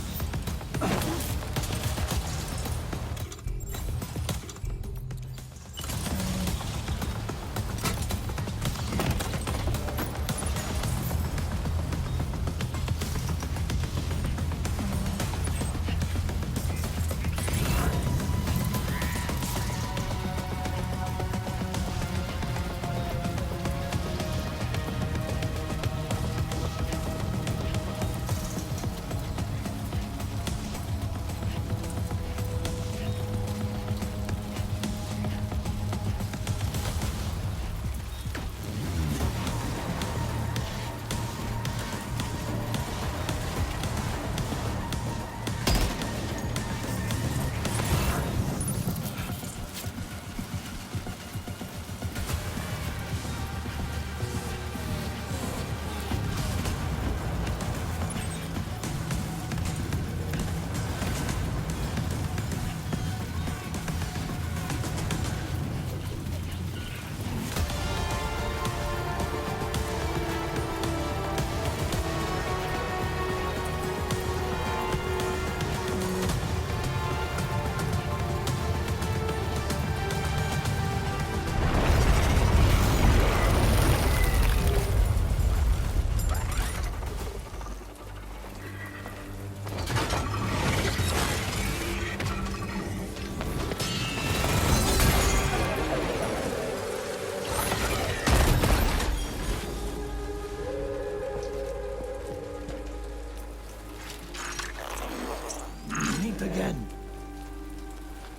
Again.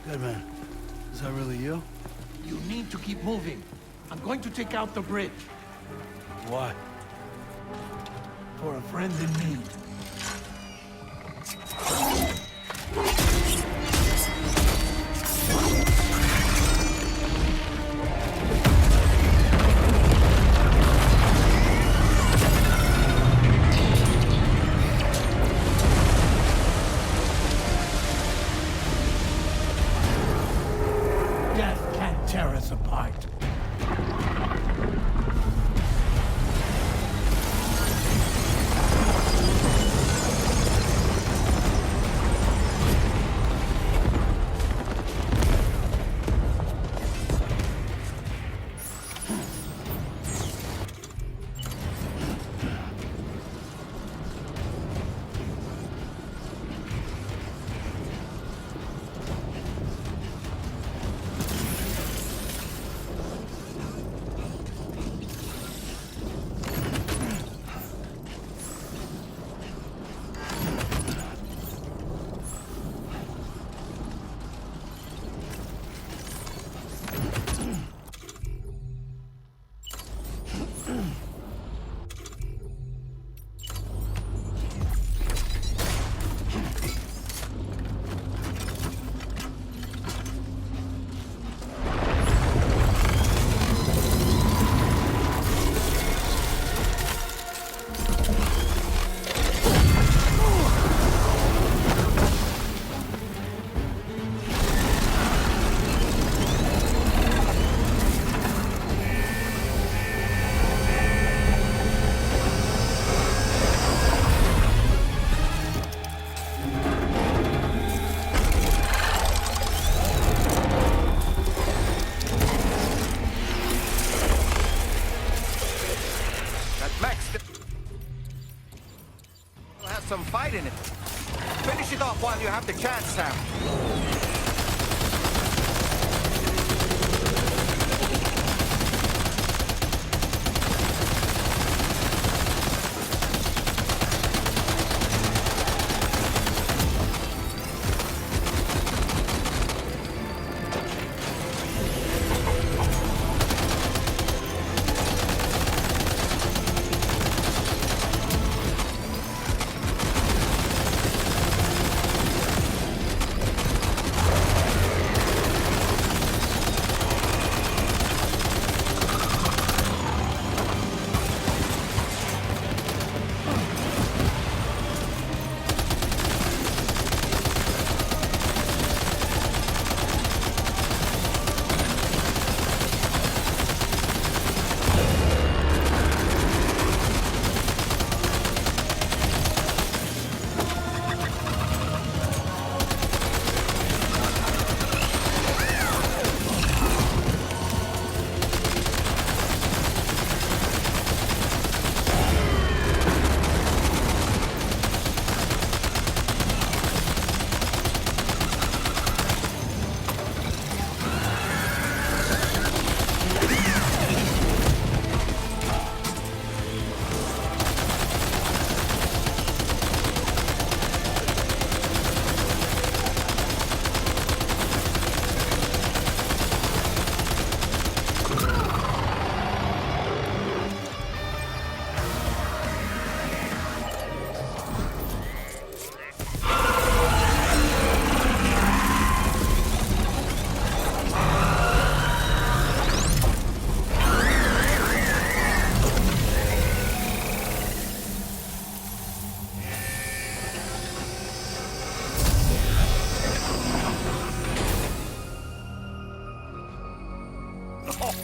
Good man. Is that really you? You need to keep moving. I'm going to take out the bridge. Why? For a friend in need. Finish it off while you have the chance, Sam.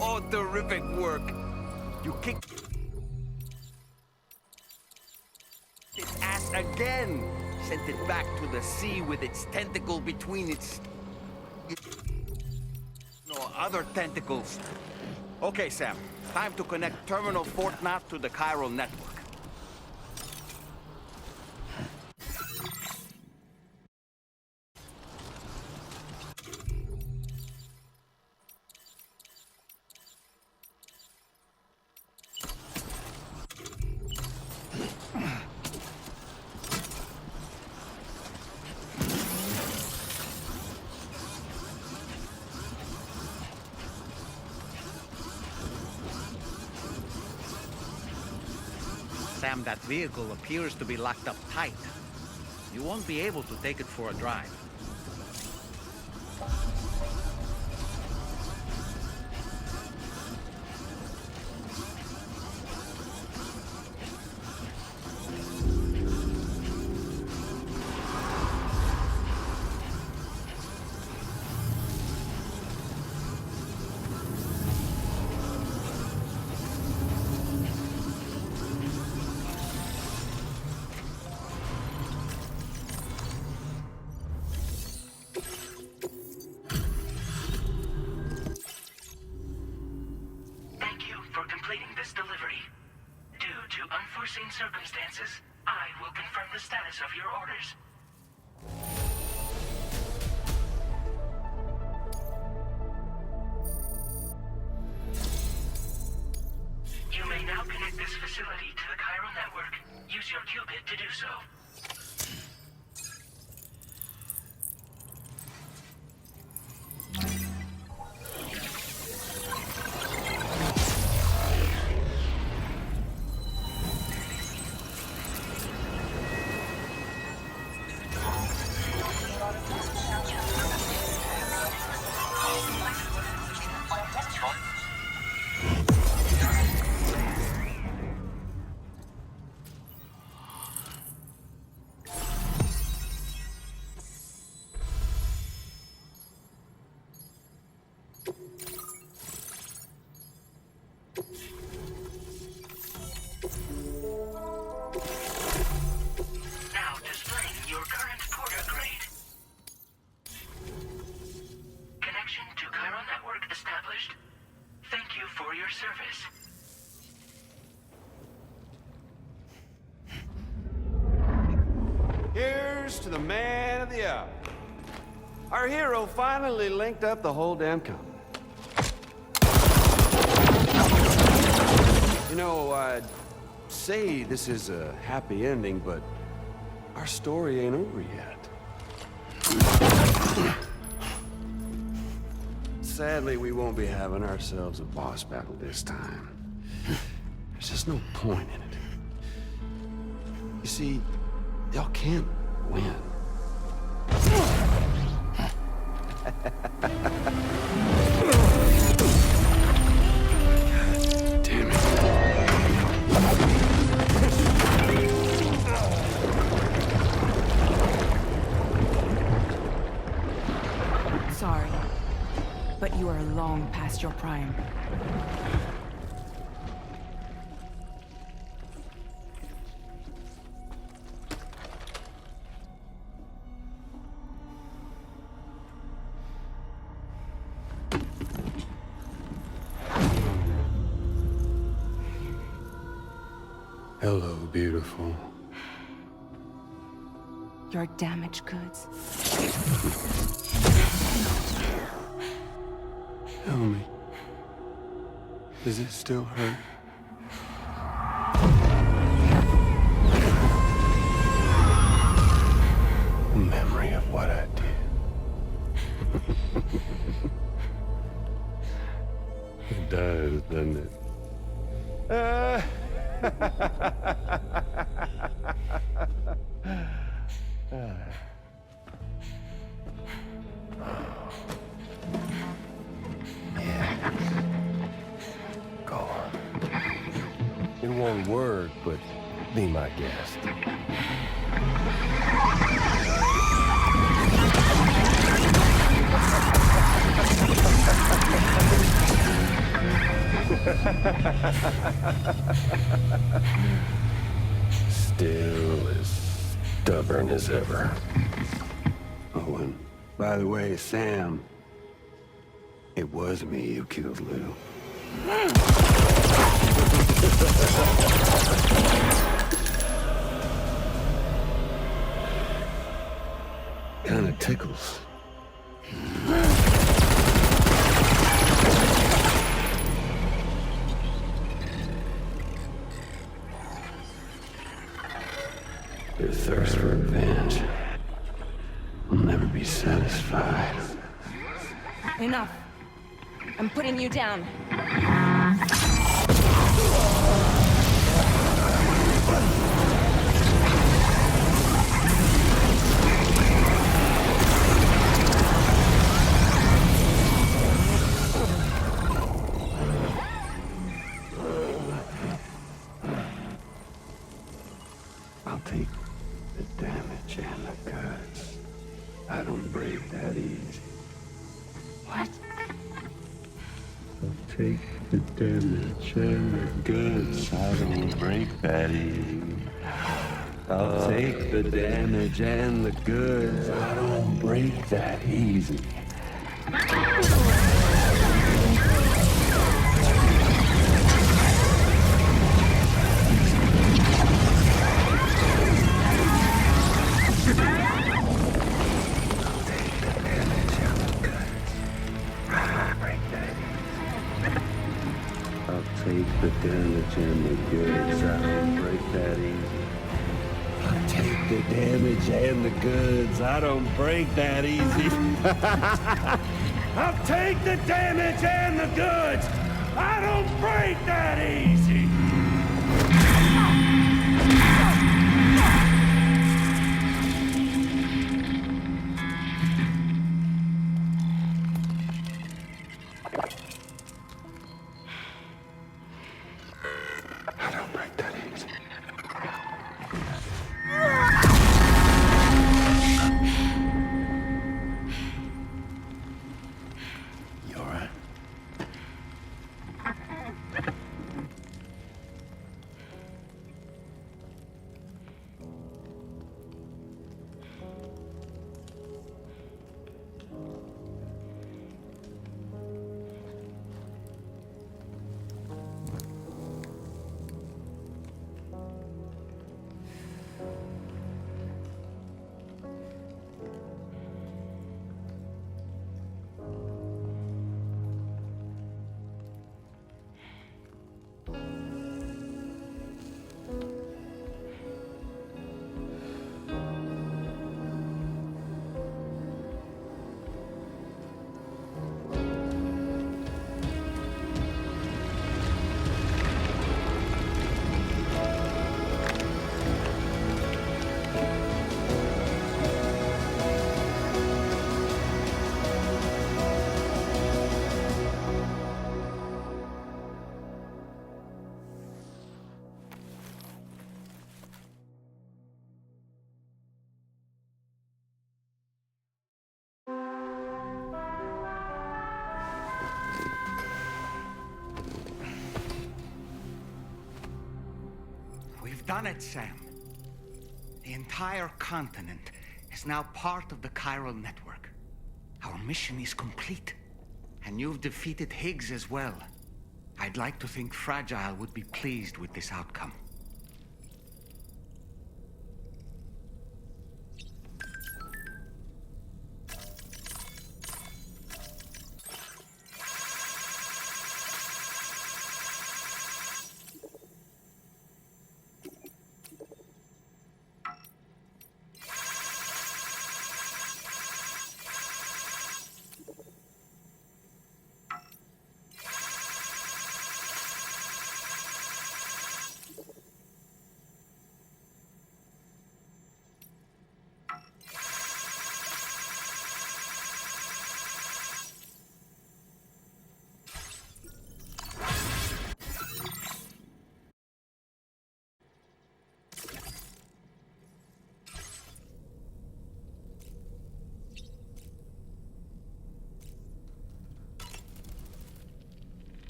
Oh, terrific work. You kicked its ass again. Sent it back to the sea with its tentacle between its... no, other tentacles. Okay, Sam. Time to connect Terminal Fort Knot to the chiral network. Sam, that vehicle appears to be locked up tight. You won't be able to take it for a drive. Unforeseen circumstances, I will confirm the status of your orders. You may now connect this facility to the chiral network. Use your qubit to do so. Cheers to the man of the hour. Our hero finally linked up the whole damn company. You know, I'd say this is a happy ending, but our story ain't over yet. Sadly, we won't be having ourselves a boss battle this time. There's just no point in it. You see, y'all can't win. Damn it. Sorry, but you are long past your prime. Hello, beautiful. Your damaged goods. Tell me, does it still hurt? A memory of what I did. It does, doesn't it? Go on. In one word, but be my guest. Still as stubborn as ever. Oh, and by the way, Sam, it was me who killed Lou. Kinda tickles. Your thirst for revenge will never be satisfied. Enough. I'm putting you down. I'll take the damage and the guts. I don't break that easy. What? I'll take the damage and the guts. I don't break that easy. I'll take the damage and the goods. I don't break that easy. Take the damage and the goods. I don't break that easy. I'll take the damage and the goods. I don't break that easy. I'll take the damage and the goods. I don't break that easy. done it, Sam. The entire continent is now part of the chiral network. Our mission is complete. And you've defeated Higgs as well. I'd like to think Fragile would be pleased with this outcome.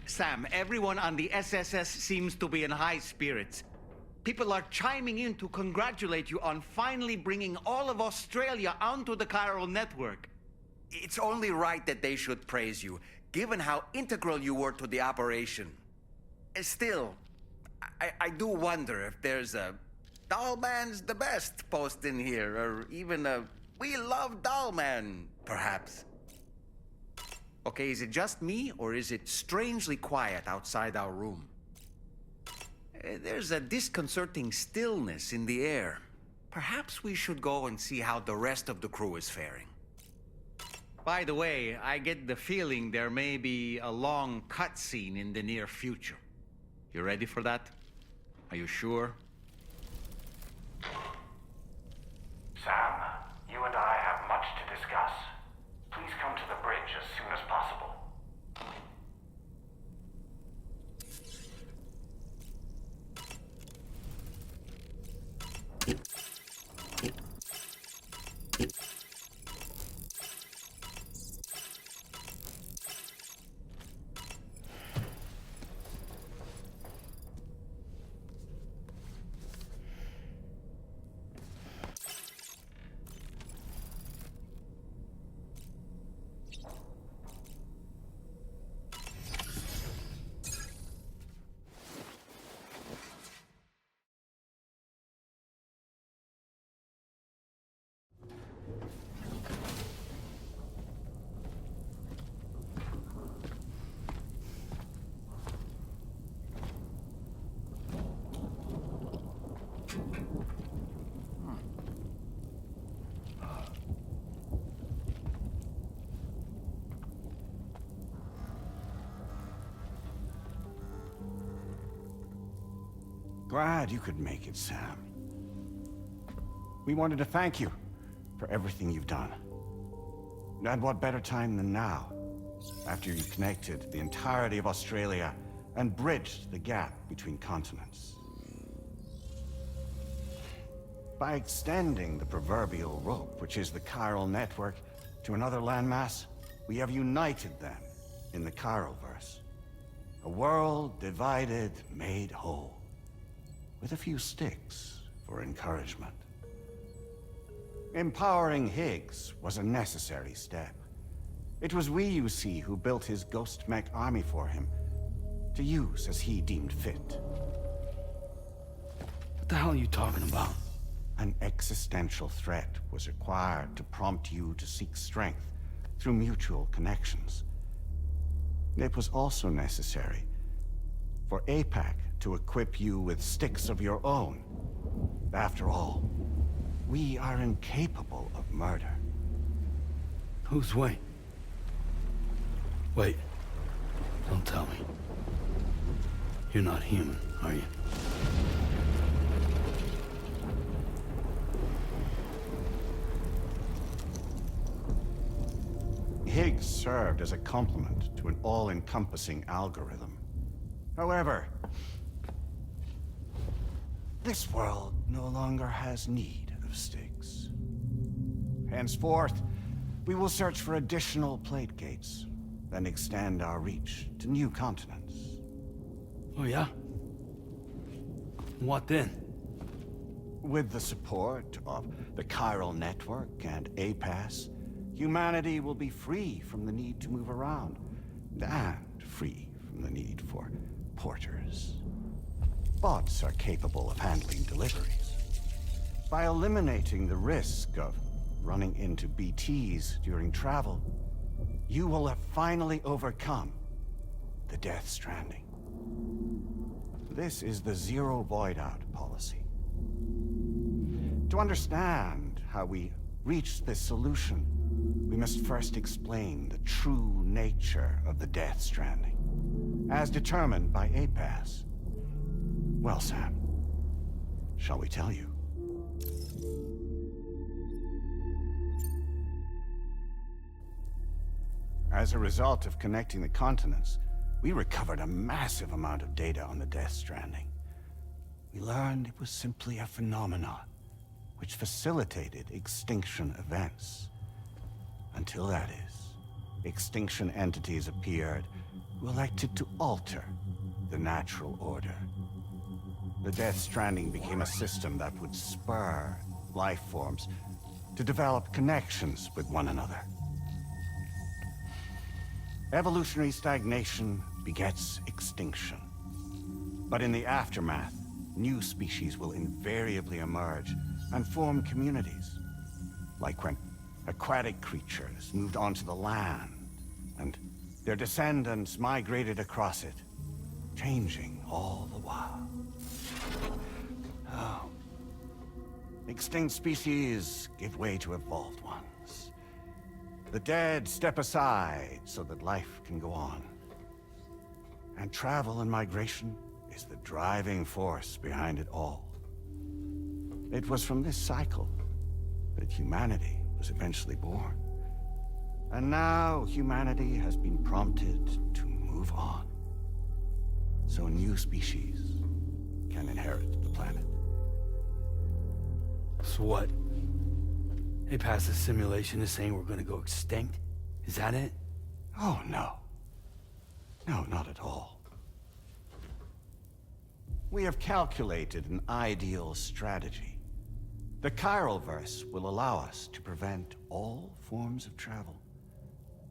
Sam, everyone on the SSS seems to be in high spirits. People are chiming in to congratulate you on finally bringing all of Australia onto the chiral network. It's only right that they should praise you, given how integral you were to the operation. Still, I do wonder if there's a Dollman's the best post in here, or even a We Love Dollman, perhaps. Okay, is it just me, or is it strangely quiet outside our room? There's a disconcerting stillness in the air. Perhaps we should go and see how the rest of the crew is faring. By the way, I get the feeling there may be a long cutscene in the near future. You ready for that? Are you sure? Sam, you and I have much to discuss. Please come to the bridge as soon as possible. Glad you could make it, Sam. We wanted to thank you for everything you've done. And what better time than now, after you connected the entirety of Australia and bridged the gap between continents. By extending the proverbial rope, which is the chiral network, to another landmass, we have united them in the Chiralverse. A world divided, made whole. With a few sticks for encouragement. Empowering Higgs was a necessary step. It was we, you see, who built his ghost mech army for him, to use as he deemed fit. What the hell are you talking about? An existential threat was required to prompt you to seek strength through mutual connections. It was also necessary for APAC to equip you with sticks of your own. After all, we are incapable of murder. Who's we? Wait. Don't tell me. You're not human, are you? Higgs served as a complement to an all-encompassing algorithm. However, this world no longer has need of sticks. Henceforth, we will search for additional plate gates, then extend our reach to new continents. Oh yeah? What then? With the support of the chiral network and APAS, humanity will be free from the need to move around, and free from the need for porters. Bots are capable of handling deliveries. By eliminating the risk of running into BTs during travel, you will have finally overcome the Death Stranding. This is the Zero Void-Out policy. To understand how we reached this solution, we must first explain the true nature of the Death Stranding, as determined by APAS. Well, Sam, shall we tell you? As a result of connecting the continents, we recovered a massive amount of data on the Death Stranding. We learned it was simply a phenomenon which facilitated extinction events. Until that is, extinction entities appeared who elected to alter the natural order. The Death Stranding became a system that would spur life forms to develop connections with one another. Evolutionary stagnation begets extinction. But in the aftermath, new species will invariably emerge and form communities. Like when aquatic creatures moved onto the land, and their descendants migrated across it, changing all the while. Oh. Extinct species give way to evolved ones. The dead step aside so that life can go on. And travel and migration is the driving force behind it all. It was from this cycle that humanity was eventually born. And now humanity has been prompted to move on, so new species can inherit the planet. So what? They passed a simulation is saying we're gonna go extinct? Is that it? Oh, no. No, not at all. We have calculated an ideal strategy. The chiral verse will allow us to prevent all forms of travel.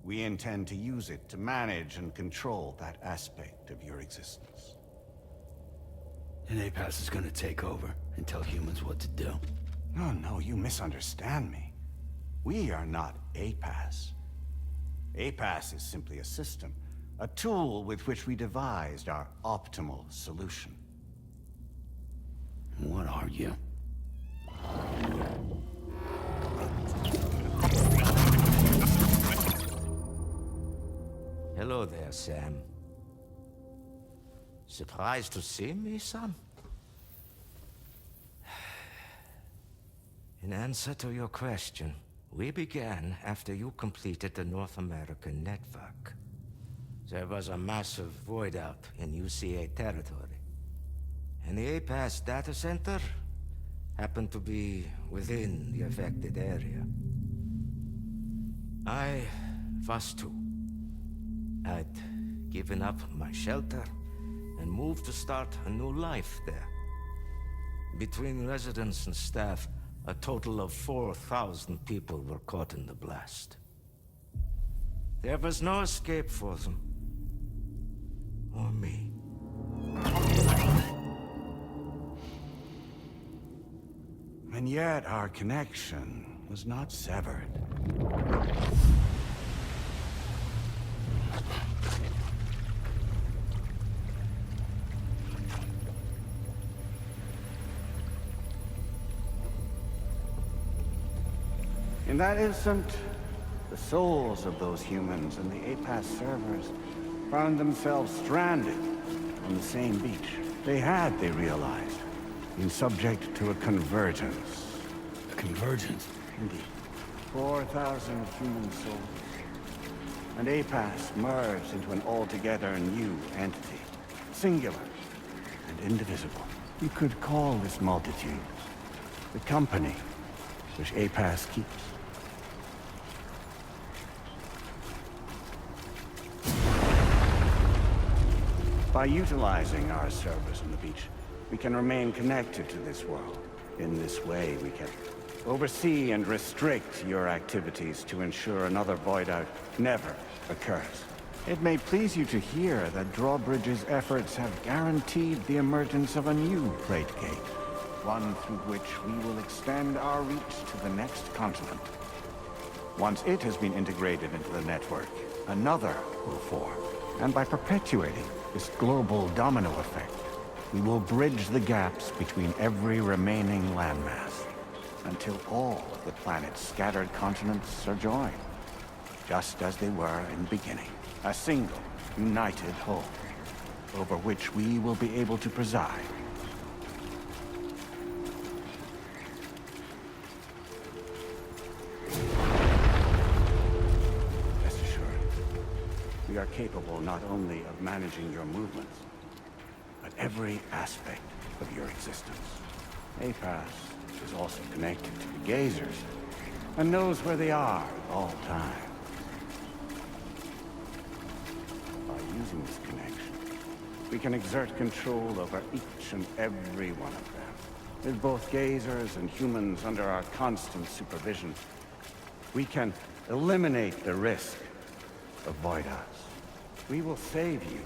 We intend to use it to manage and control that aspect of your existence. And APAS is gonna take over and tell humans what to do. No, you misunderstand me. We are not APAS. APAS is simply a system, a tool with which we devised our optimal solution. What are you? Hello there, Sam. Surprised to see me, son? In answer to your question, we began after you completed the North American network. There was a massive void out in UCA territory, and the APAS data center happened to be within the affected area. I was too. I'd given up my shelter and moved to start a new life there. Between residents and staff, a total of 4,000 people were caught in the blast. There was no escape for them. Or me. And yet our connection was not severed. In that instant, the souls of those humans and the APAS servers found themselves stranded on the same beach. They realized, been subject to a convergence. A convergence? Indeed. 4,000 human souls. And APAS merged into an altogether new entity. Singular and indivisible. You could call this multitude the company which APAS keeps. By utilizing our servers on the beach, we can remain connected to this world, In this way, we can oversee and restrict your activities to ensure another void out never occurs. It may please you to hear that Drawbridge's efforts have guaranteed the emergence of a new Great Gate, one through which we will extend our reach to the next continent. Once it has been integrated into the network, another will form. And by perpetuating this global domino effect, we will bridge the gaps between every remaining landmass, until all of the planet's scattered continents are joined, just as they were in the beginning. A single, united whole, over which we will be able to preside. Rest assured, we are capable not only of managing your movements, but every aspect of your existence. APAS is also connected to the Gazers, and knows where they are at all times. Using this connection, we can exert control over each and every one of them. With both Gazers and humans under our constant supervision, we can eliminate the risk of void outs. We will save you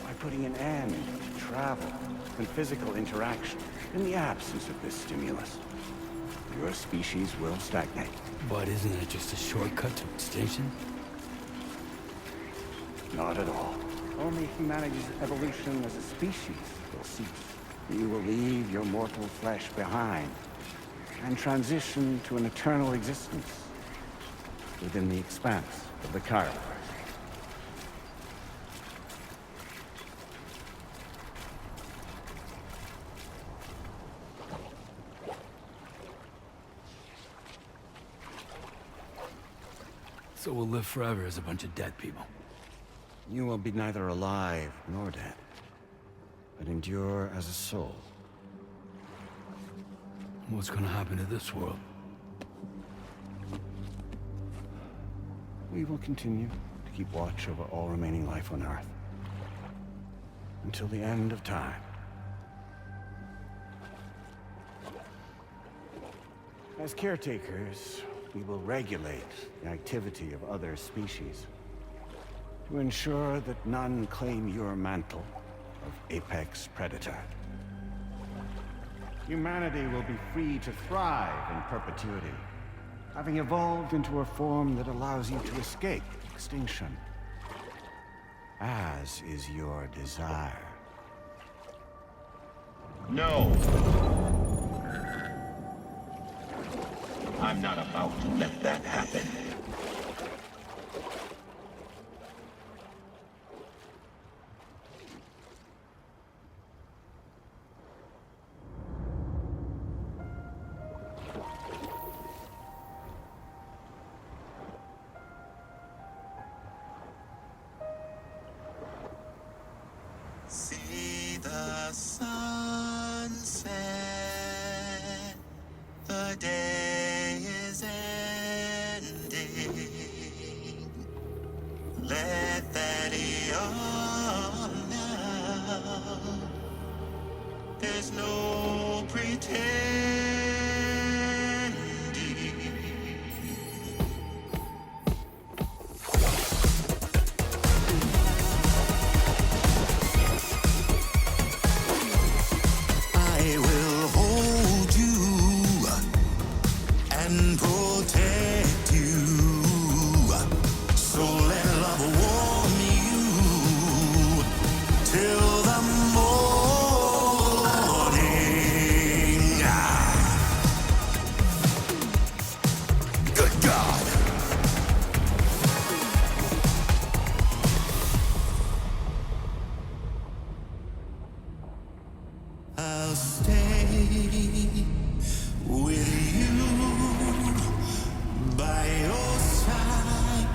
by putting an end to travel and physical interaction in the absence of this stimulus. Your species will stagnate. But isn't it just a shortcut to extinction? Not at all. Only humanity's evolution as a species will cease. You will leave your mortal flesh behind and transition to an eternal existence within the expanse of the Chiral. So we'll live forever as a bunch of dead people. You will be neither alive nor dead, but endure as a soul. What's gonna happen to this world? We will continue to keep watch over all remaining life on Earth until the end of time. As caretakers, we will regulate the activity of other species to ensure that none claim your mantle of apex predator. Humanity will be free to thrive in perpetuity, having evolved into a form that allows you to escape extinction, as is your desire. No! I'm not about to let that happen. See the sunset, the day is ending. Let that yawn now. There's no pretending. I will hold you and protect you. So let love warm you till the morning. Good God. I'll stay with you by your side.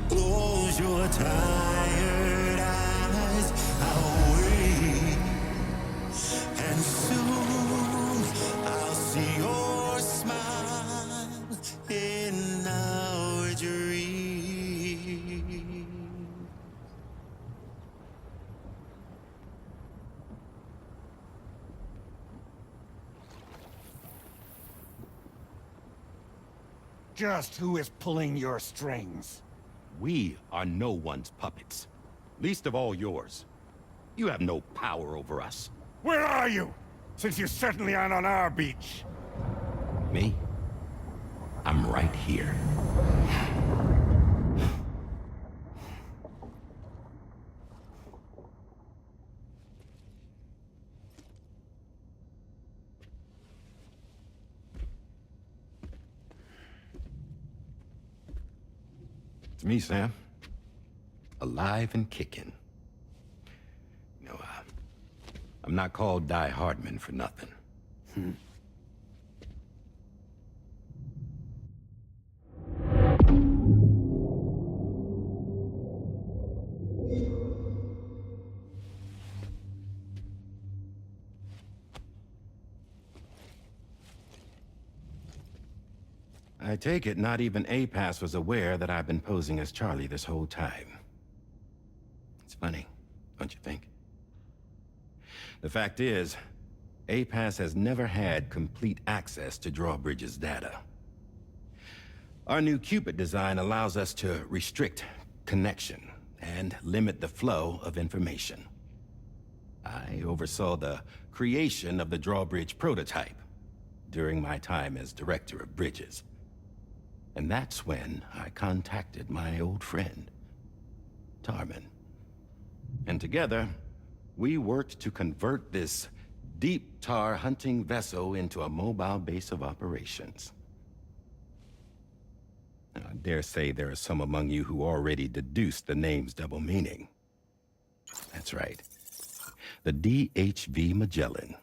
Close your tired eyes. I'll wait, and soon I'll see your smile in our dream. Just who is pulling your strings? We are no one's puppets. Least of all yours. You have no power over us. Where are you? Since you certainly aren't on our beach. Me? I'm right here. It's me, Sam. Alive and kicking. You know, I'm not called Die Hardman for nothing. I take it not even APAS was aware that I've been posing as Charlie this whole time. It's funny, don't you think? The fact is, APAS has never had complete access to Drawbridge's data. Our new Cupid design allows us to restrict connection and limit the flow of information. I oversaw the creation of the Drawbridge prototype during my time as Director of Bridges. And that's when I contacted my old friend, Tarman. And together, we worked to convert this deep tar hunting vessel into a mobile base of operations. Now, I dare say there are some among you who already deduced the name's double meaning. That's right. The DHV Magellan.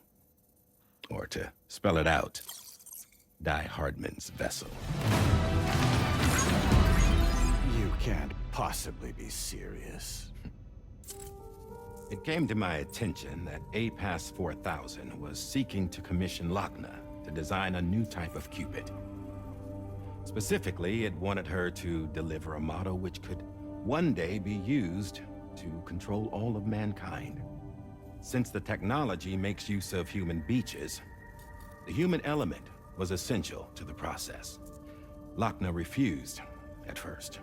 Or to spell it out, Die Hardman's vessel. You can't possibly be serious. It came to my attention that APAS 4000 was seeking to commission Lochna to design a new type of Cupid. Specifically, it wanted her to deliver a model which could one day be used to control all of mankind. Since the technology makes use of human beaches, the human element was essential to the process. Lochna refused at first,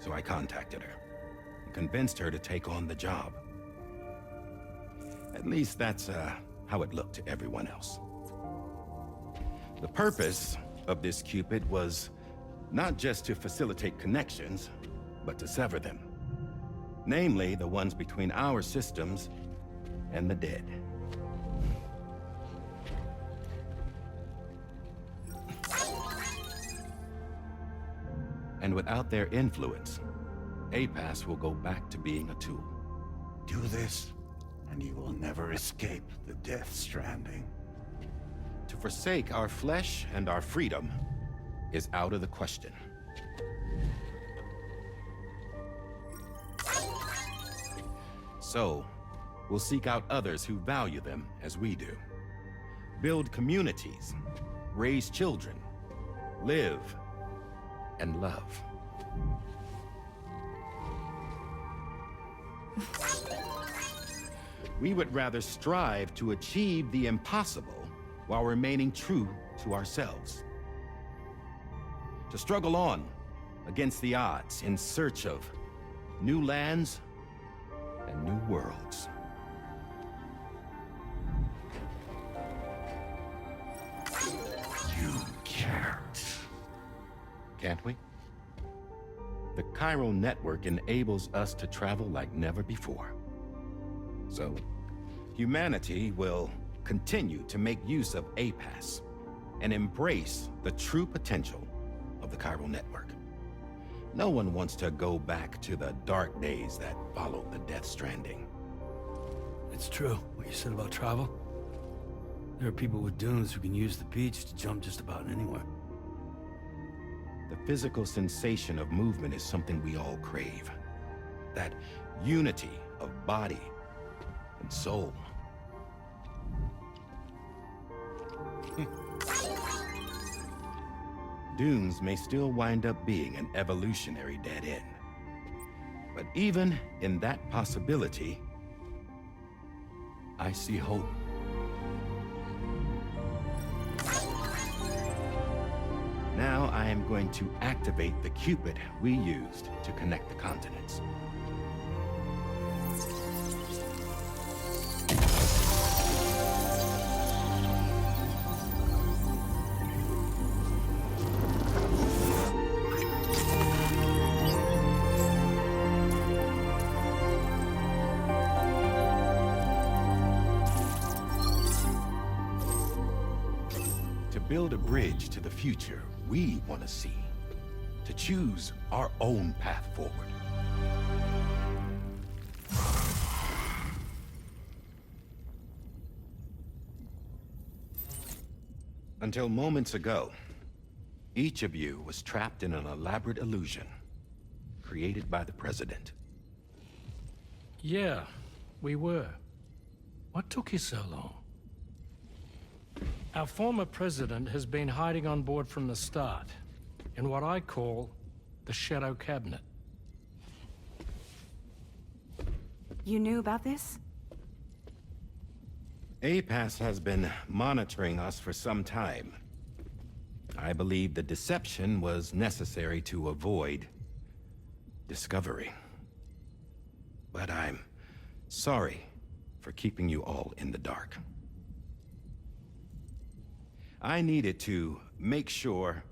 so I contacted her and convinced her to take on the job. At least that's how it looked to everyone else. The purpose of this Cupid was not just to facilitate connections, but to sever them. Namely, the ones between our systems and the dead. And without their influence, APAS will go back to being a tool. Do this, and you will never escape the death stranding. To forsake our flesh and our freedom is out of the question. So, we'll seek out others who value them as we do. Build communities, raise children, live, and love. We would rather strive to achieve the impossible while remaining true to ourselves. To struggle on against the odds in search of new lands and new worlds. You can't. Can't we? The chiral network enables us to travel like never before. So, humanity will continue to make use of APAS and embrace the true potential of the chiral network. No one wants to go back to the dark days that followed the Death Stranding. It's true, what you said about travel. There are people with dunes who can use the beach to jump just about anywhere. The physical sensation of movement is something we all crave. That unity of body and soul. Dunes may still wind up being an evolutionary dead end. But even in that possibility, I see hope. Now I am going to activate the Cupid we used to connect the continents. To build a bridge to the future we want to see, to choose our own path forward. Until moments ago, each of you was trapped in an elaborate illusion created by the President. Yeah, we were. What took you so long? Our former president has been hiding on board from the start, in what I call the Shadow Cabinet. You knew about this? APAS has been monitoring us for some time. I believe the deception was necessary to avoid discovery. But I'm sorry for keeping you all in the dark. I needed to make sure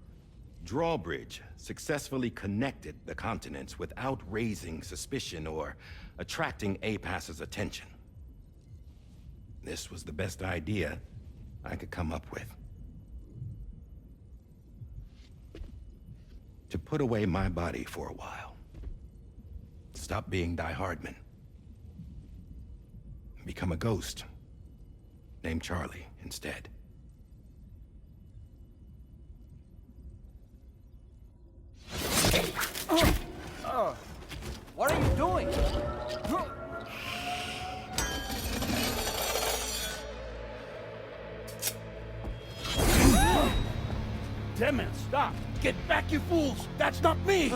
Drawbridge successfully connected the continents without raising suspicion or attracting APAS's attention. This was the best idea I could come up with. To put away my body for a while. Stop being Die Hardman. Become a ghost. Named Charlie instead. What are you doing? Dead man, stop! Get back, you fools! That's not me!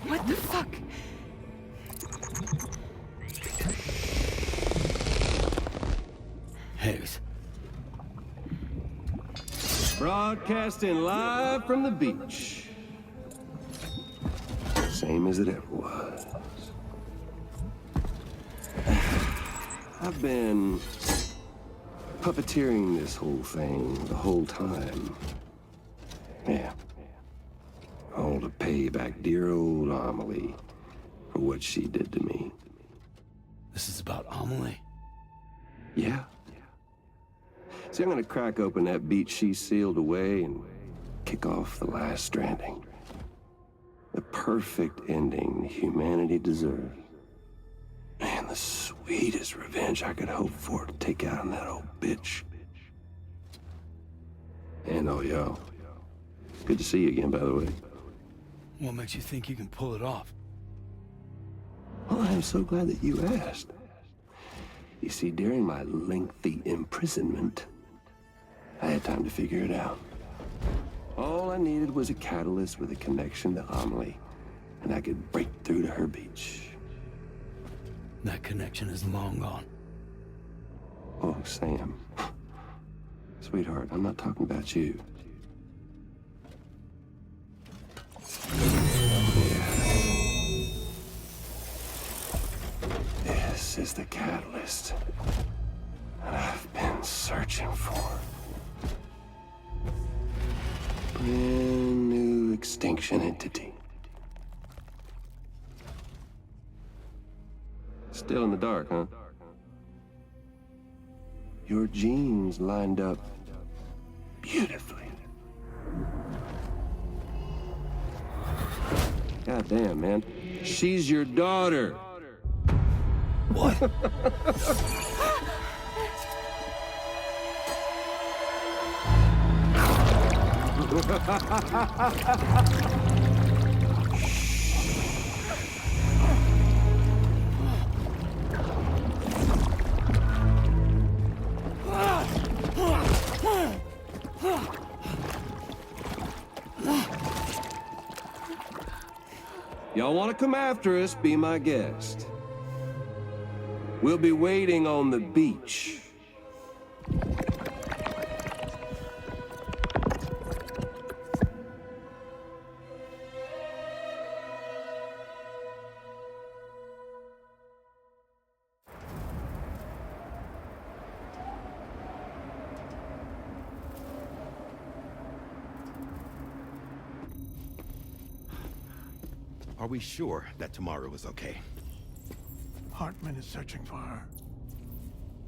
What the fuck? Higgs. Broadcasting live from the beach. Same as it ever was. I've been puppeteering this whole thing the whole time. Yeah. All to pay back dear old Amelie for what she did to me. This is about Amelie? Yeah. See, I'm gonna crack open that beach she sealed away and kick off the last Stranding. The perfect ending humanity deserves. Man, the sweetest revenge I could hope for to take out on that old bitch. And oh, yo. Good to see you again, by the way. What makes you think you can pull it off? Well, I'm so glad that you asked. You see, during my lengthy imprisonment, I had time to figure it out. All I needed was a catalyst with a connection to Amelie, and I could break through to her beach. That connection is long gone. Oh, Sam. Sweetheart, I'm not talking about you. This is the catalyst that I've been searching for. Brand new extinction entity. Still in the dark, huh? Your genes lined up beautifully. God damn, man. She's your daughter. What? Y'all want to come after us, be my guest. We'll be waiting on the beach. Are we sure that tomorrow is okay? Hartman is searching for her.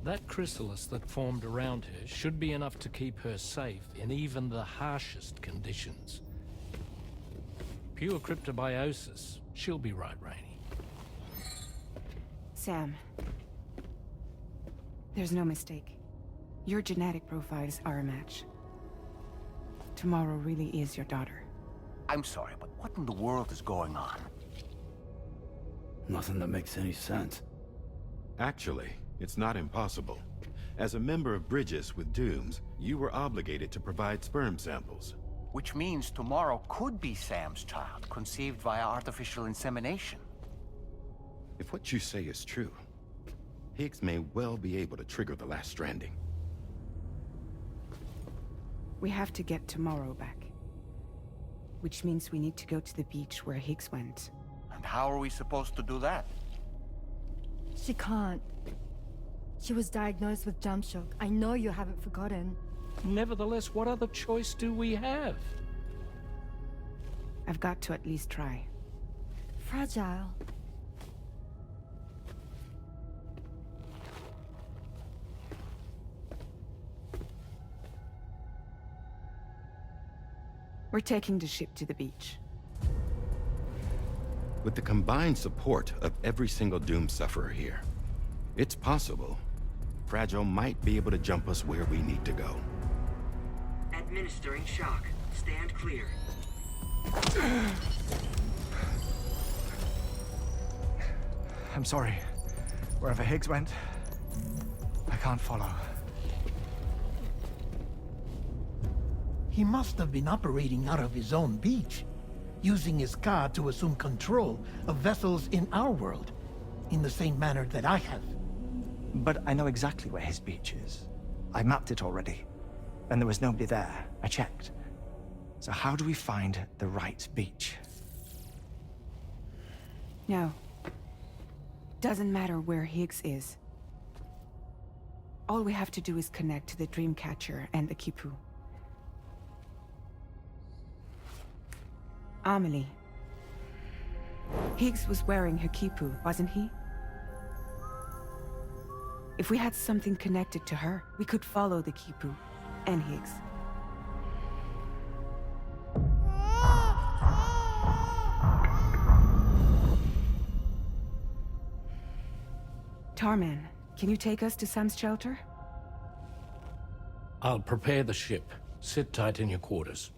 That chrysalis that formed around her should be enough to keep her safe in even the harshest conditions. Pure cryptobiosis. She'll be right, Rainey. Sam. There's no mistake. Your genetic profiles are a match. Tomorrow really is your daughter. I'm sorry, but what in the world is going on? Nothing that makes any sense. Actually, it's not impossible. As a member of Bridges with Dooms, you were obligated to provide sperm samples. Which means tomorrow could be Sam's child, conceived via artificial insemination. If what you say is true, Higgs may well be able to trigger the last Stranding. We have to get tomorrow back. Which means we need to go to the beach where Higgs went. And how are we supposed to do that? She can't. She was diagnosed with jump shock. I know you haven't forgotten. Nevertheless, what other choice do we have? I've got to at least try. Fragile. We're taking the ship to the beach. With the combined support of every single Doom sufferer here, it's possible Fragile might be able to jump us where we need to go. Administering shock. Stand clear. I'm sorry. Wherever Higgs went, I can't follow. He must have been operating out of his own beach, using his car to assume control of vessels in our world, in the same manner that I have. But I know exactly where his beach is. I mapped it already, and there was nobody there. I checked. So how do we find the right beach? No. Doesn't matter where Higgs is. All we have to do is connect to the Dreamcatcher and the Kipu. Amelie. Higgs was wearing her Kipu, wasn't he? If we had something connected to her, we could follow the Kipu and Higgs. Tarman, can you take us to Sam's shelter? I'll prepare the ship. Sit tight in your quarters.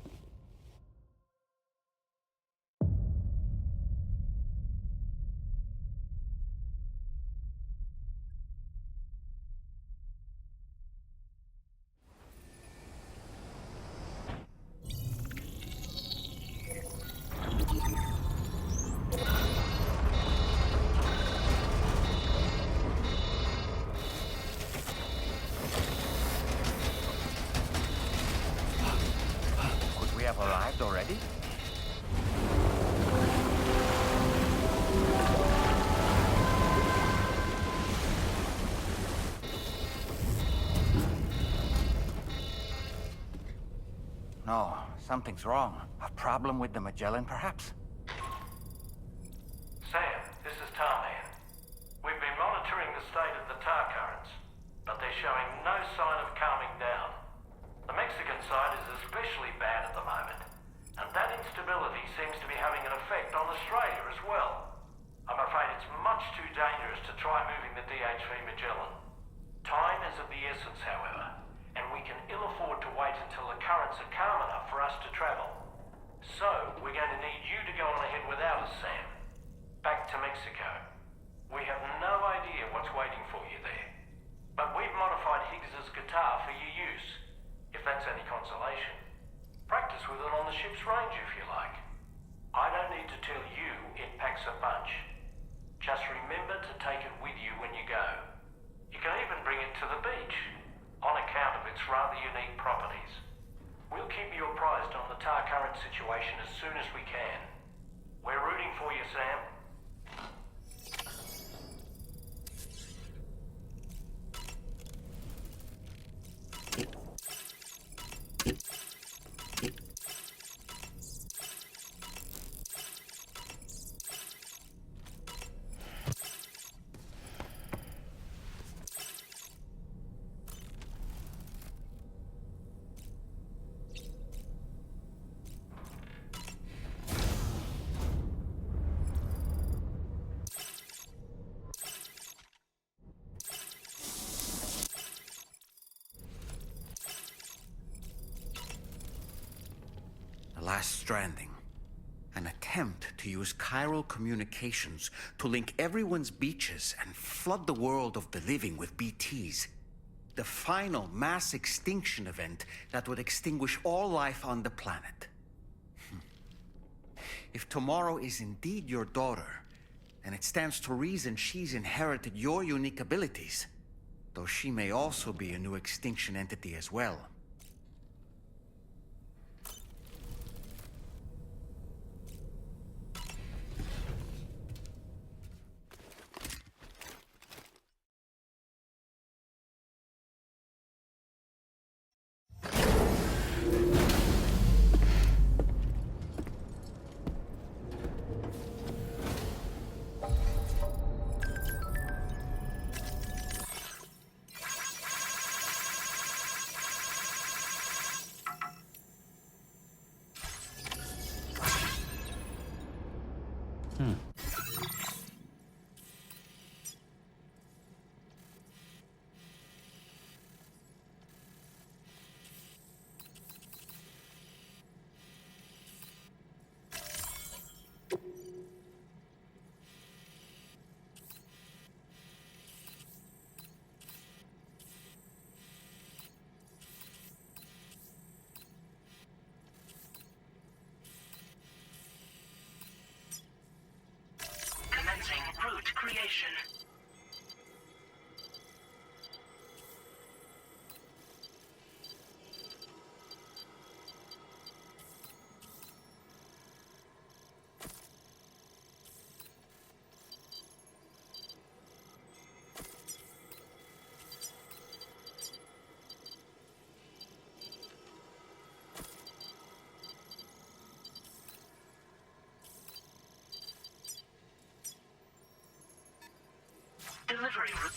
Have arrived already? No, something's wrong. A problem with the Magellan, perhaps? Sam, this is Tarman. We've been monitoring the state of the tar currents, but they're showing no sign of calming down. The Mexican side is especially bad at the moment, and that instability seems to be having an effect on Australia as well. I'm afraid it's much too dangerous to try moving the DHV Magellan. Time is of the essence, however, and we can ill afford to wait until the currents are calm enough for us to travel. So, we're going to need you to go on ahead without us, Sam. Back to Mexico. We have no idea what's waiting for you there, but we've modified Higgs's guitar for your use. soon as we can. We're rooting for you, Sam. The last Stranding. An attempt to use chiral communications to link everyone's beaches and flood the world of the living with BTs. The final mass extinction event that would extinguish all life on the planet. If tomorrow is indeed your daughter, then it stands to reason she's inherited your unique abilities, though she may also be a new extinction entity as well. Commencing route creation. Delivery route.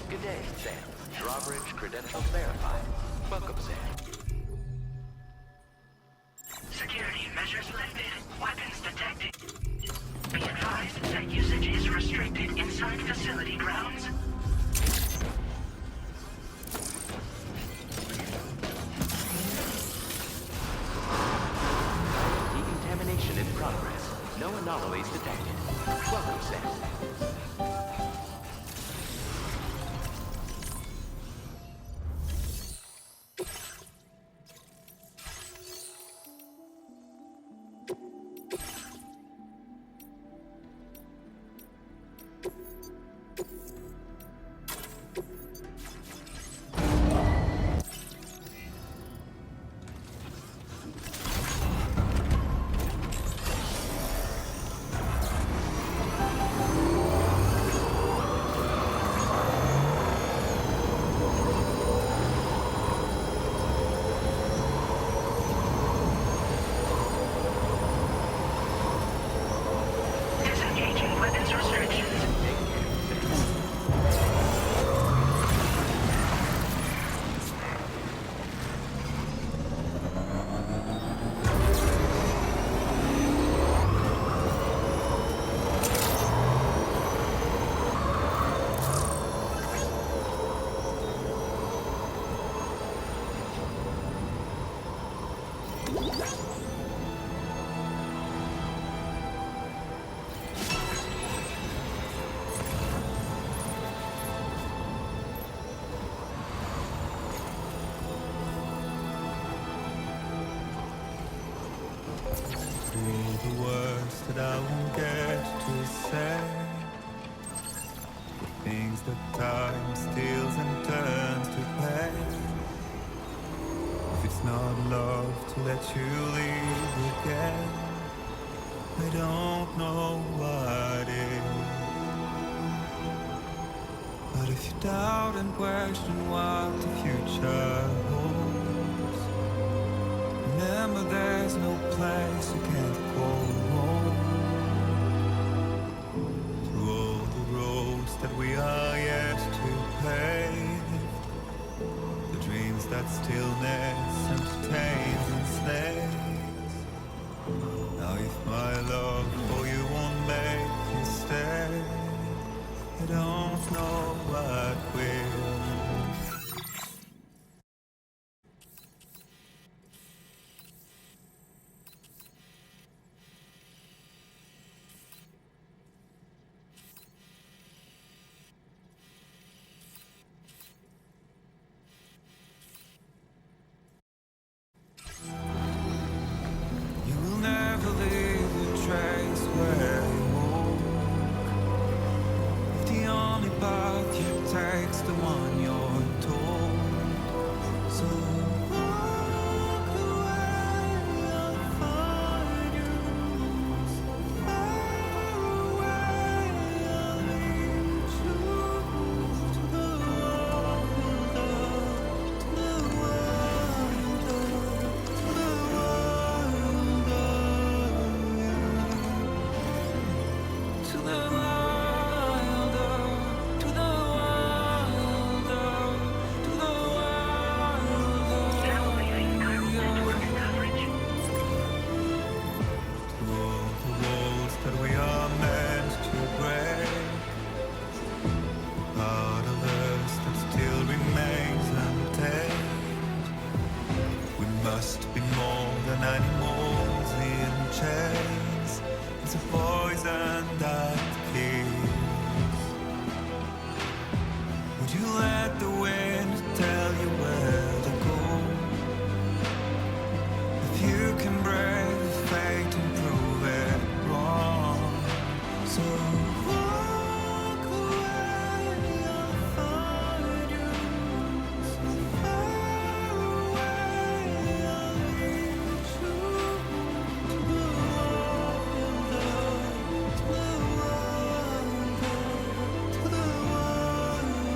Good day, Sam. Drawbridge credentials verified. Welcome, Sam. Security measures lifted. Weapons detected. Be advised that usage is restricted inside facility grounds. Decontamination in progress. No anomalies detected. Welcome, Sam. I won't get to say the things that time steals and turns to pain. If it's not love to let you leave again, I don't know what is. But if you doubt and question what the future holds, remember there's no place you can't go home. Through all the roads that we are yet to pave, the dreams that stillness entertains enslaves. Now if my love for you won't make you stay, I don't know what will. You will never leave a trace where you walk. If the only path you take's the one you're told, so walk away, I'll find you. So far away, I'll lead you to the wonder, to the wonder, to the wonder, to the wilder, to the wilder, to the wilder. Now leaving Chiral Network coverage. Through all the walls that we are meant to break, part of us that still remains untamed. We must be more than animals in chains. It's a poison that kills. Would you let the wind tell you where to go? If you can brave fate and prove it wrong, so walk away, I'll find you. So far away, I'll lead you to the wonder, to the wonder, to the wonder.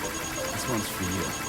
This one's for you.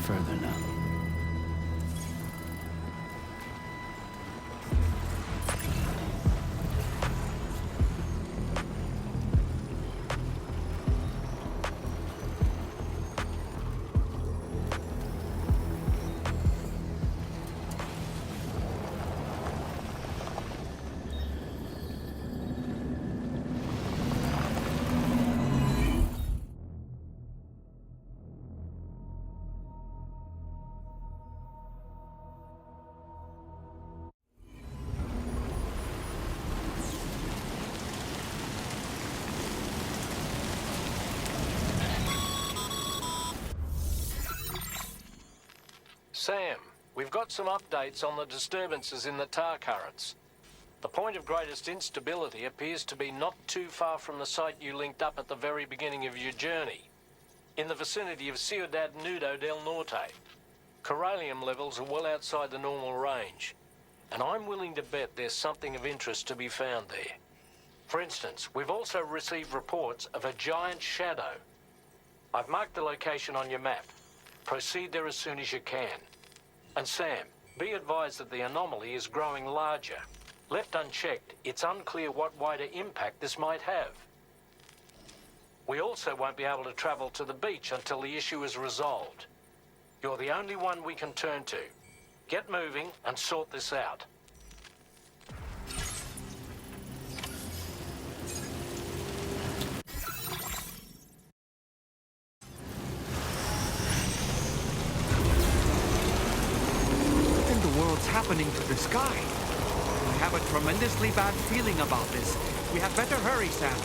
further now. Sam, we've got some updates on the disturbances in the tar currents. The point of greatest instability appears to be not too far from the site you linked up at the very beginning of your journey, in the vicinity of Ciudad Nudo del Norte. Corallium levels are well outside the normal range, and I'm willing to bet there's something of interest to be found there. For instance, we've also received reports of a giant shadow. I've marked the location on your map. Proceed there as soon as you can. And Sam, be advised that the anomaly is growing larger. Left unchecked, it's unclear what wider impact this might have. We also won't be able to travel to the beach until the issue is resolved. You're the only one we can turn to. Get moving and sort this out. What in the world's happening to the sky? I have a tremendously bad feeling about this. We had better hurry, Sam.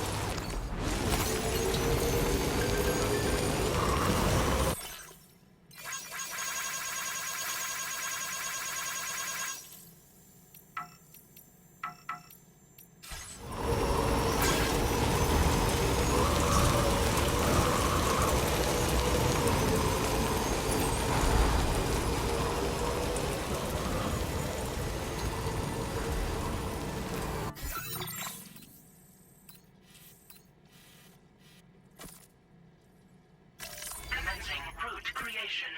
Commencing route creation.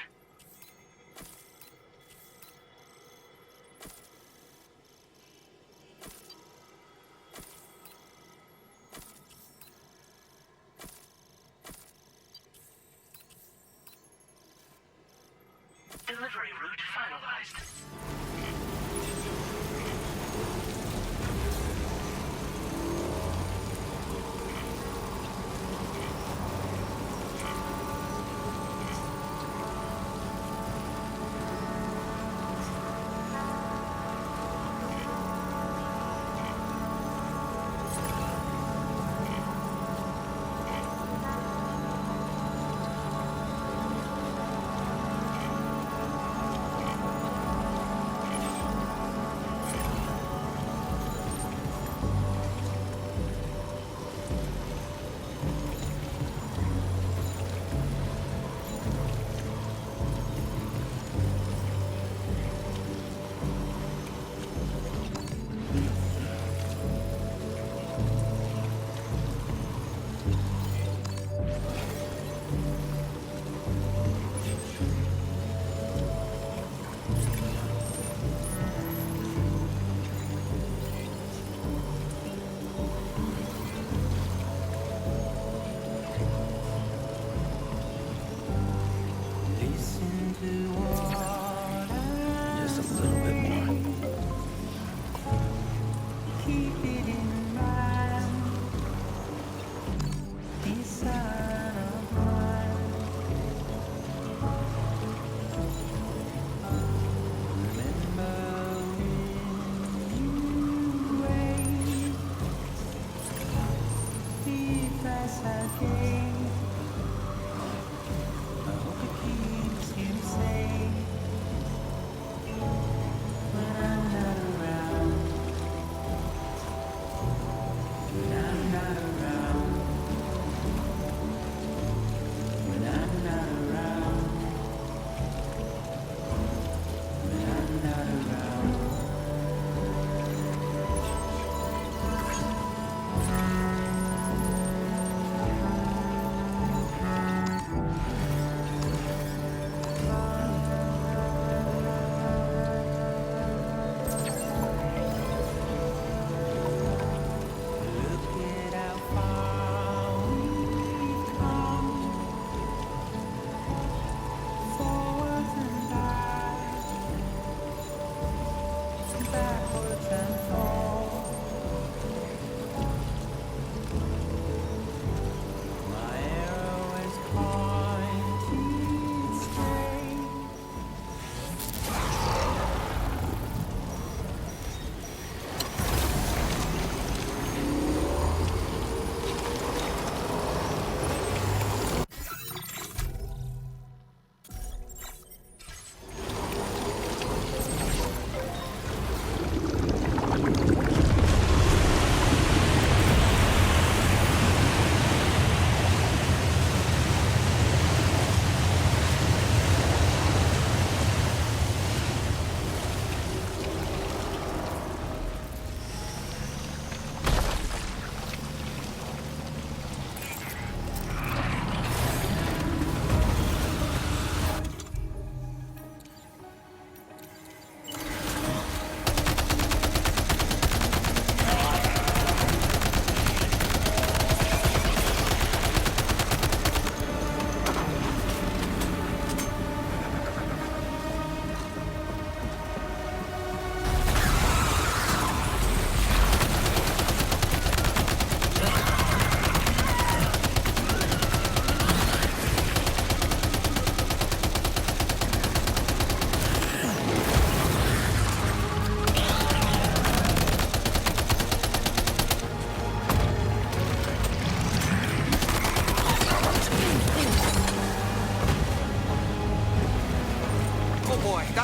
Delivery route finalized. Just a little bit more. Keep it in mind. This son of mine. Remember when you wait. The advice I gave. I hope it keeps you safe. When I'm not around. When I'm not around. When I'm not around. When I'm not around.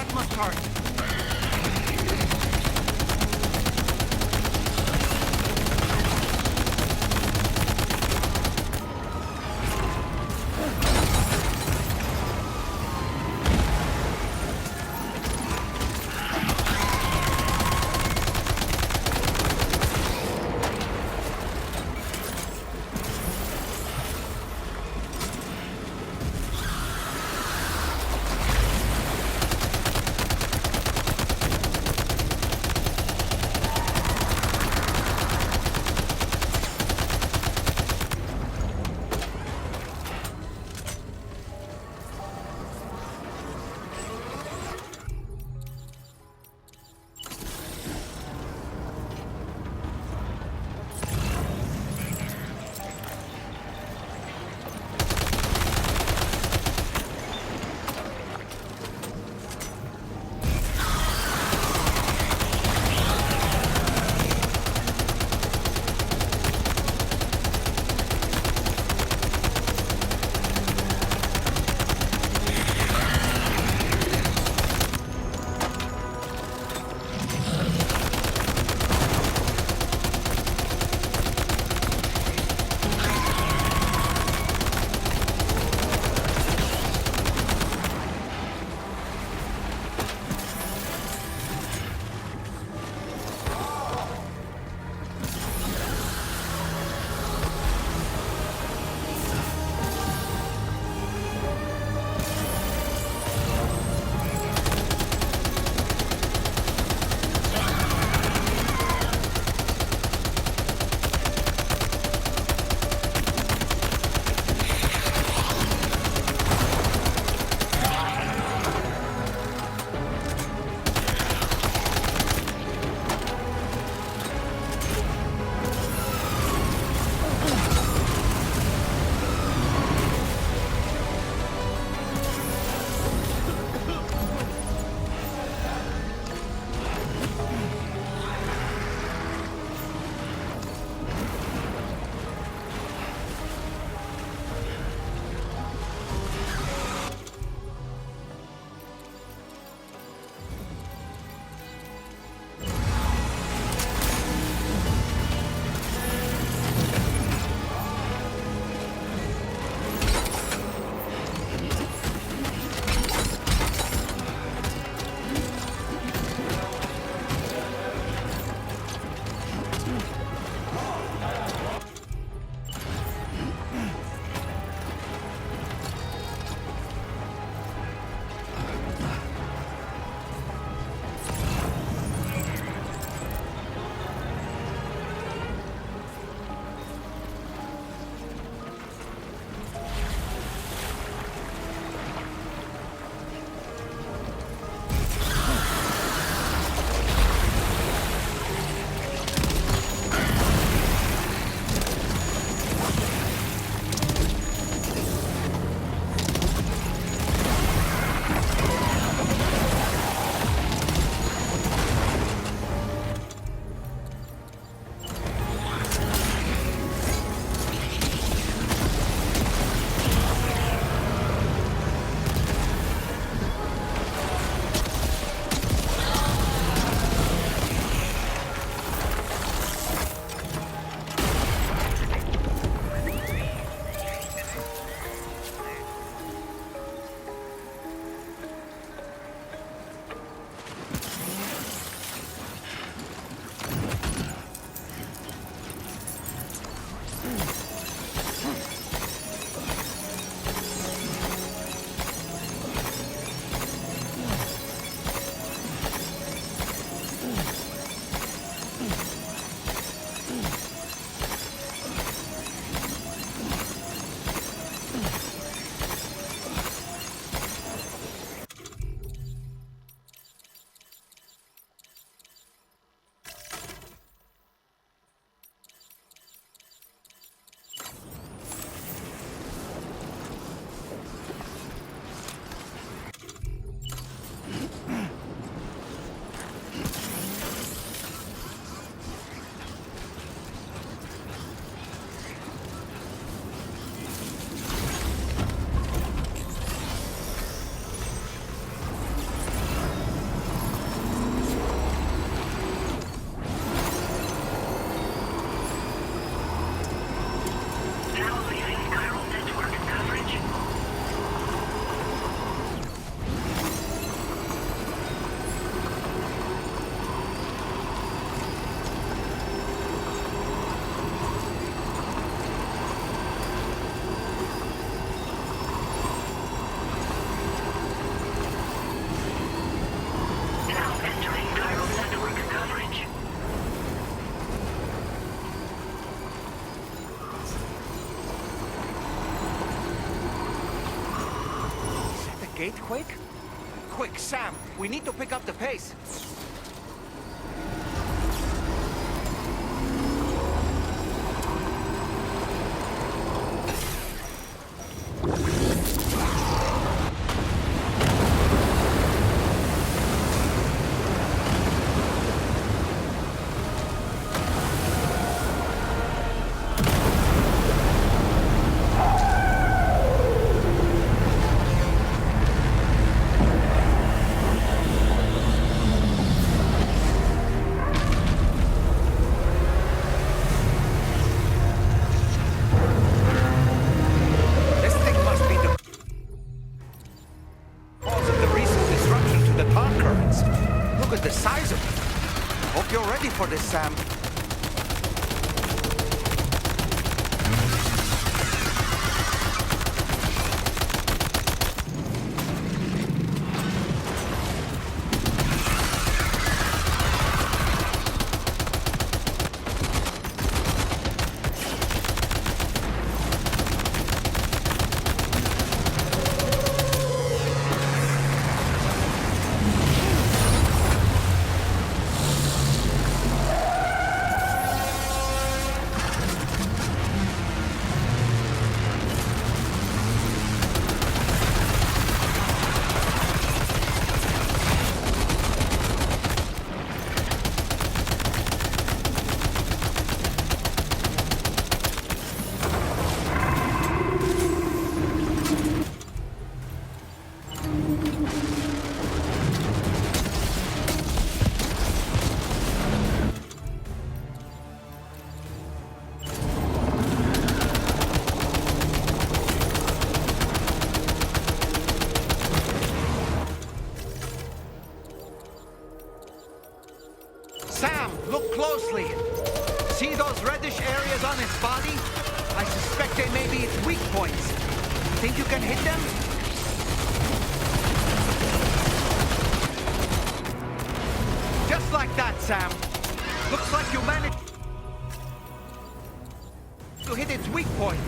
That must hurt. gate quake? Quick, Sam, we need to pick up the pace. For this, Sam. Sam, look closely. See those reddish areas on its body? I suspect they may be its weak points. Think you can hit them? Just like that, Sam. Looks like you managed to hit its weak point.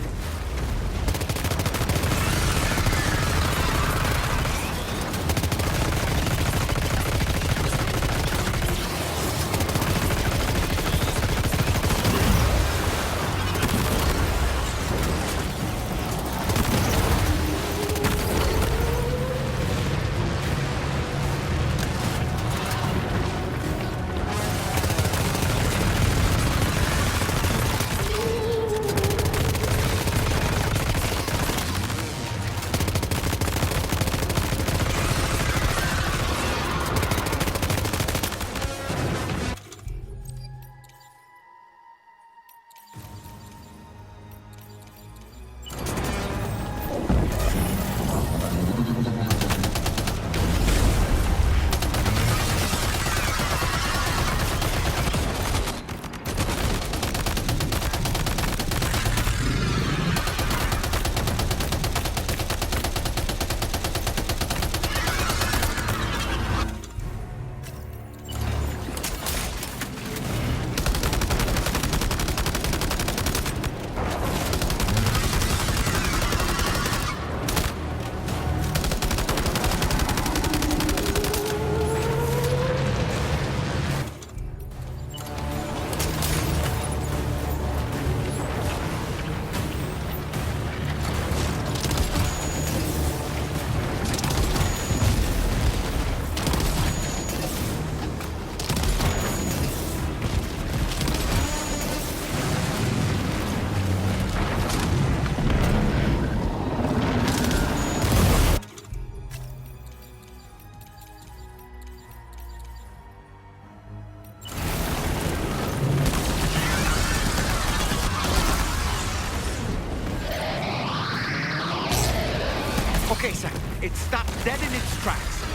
Okay, Sam. It stopped dead in its tracks.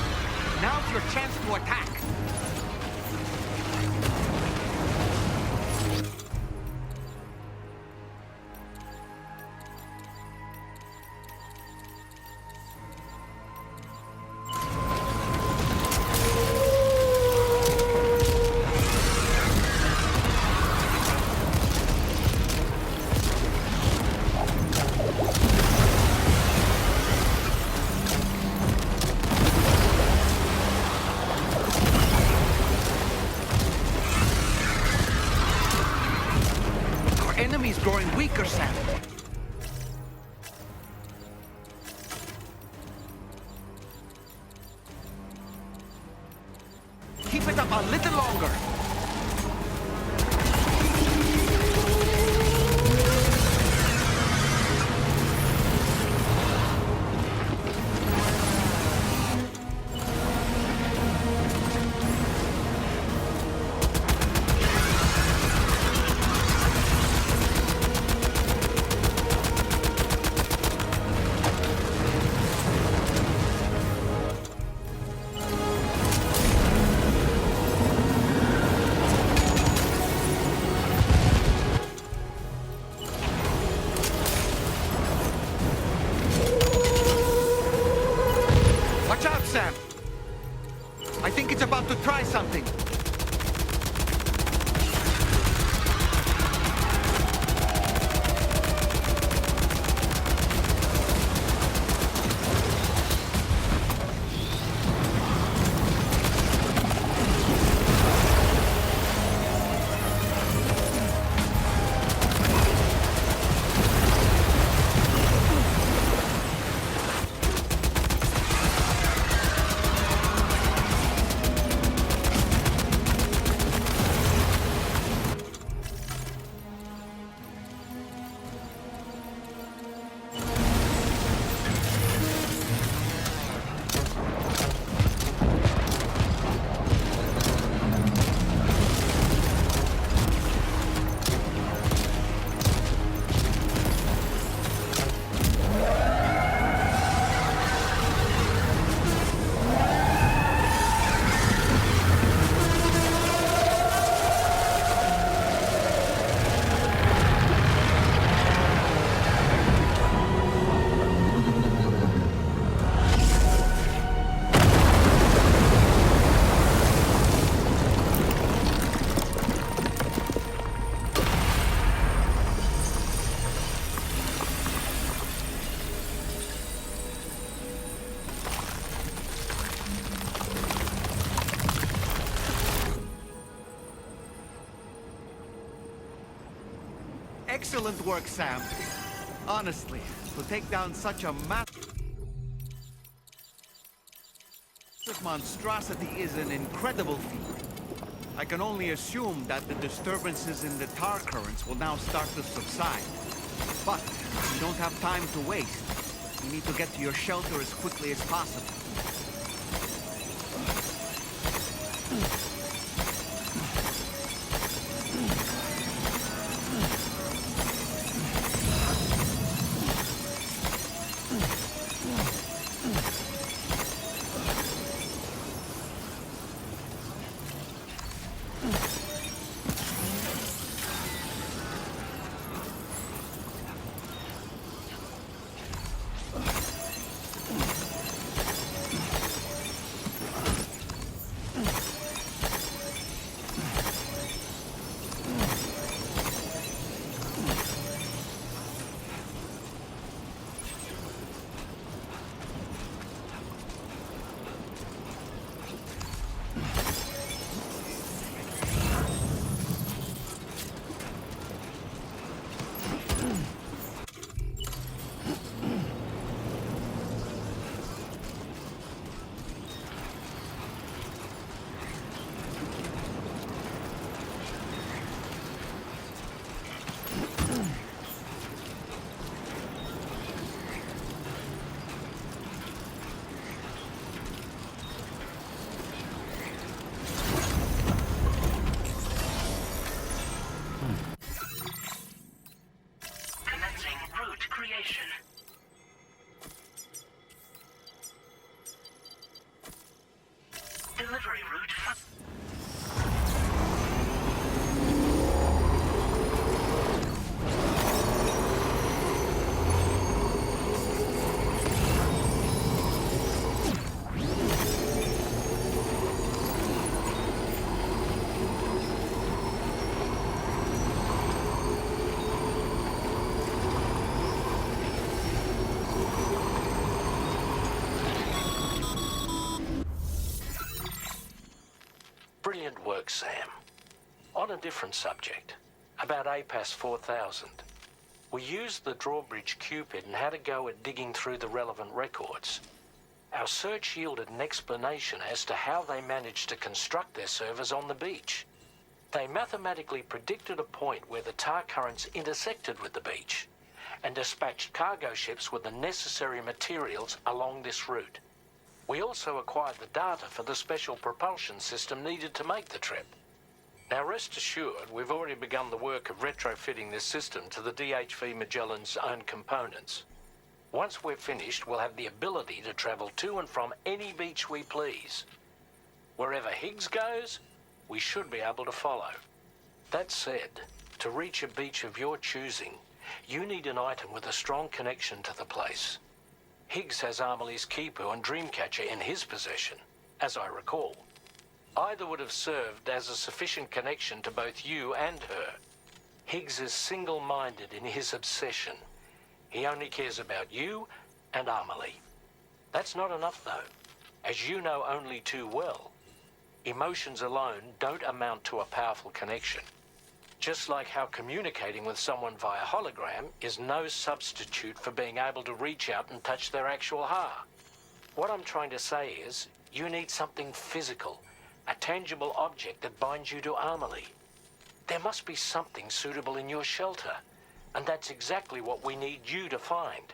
Now's your chance to attack. weaker, Sam. Keep it up a little longer. Watch out, Sam! I think it's about to try something. Excellent work, Sam. Honestly, to take down such a massive monstrosity is an incredible feat. I can only assume that the disturbances in the tar currents will now start to subside. But we don't have time to waste. We need to get to your shelter as quickly as possible. Delivery route. Brilliant work, Sam. On a different subject, about APAS 4000. We used the drawbridge Cupid and had a go at digging through the relevant records. Our search yielded an explanation as to how they managed to construct their servers on the beach. They mathematically predicted a point where the tar currents intersected with the beach and dispatched cargo ships with the necessary materials along this route. We also acquired the data for the special propulsion system needed to make the trip. Now rest assured, we've already begun the work of retrofitting this system to the DHV Magellan's own components. Once we're finished, we'll have the ability to travel to and from any beach we please. Wherever Higgs goes, we should be able to follow. That said, to reach a beach of your choosing, you need an item with a strong connection to the place. Higgs has Amelie's Kipu and Dreamcatcher in his possession, as I recall. Either would have served as a sufficient connection to both you and her. Higgs is single-minded in his obsession. He only cares about you and Amelie. That's not enough, though. As you know only too well, emotions alone don't amount to a powerful connection. Just like how communicating with someone via hologram is no substitute for being able to reach out and touch their actual heart. What I'm trying to say is, you need something physical, a tangible object that binds you to Amelie. There must be something suitable in your shelter, and that's exactly what we need you to find.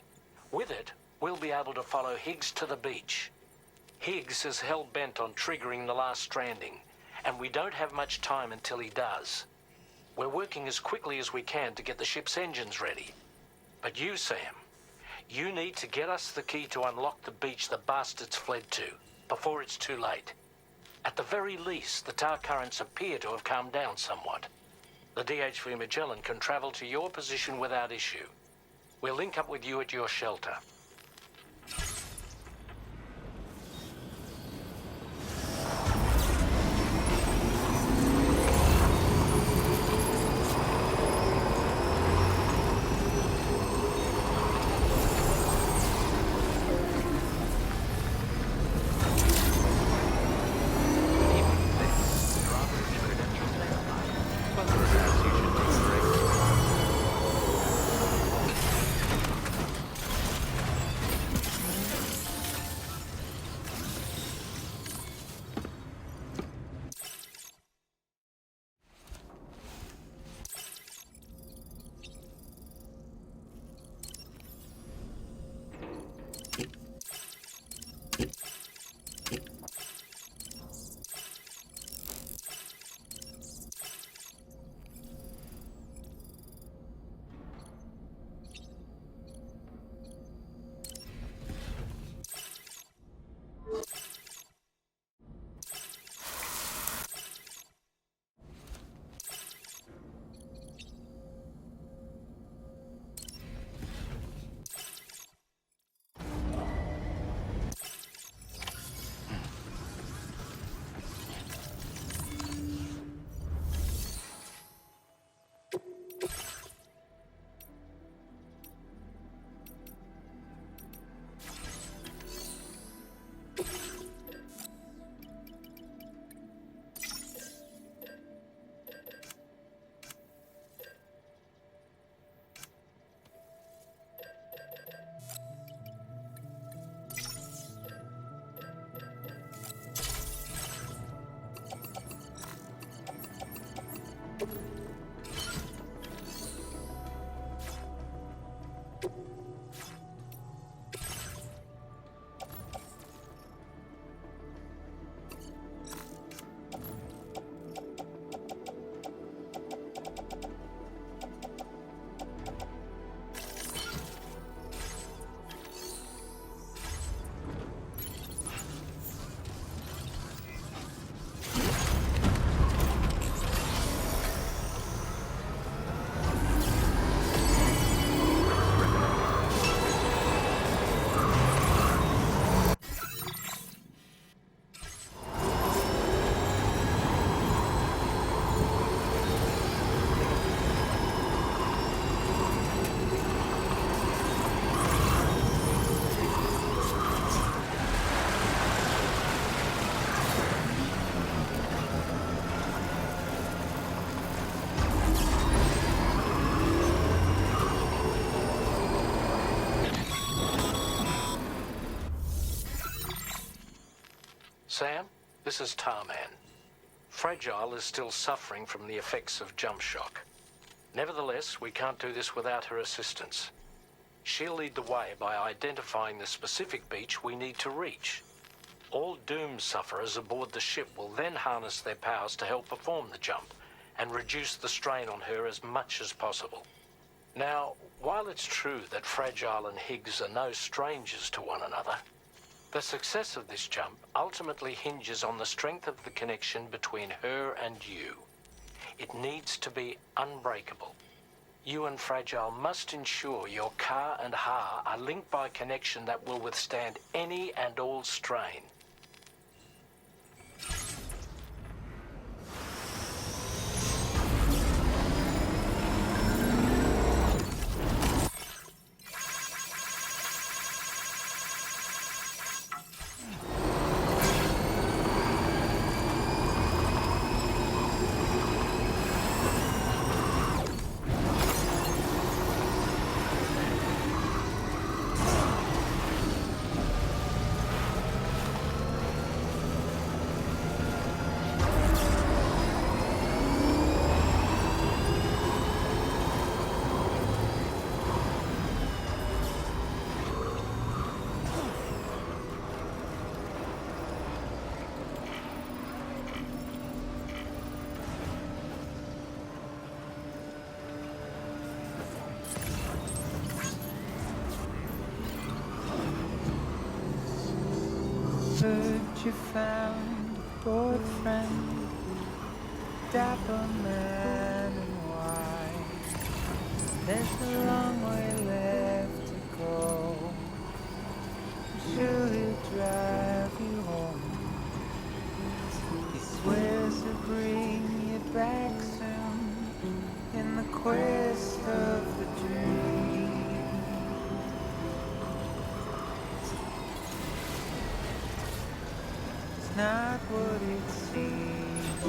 With it, we'll be able to follow Higgs to the beach. Higgs is hell-bent on triggering the last stranding, and we don't have much time until he does. We're working as quickly as we can to get the ship's engines ready. But you, Sam, you need to get us the key to unlock the beach the bastards fled to, before it's too late. At the very least, the tar currents appear to have calmed down somewhat. The DHV Magellan can travel to your position without issue. We'll link up with you at your shelter. Sam, this is Tarman. Fragile is still suffering from the effects of jump shock. Nevertheless, we can't do this without her assistance. She'll lead the way by identifying the specific beach we need to reach. All Doom sufferers aboard the ship will then harness their powers to help perform the jump and reduce the strain on her as much as possible. Now, while it's true that Fragile and Higgs are no strangers to one another, the success of this jump ultimately hinges on the strength of the connection between her and you. It needs to be unbreakable. You and Fragile must ensure your Ka and Ha are linked by a connection that will withstand any and all strain. You found a boyfriend, dapper man and white. There's a long way left to go. I'm sure he'll drive you home. He swears to bring you back soon in the quest of the dream. Not what it seems.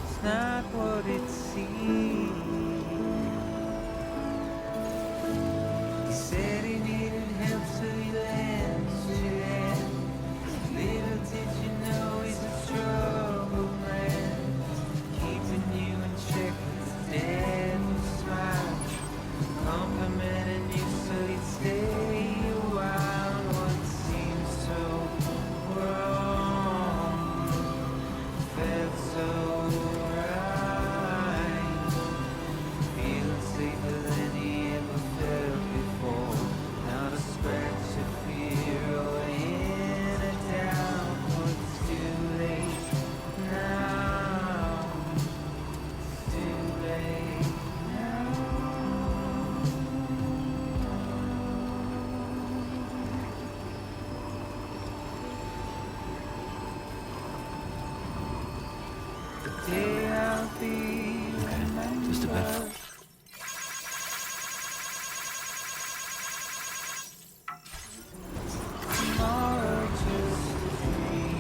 It's not what it seems. He said he needed help, so he lent you hand. Little did you know he's a struggle man, keeping you in check with his deadly smile. Complimenting you so you'd stay a while. What seems so wrong felt so right. Feeling safer than he ever felt before. Not a scratch of fear or in a doubt. But it's too late now. It's too late now. Day I'll be remembered. Just a bit. Tomorrow just a dream.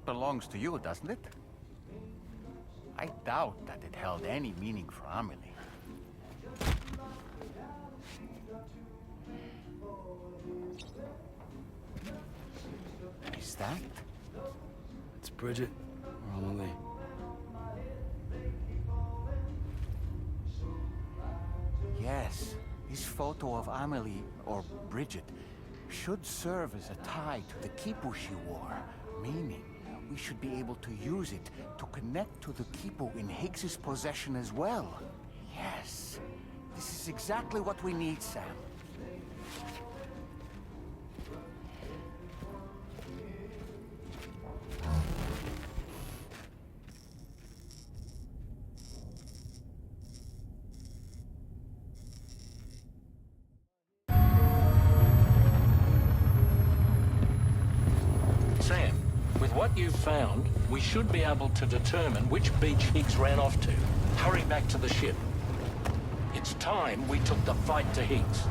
belongs to you, doesn't it? I doubt that it held any meaning for Amelie. Is that? It's Bridget, or Amelie. Yes, this photo of Amelie, or Bridget, should serve as a tie to the quipu she wore, meaning we should be able to use it to connect to the quipu in Higgs's possession as well. Yes, this is exactly what we need, Sam. Sam, with what you've found, we should be able to determine which beach Higgs ran off to. Hurry back to the ship. It's time we took the fight to Higgs.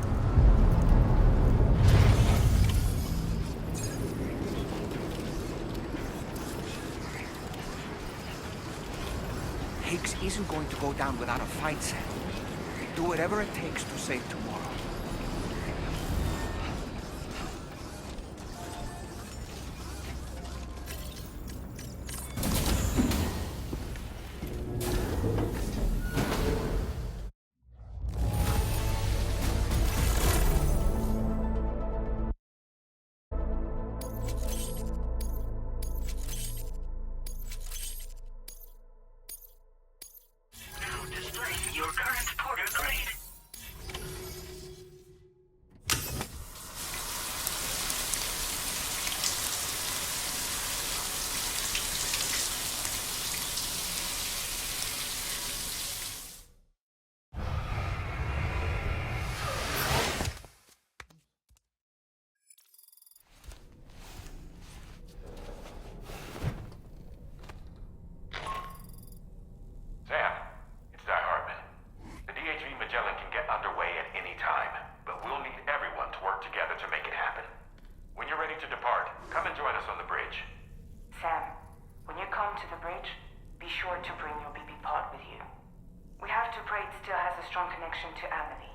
Higgs isn't going to go down without a fight, Sam. Do whatever it takes to save tomorrow. Your current porter grade. Sam, it's Di Hartman. The DHV Magellan can get underway at any time, but we'll need everyone to work together to make it happen. When you're ready to depart, come and join us on the bridge. Sam, when you come to the bridge, be sure to bring your BB pod with you. We have to pray it still has a strong connection to Amelie.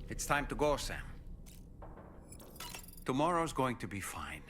It's time to go, Sam. Tomorrow's going to be fine.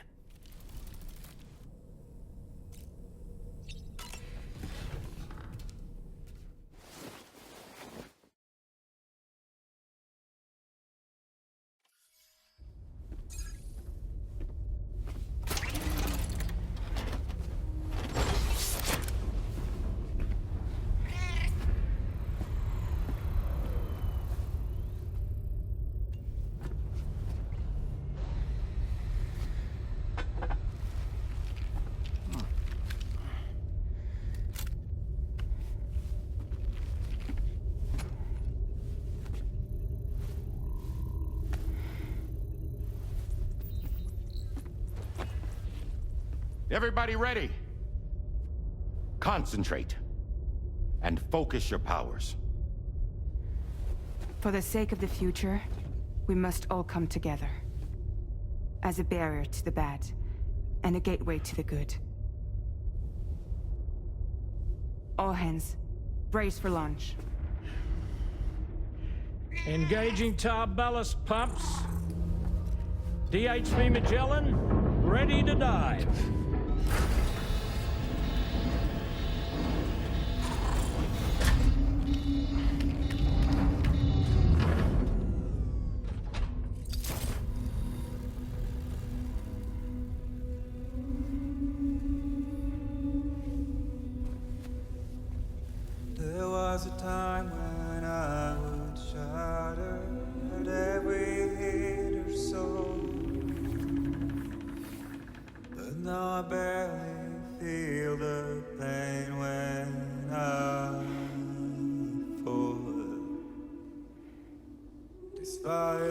Everybody ready? Concentrate. And focus your powers. For the sake of the future, we must all come together. As a barrier to the bad, and a gateway to the good. All hands, brace for launch. Engaging tar ballast pumps. DHV Magellan, ready to dive. There was a time when I would shudder at every hit or soul, but now I barely feel the pain when I fall. Despite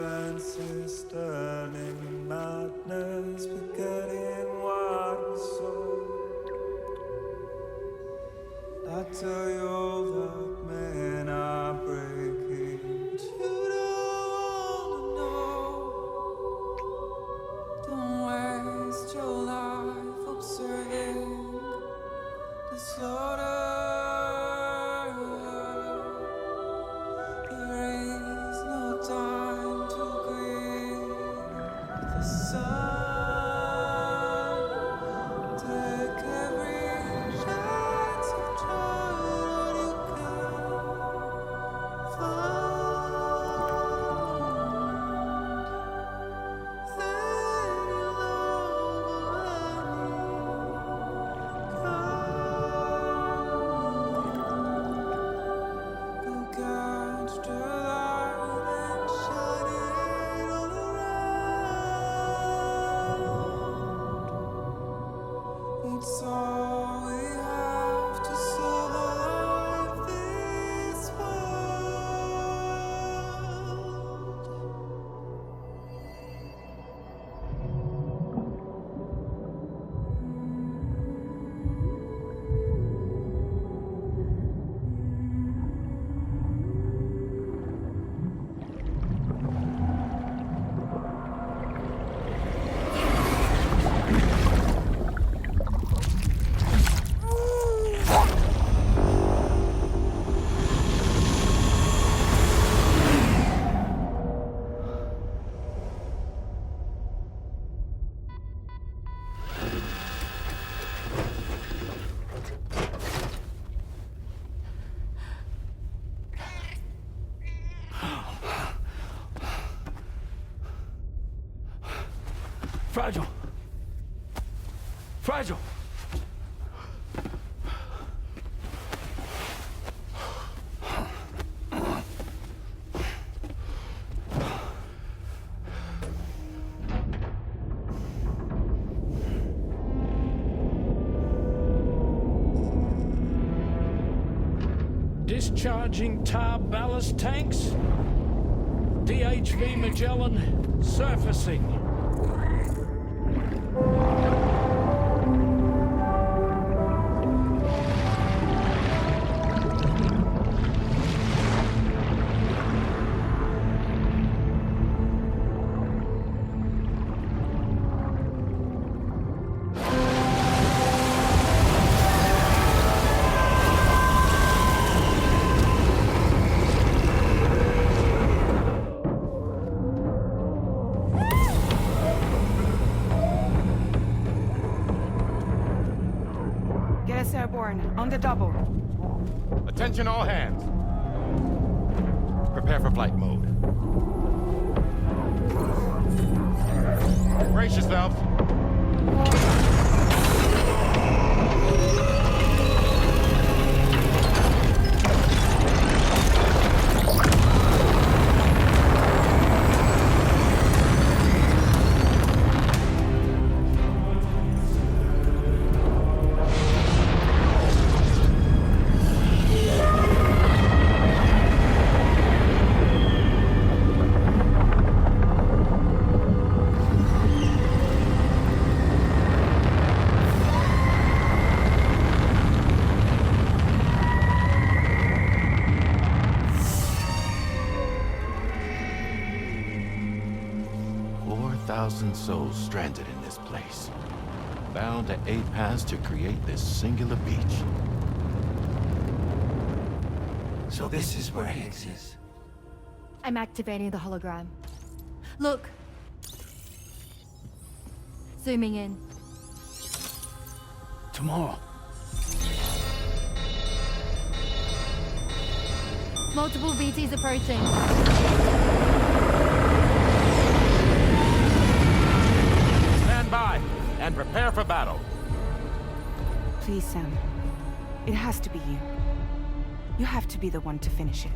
Fragile. Fragile. Discharging tar ballast tanks. DHV Magellan surfacing. Get us airborne, on the double. Attention all hands. Prepare for flight mode. Brace yourselves. Souls stranded in this place, bound to A Pass to create this singular beach. So this is where Higgs is. I'm activating the hologram. Look. Zooming in. Tomorrow. Multiple BTs approaching. By and prepare for battle. Please, Sam. It has to be you. You have to be the one to finish it.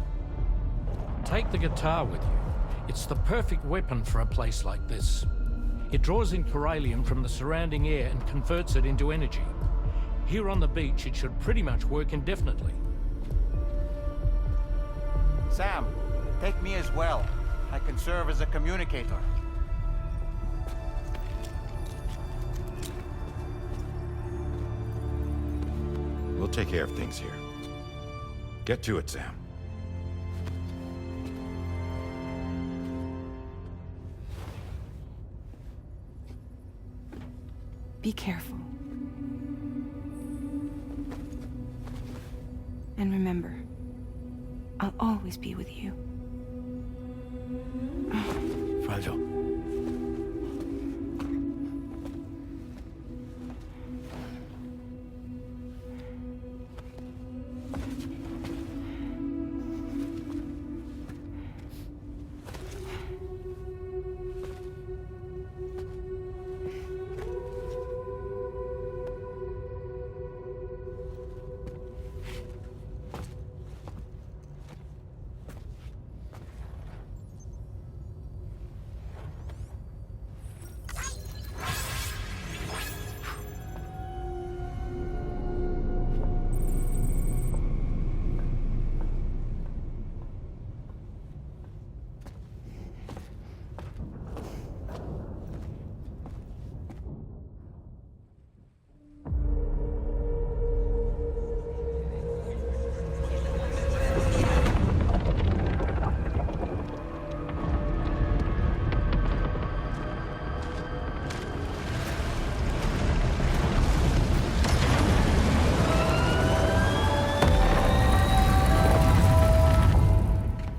Take the guitar with you. It's the perfect weapon for a place like this. It draws in chiralium from the surrounding air and converts it into energy. Here on the beach, it should pretty much work indefinitely. Sam, take me as well. I can serve as a communicator. We'll take care of things here. Get to it, Sam. Be careful. And remember, I'll always be with you. Fragile.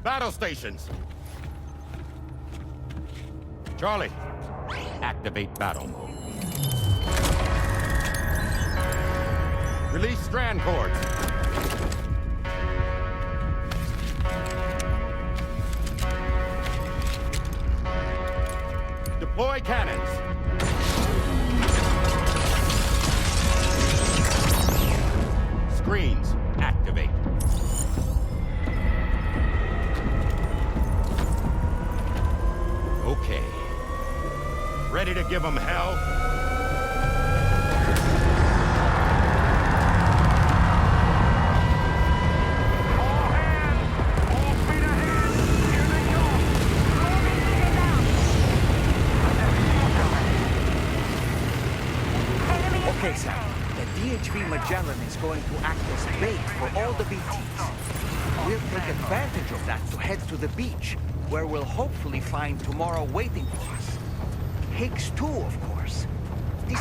Battle stations. Charlie, activate battle mode. Release strand cords. Deploy cannons. Screens, activate. Okay. Ready to give them hell? Okay, Sam. The DHV Magellan is going to act as bait for all the BTs. We'll take advantage of that to head to the beach, where we'll hopefully find tomorrow waiting for us. Higgs too, of course. This...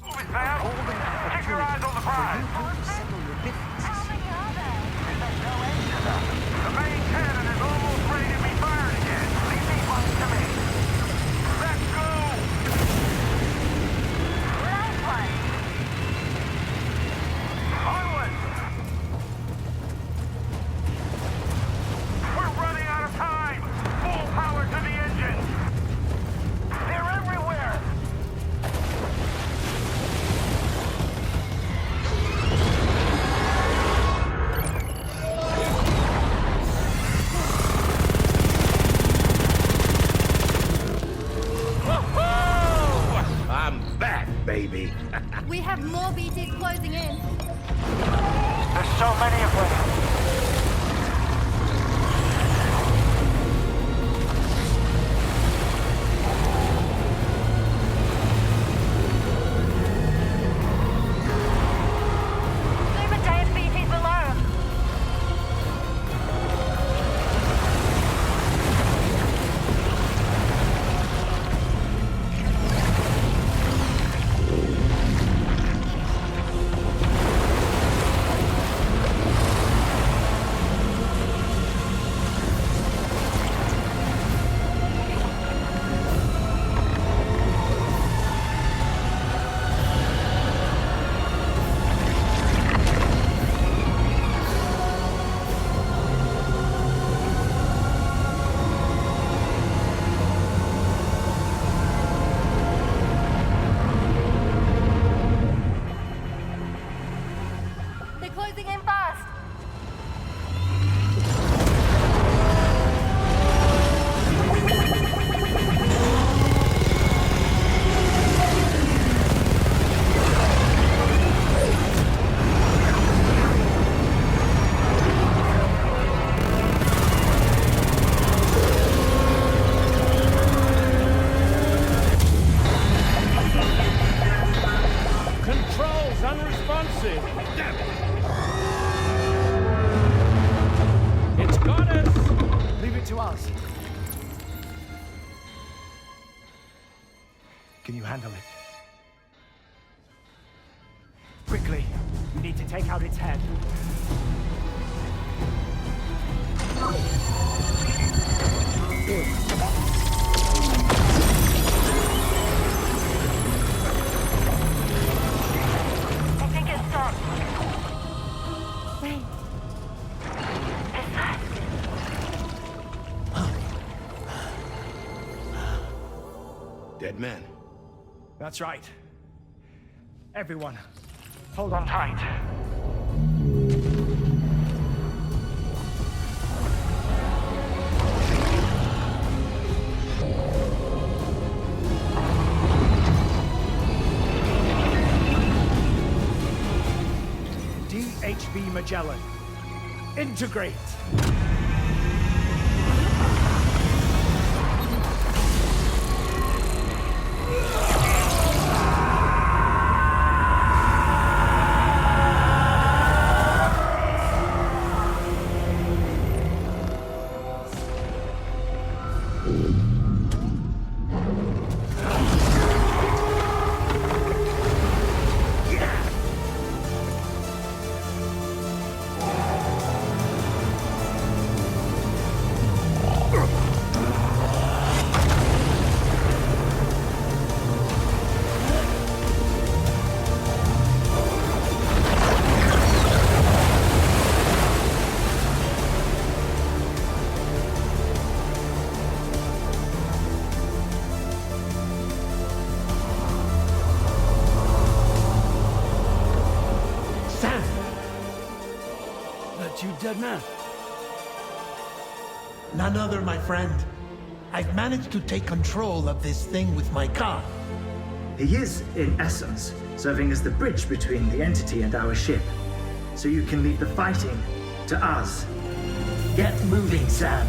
Keep your eyes on the prize. The main cannon is almost ready to be fired again. Leave these ones to me. Let's go! Onward! We're running out of time! Full power to the engines! They're everywhere! I'm back, baby. We have more BTs closing in. There's so many of them. Super giant BTs below. They're closing in fast. Controls unresponsive. Damn it. It's got us. Leave it to us. Can you handle it? Quickly, we need to take out its head. I think it stopped. Wait. It's that. Dead man. That's right. Everyone, hold on tight. DHV Magellan. Integrate. Sam! That you, dead man? None other, my friend. I've managed to take control of this thing with my car. He is, in essence, serving as the bridge between the entity and our ship. So you can leave the fighting to us. Get moving, Sam.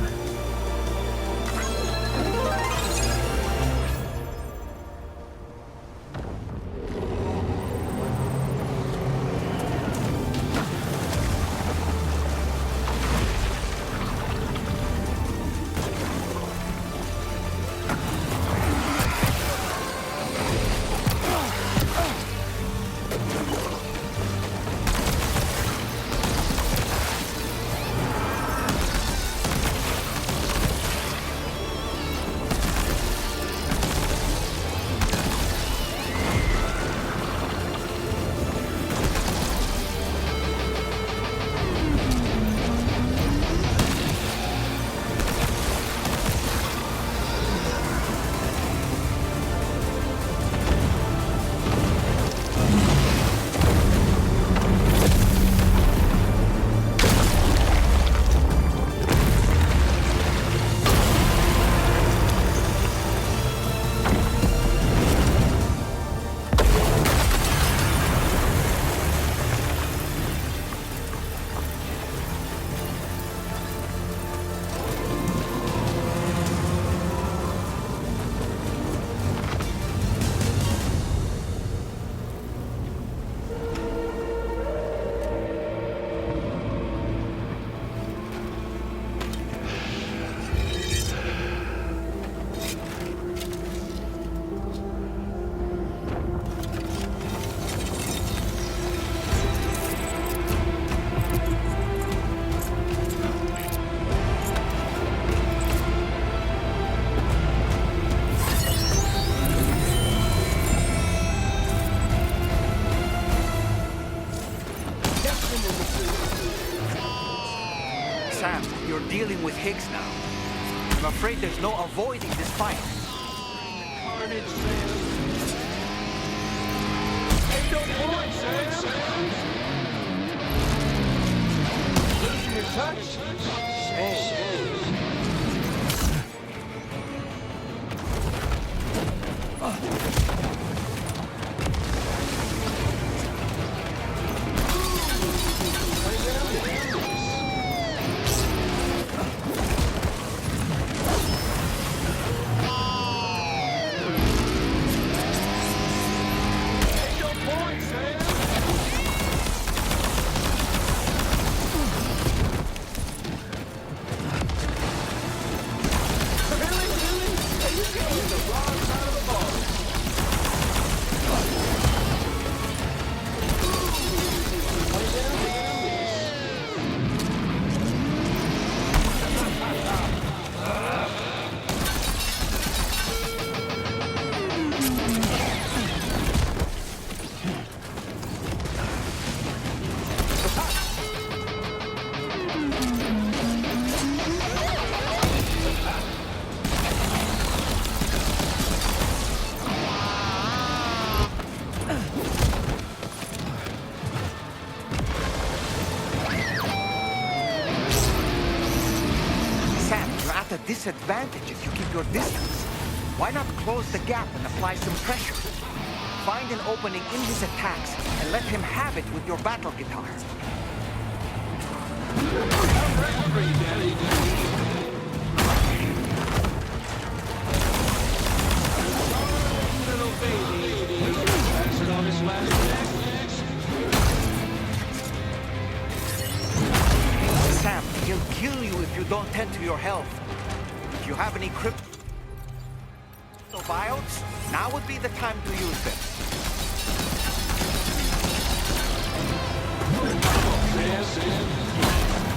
Sam, you're dealing with Higgs now. I'm afraid there's no avoiding this fight. Carnage, Sam. Hey, don't point, Sam. Losing your touch? Disadvantage if you keep your distance. Why not close the gap and apply some pressure? Find an opening in his attacks and let him have it with your battle guitar. I'm ready for you, Daddy. Little baby. That's it on his last neck. Sam, he'll kill you if you don't tend to your health. If you have any crypto biotes, now would be the time to use them.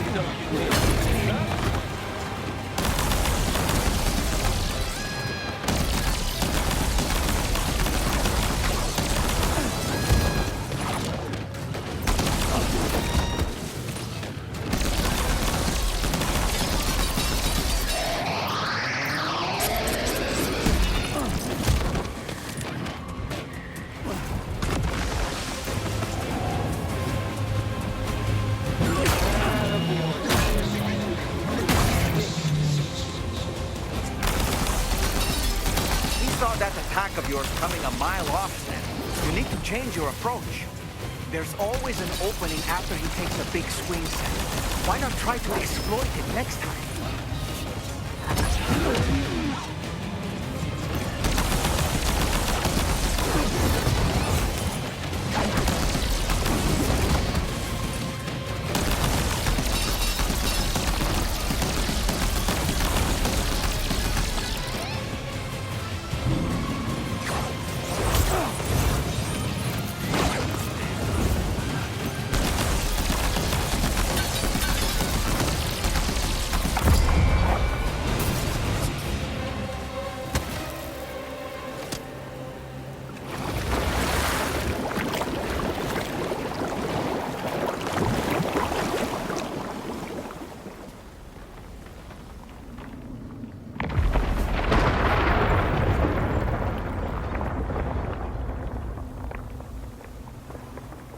You know you need it. mistake of yours coming a mile off, Sam. You need to change your approach. There's always an opening after he takes a big swing, Sam. Why not try to exploit it next time?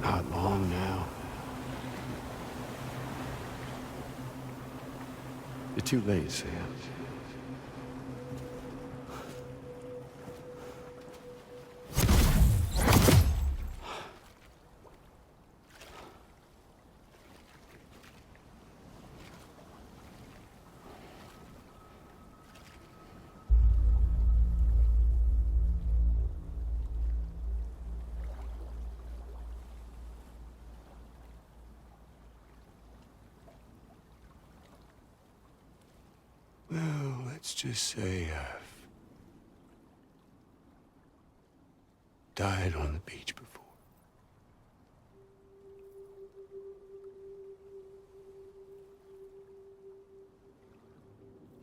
Not long now. You're too late, Sam. Well, let's just say I've died on the beach before.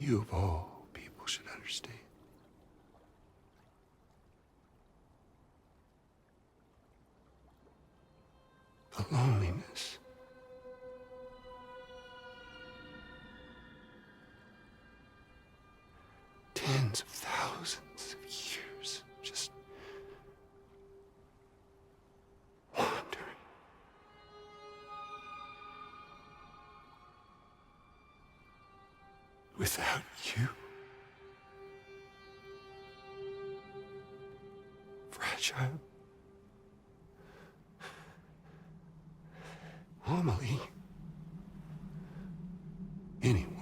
You of all people should understand. The loneliness. Tens of thousands of years just wandering. Without you. Fragile. Normally. Anyone.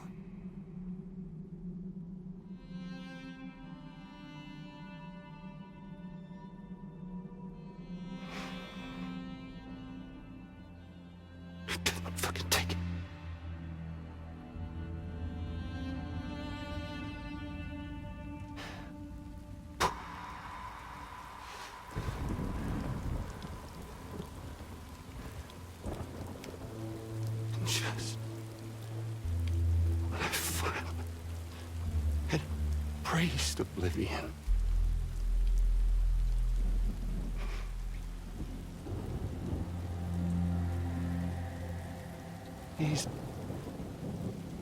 Fucking take it. Just when I finally had embraced oblivion. These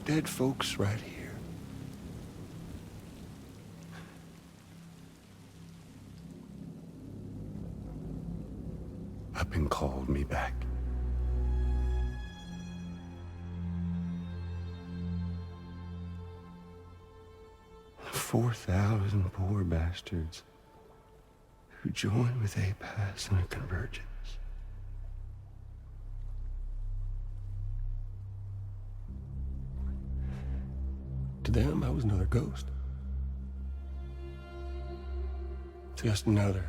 dead folks right here. Up and called me back. The 4,000 poor bastards who joined with APAS in a convergence. To them, I was another ghost. Just another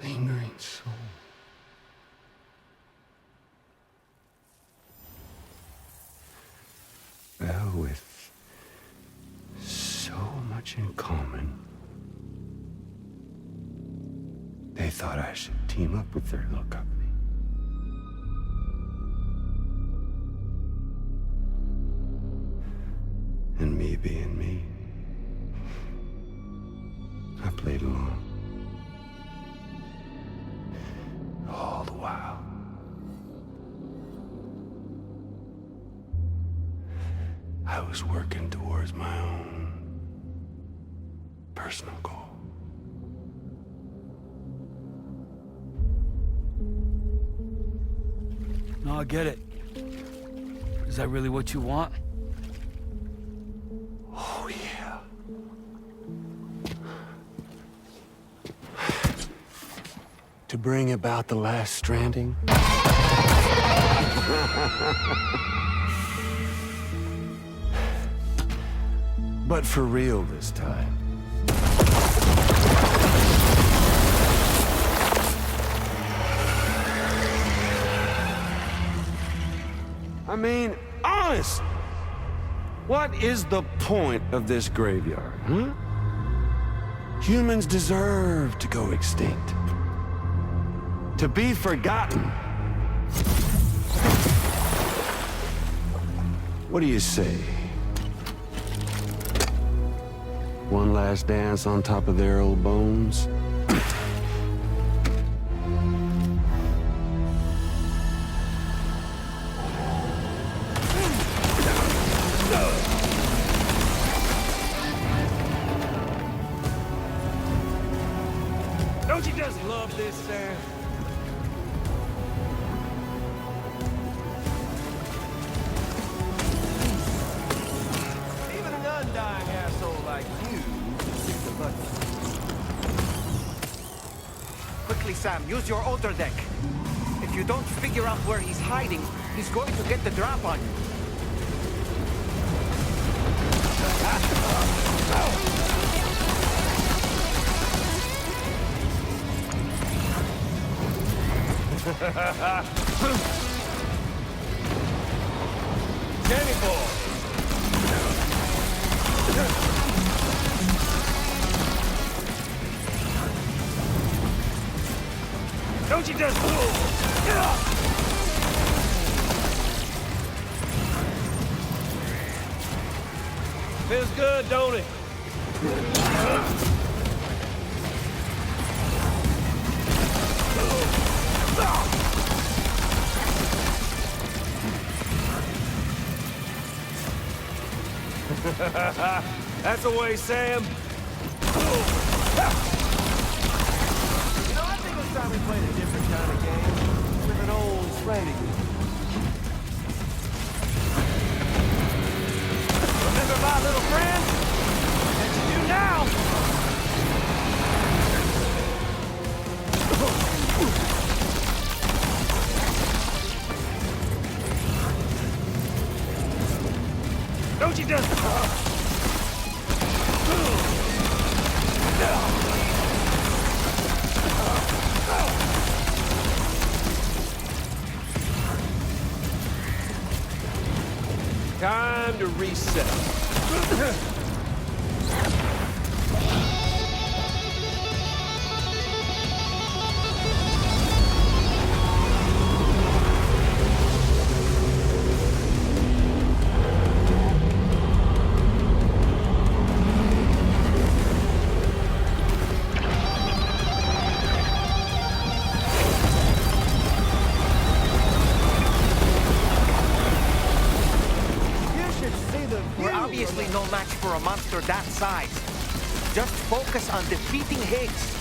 lingering soul. Well, with so much in common, they thought I should team up with their little company. And me being me, I played along. All the while. I was working towards my own personal goal. No, I get it. Is that really what you want? Oh, yeah. To bring about the last stranding? But for real this time. I mean, honest! What is the point of this graveyard, huh? Humans deserve to go extinct. To be forgotten. What do you say? One last dance on top of their old bones? Don't you just love this, Sam? Even an undying asshole like you hit the button. Quickly, Sam, use your outer deck. If you don't figure out where he's hiding, he's going to get the drop on you. Danny boy! Don't you just... Feels good, don't it? That's the way, Sam. You know, I think it's time we played a different kind of game. With an old Stranding. Remember my little friend? As you do now. Don't you just... Time to reset. We're obviously no match for a monster that size. Just focus on defeating Higgs.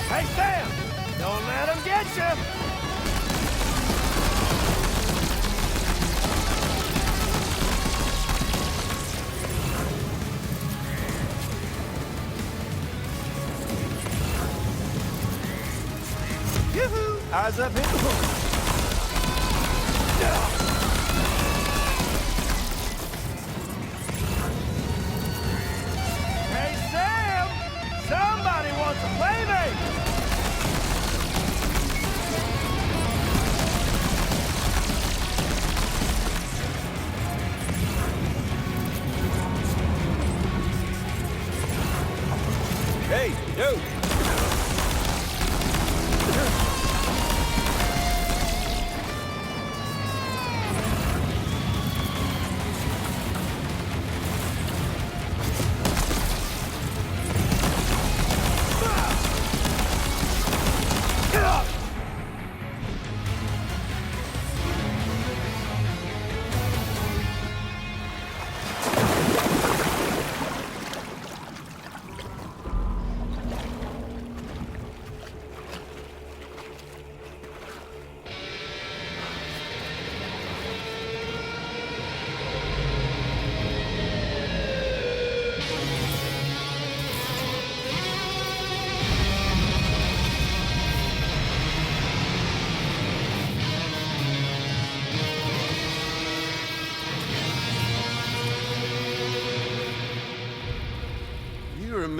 Hey, Sam! Don't let him get you! Eyes up, hit the hook. Hey, Sam! Somebody wants to play me! Hey, dude!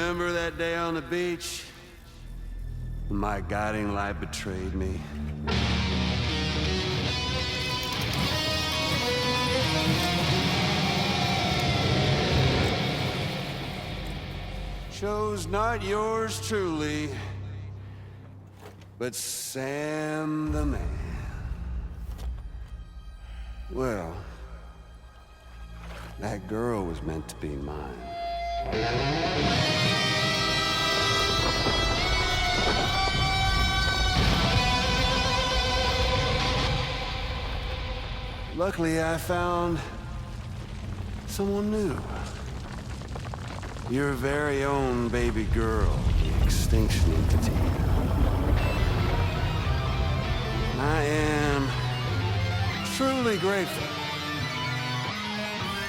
remember that day on the beach? My guiding light betrayed me. Chose not yours truly, but Sam the man. Well, that girl was meant to be mine. Luckily, I found someone new. Your very own baby girl, the Extinction Entity. I am truly grateful.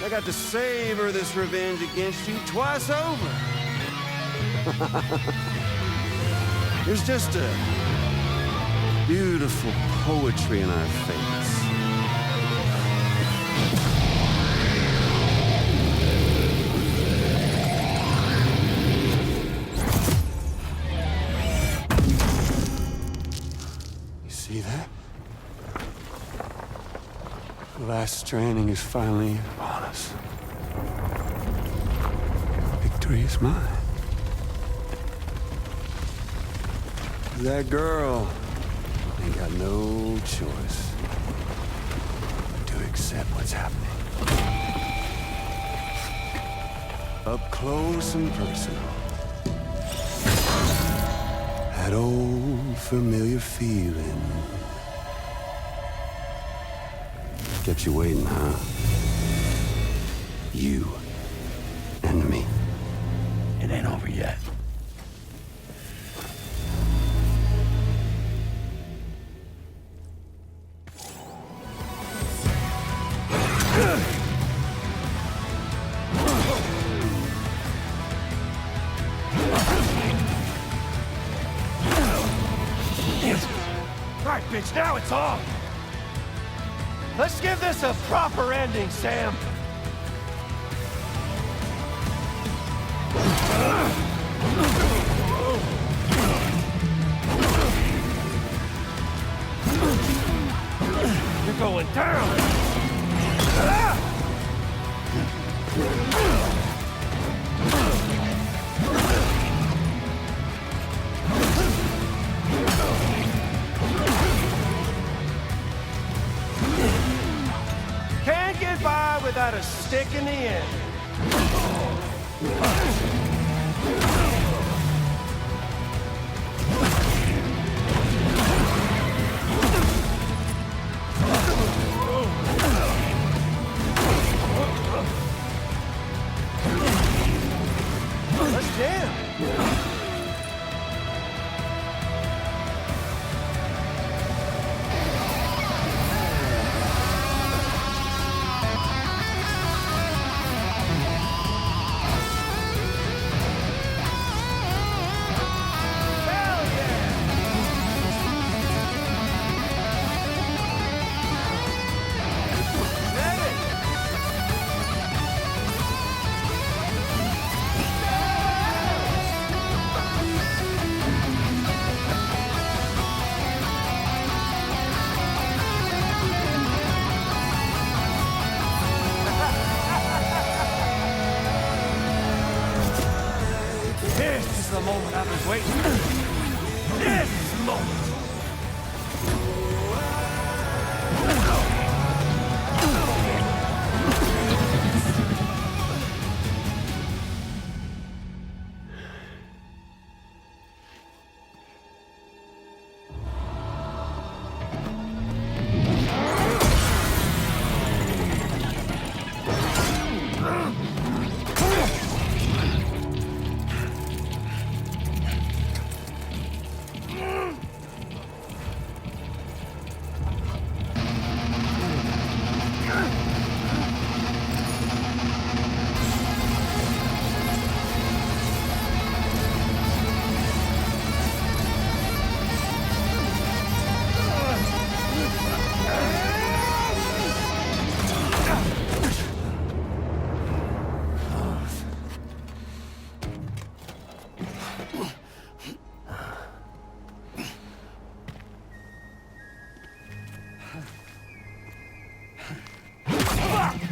I got to savor this revenge against you twice over. There's just a beautiful poetry in our fates. You see that? The last stranding is finally upon us. Victory is mine. That girl ain't got no choice but to accept what's happening. Up close and personal. That old familiar feeling. Kept you waiting, huh? You and me. It ain't over yet. All right, bitch, now it's on! Let's give this a proper ending, Sam! You're going down! Can't get by without a stick in the end. Let's jam. This is the moment I've been waiting for. This moment!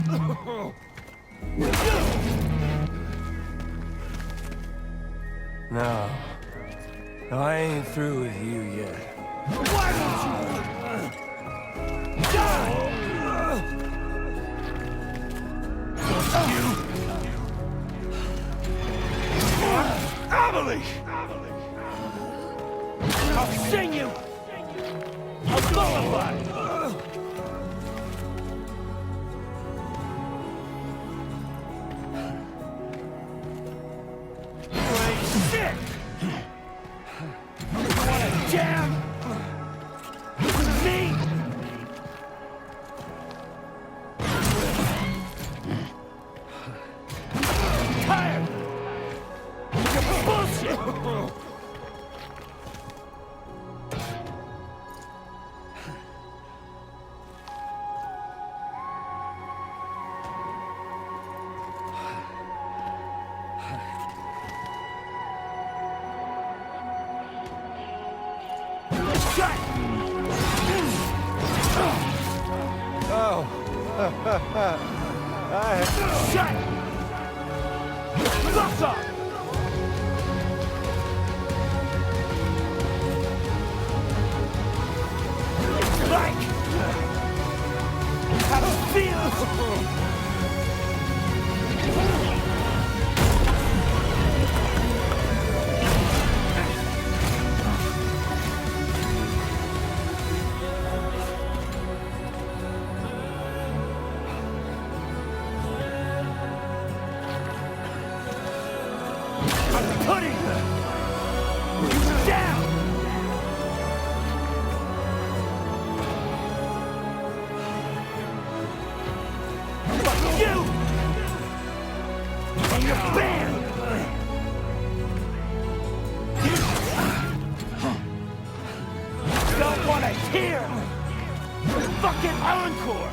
No. No, I ain't through with you yet. Why don't you? Amelie! I'll sing you! A lullaby! You ain't shit! You wanna jam? With me? Tired! Your bullshit! Oh. Shut! Fuck off! Like how it feels! Putting you down! Fuck you! And your band! Don't want to hear the fucking encore!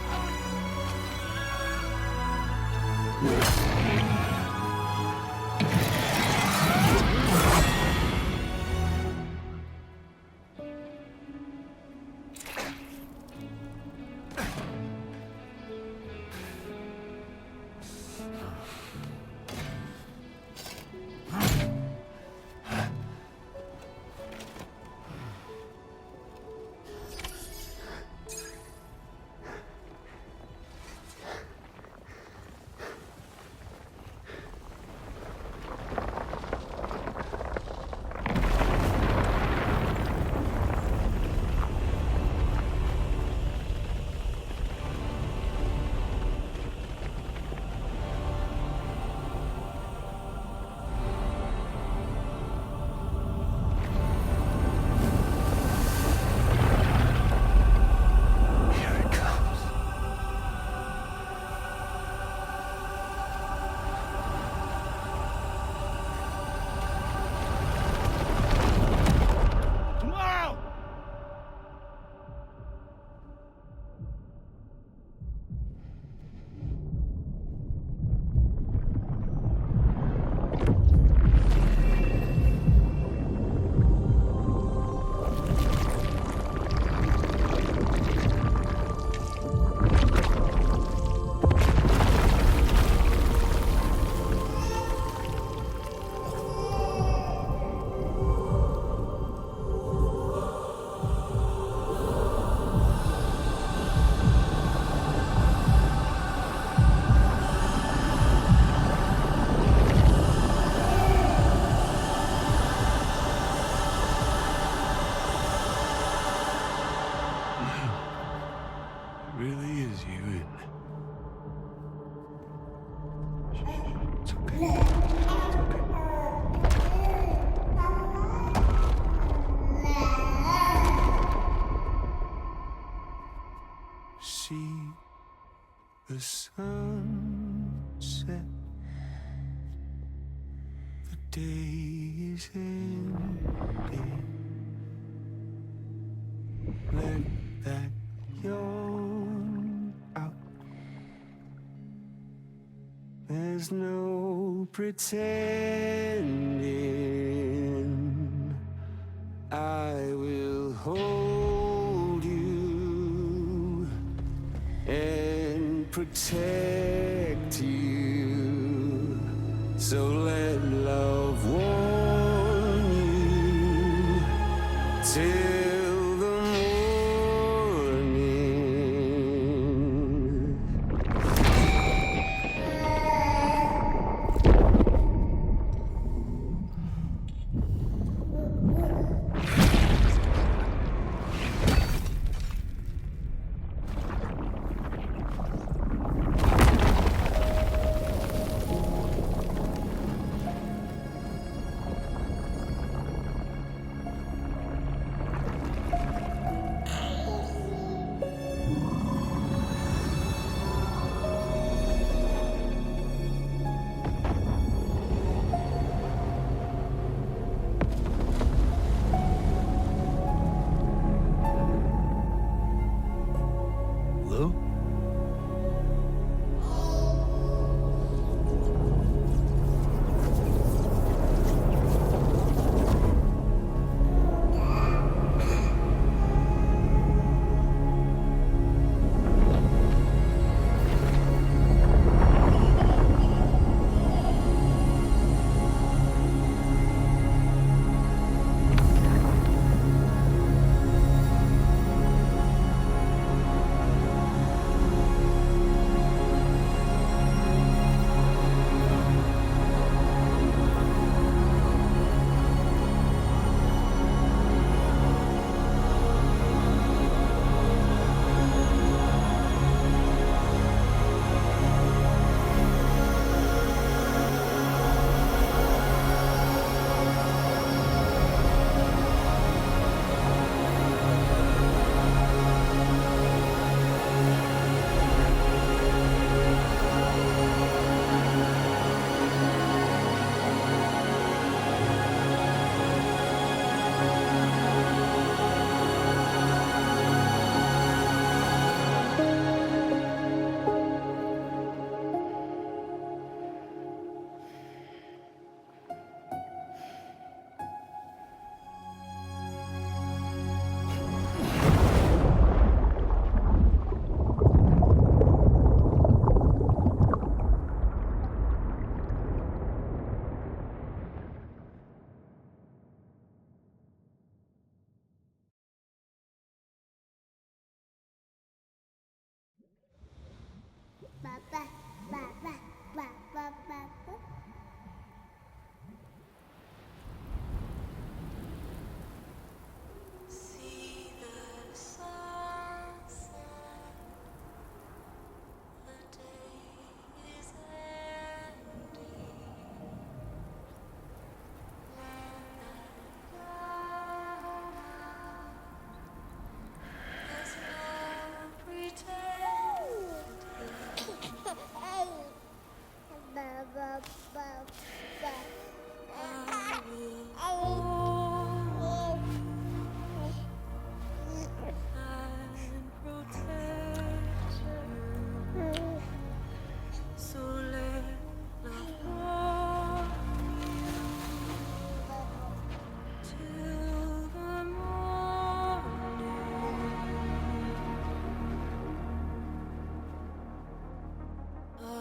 Really is you, isn't it? It's okay. It's okay. See the sunset. The day is ending. Let that yawn out. There's no pretending. I will hold you and protect you. So let love warm you till the morning. Lou?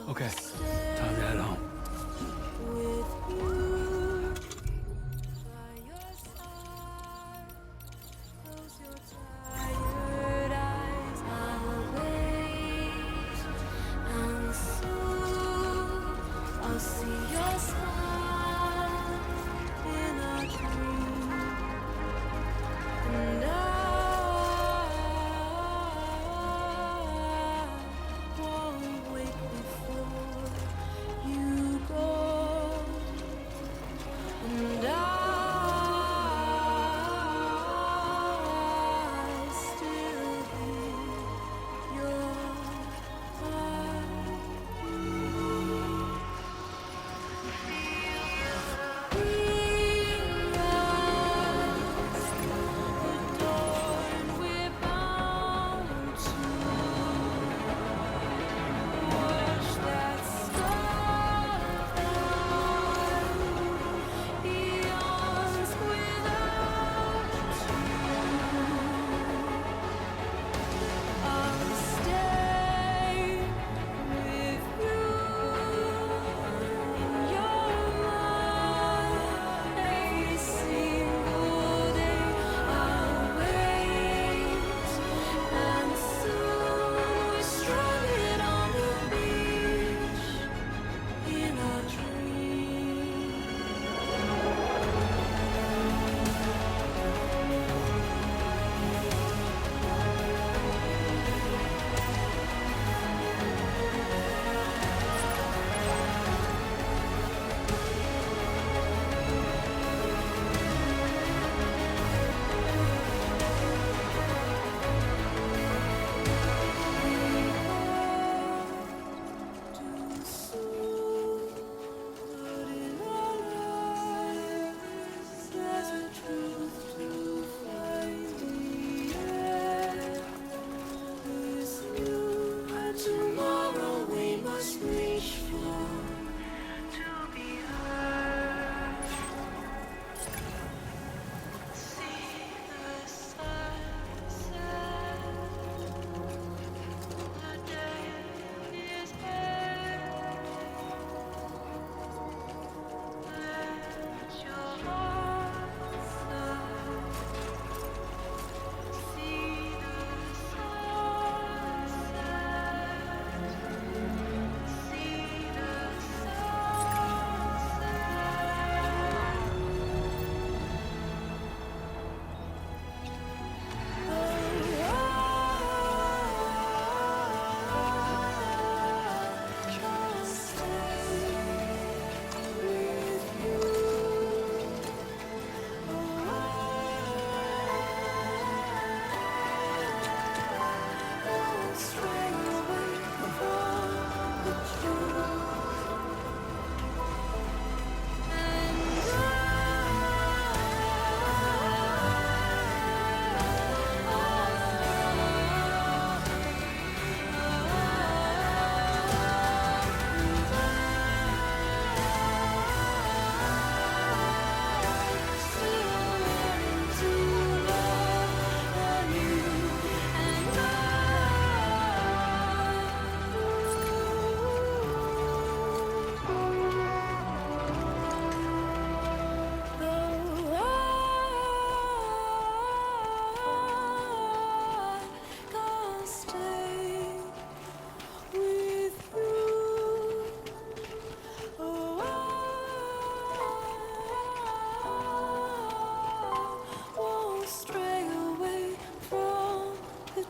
Okay, time to head home. I'll see your smile in a dream, and I won't wake before you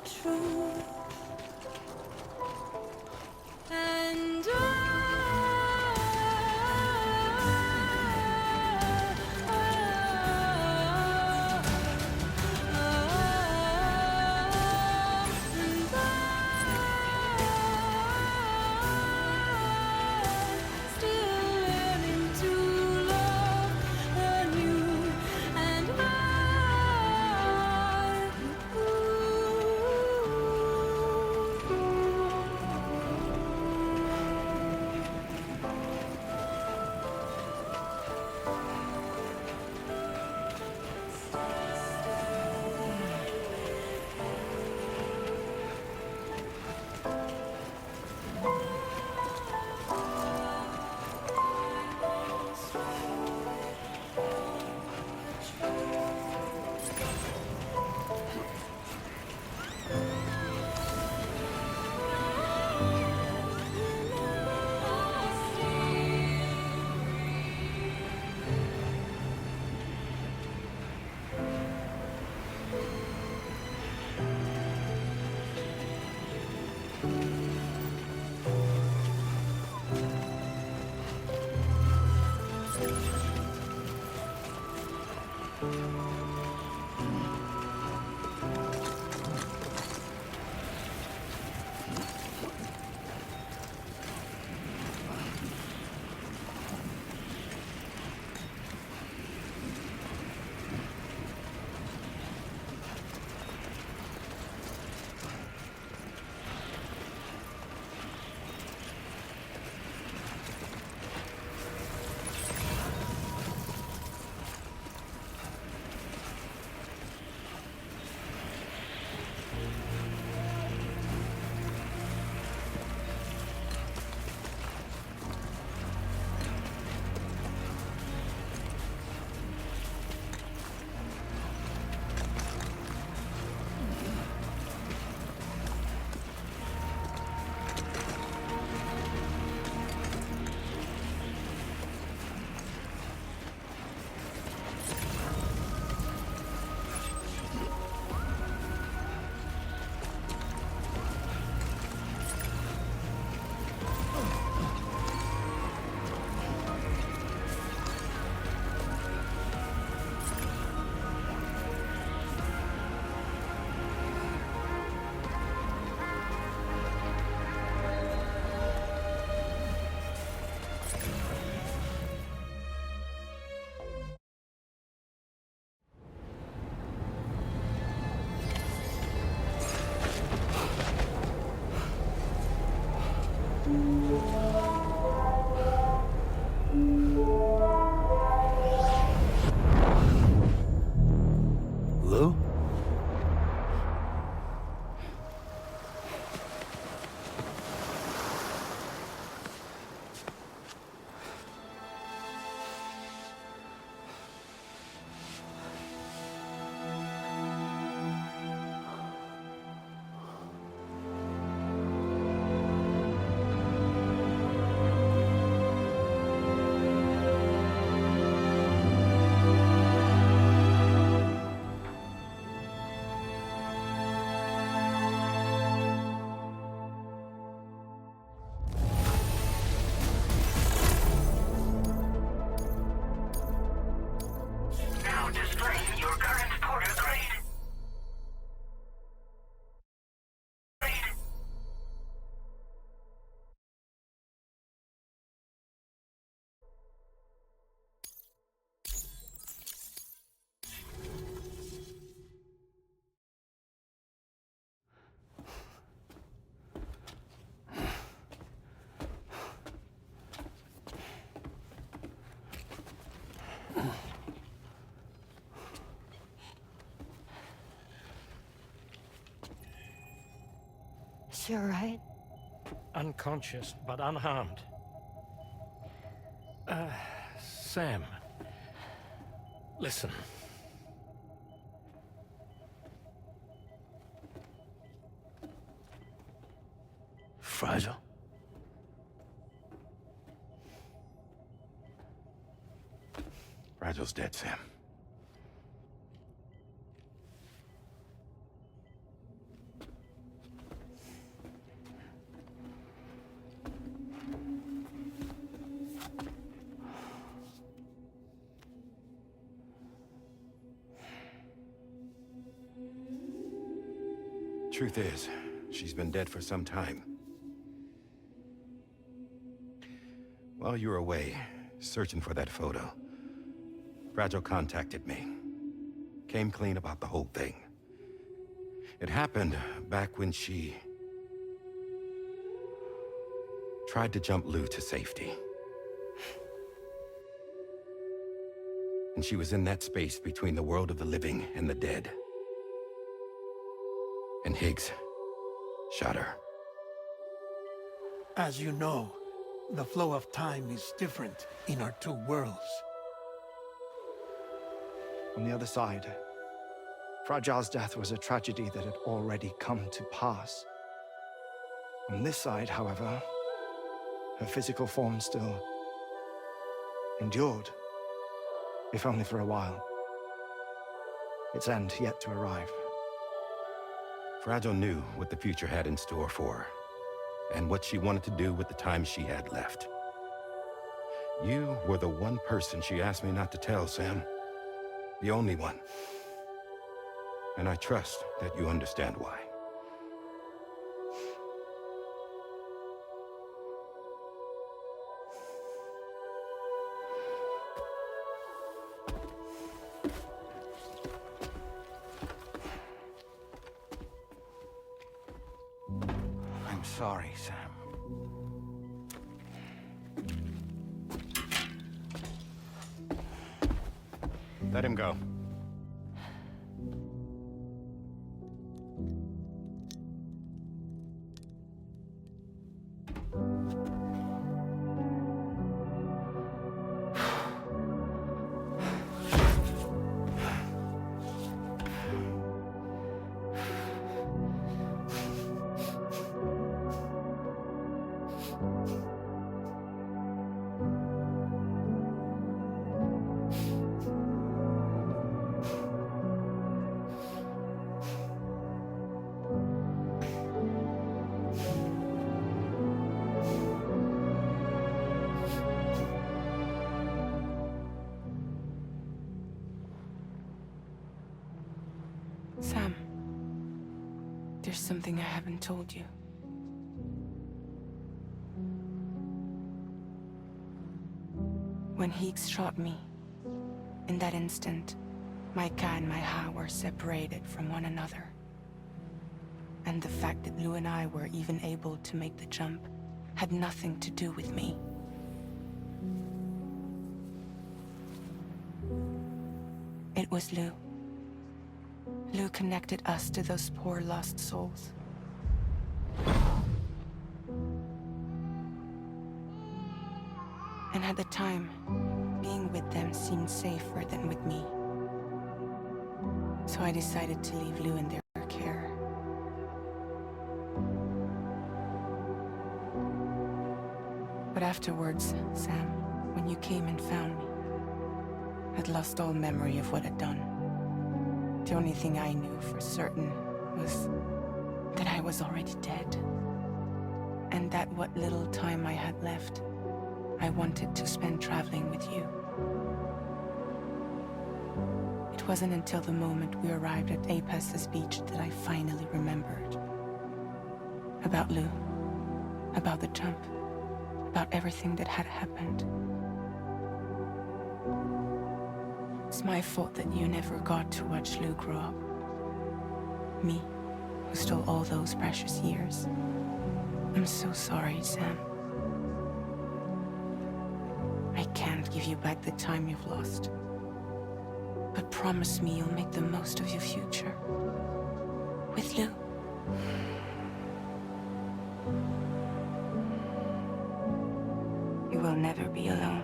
true. And still learning to love anew, and Lou? Now display your current porter grade. She all right? Unconscious, but unharmed. Sam. Listen. Fragile? Fragile's dead, Sam. Truth is, she's been dead for some time. While you were away, searching for that photo, Fragile contacted me. Came clean about the whole thing. It happened back when she tried to jump Lou to safety. And she was in that space between the world of the living and the dead. And Higgs shot her. As you know, the flow of time is different in our two worlds. On the other side, Fragile's death was a tragedy that had already come to pass. On this side, however, her physical form still endured, if only for a while. Its end yet to arrive. Fragile knew what the future had in store for her, and what she wanted to do with the time she had left. You were the one person she asked me not to tell, Sam. The only one. And I trust that you understand why. I'm sorry, Sam. Let him go. Sam, there's something I haven't told you. When Higgs shot me, in that instant, my Ka and my Ha were separated from one another. And the fact that Lou and I were even able to make the jump had nothing to do with me. It was Lou. Lou connected us to those poor lost souls. And at the time, being with them seemed safer than with me. So I decided to leave Lou in their care. But afterwards, Sam, when you came and found me, I'd lost all memory of what I'd done. The only thing I knew for certain was that I was already dead. And that what little time I had left, I wanted to spend traveling with you. It wasn't until the moment we arrived at Apes's beach that I finally remembered. About Lou, about the jump, about everything that had happened. It's my fault that you never got to watch Lou grow up. Me, who stole all those precious years. I'm so sorry, Sam. I can't give you back the time you've lost. But promise me you'll make the most of your future. With Lou. You will never be alone.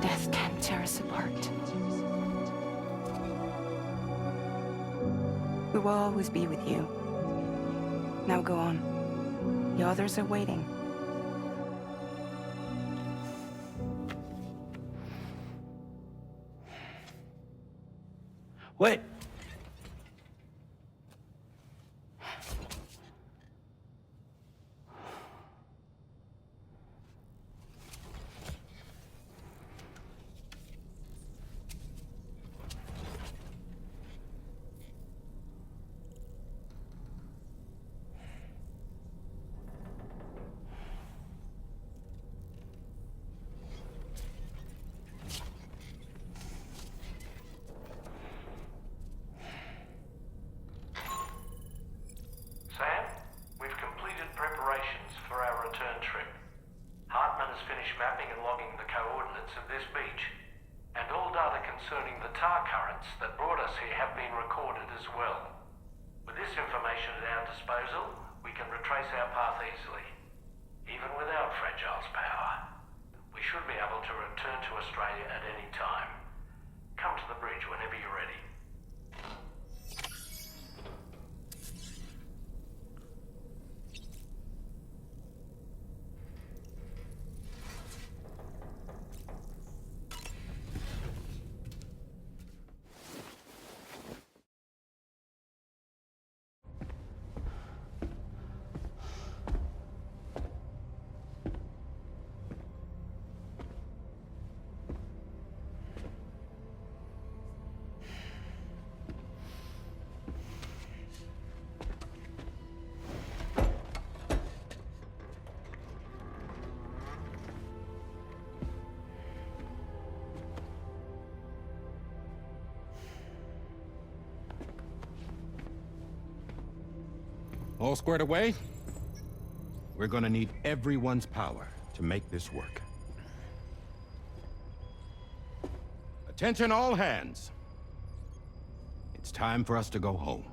Death can't tear us apart. We will always be with you. Now go on. The others are waiting. Wait! routes that brought us here have been recorded as well. With this information at our disposal, we can retrace our path easily. Even without Fragile's power, we should be able to return to Australia at any time. Come to the bridge whenever you're ready. All squared away? We're gonna need everyone's power to make this work. Attention all hands. It's time for us to go home.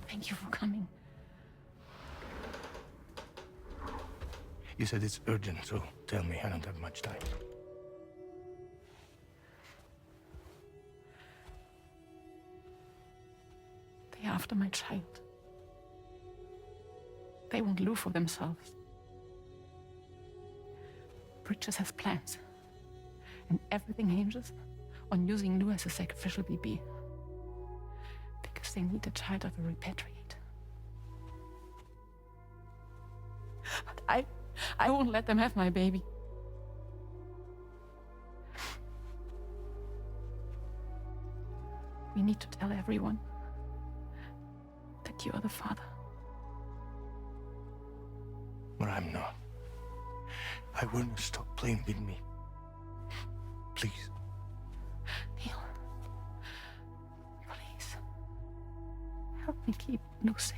Thank you for coming. You said it's urgent, so tell me. I don't have much time. They're after my child. They want Lou for themselves. Bridges has plans. And everything hinges on using Lou as a sacrificial BB. Because they need a child of a repatriate. But I won't let them have my baby. We need to tell everyone that you are the father. But I'm not. I want to stop playing with me. Please. Neil. Please. Help me keep Lou safe.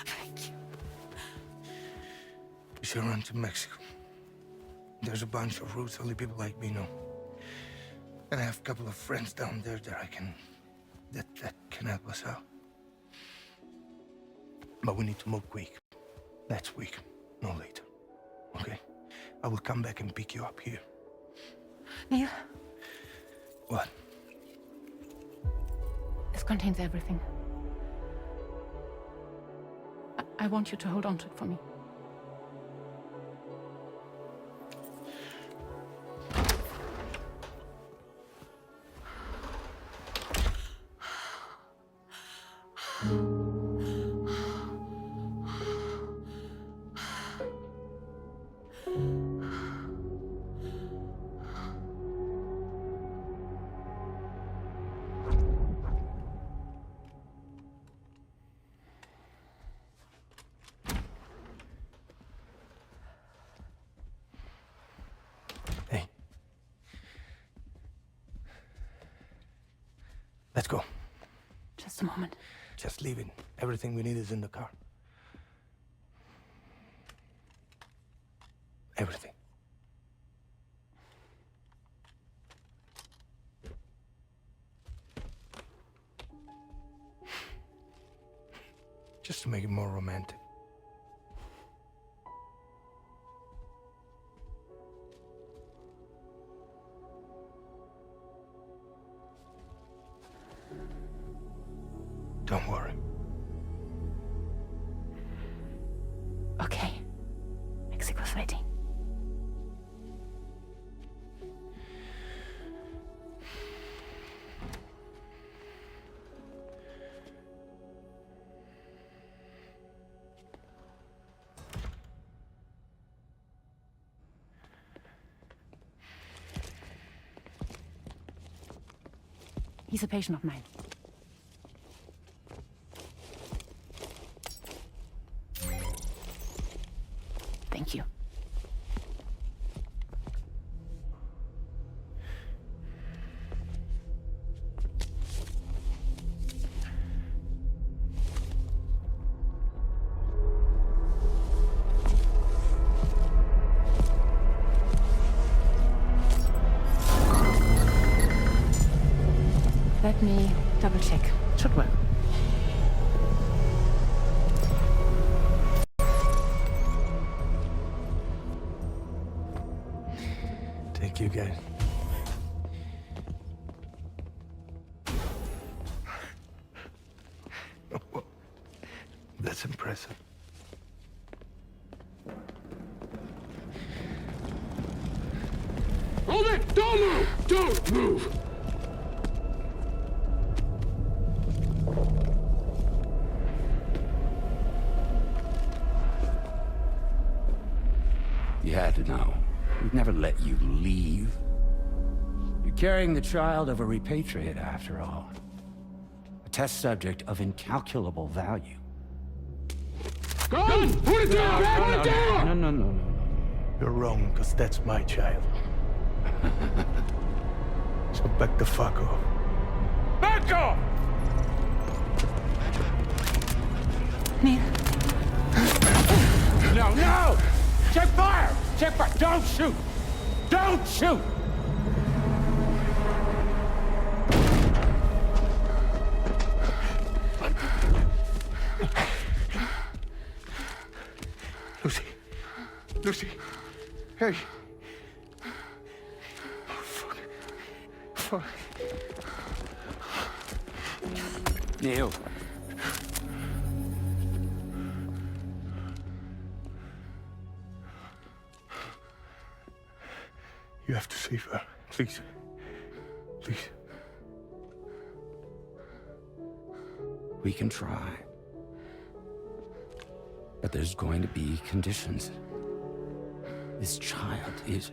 Thank you. We should run to Mexico. There's a bunch of routes only people like me know. And I have a couple of friends down there that can help us out. But we need to move quick. Next week, no later. Okay? I will come back and pick you up here. Neil, What? this contains everything. I want you to hold on to it for me. Let's go. Just a moment. Just leave it. Everything we need is in the car. Everything. Just to make it more romantic. Don't worry. Okay. Mexico's waiting. He's a patient of mine. Thank you. Let me double check. Should work. Thank you, guys. That's impressive. Hold it! Don't move! Don't move! You had to know. We'd never let you leave. You're carrying the child of a repatriate, after all. A test subject of incalculable value. Gun! Put it down! Put it down! No. You're wrong, because that's my child. So back the fuck off. Back off! Neil. No! Check fire! Check fire! Don't shoot! Don't shoot! Lucy. Hey. Oh, fuck. Neil. You have to save her. Please. Please. We can try. But there's going to be conditions. This child is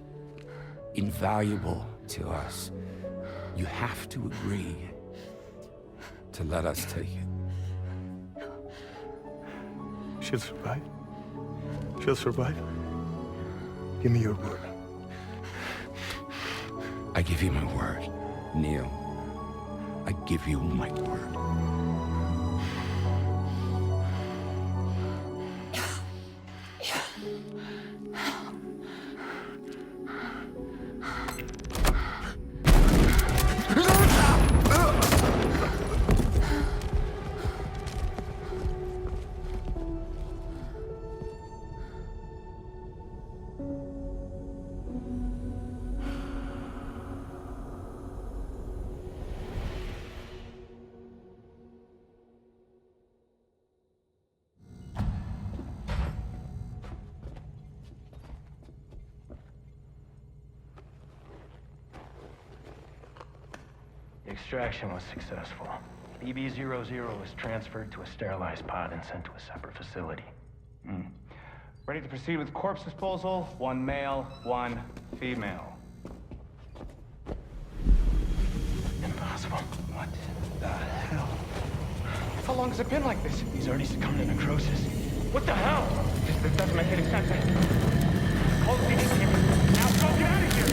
invaluable to us. You have to agree to let us take it. She'll survive. She'll survive. Give me your word. I give you my word, Neil. I give you my word. The extraction was successful. BB-00 was transferred to a sterilized pod and sent to a separate facility. Ready to proceed with corpse disposal. 1 male, 1 female. Impossible. What the hell? How long has it been like this? He's already succumbed to necrosis. What the hell? This doesn't make any sense. Call the PD team. Now go get out of here!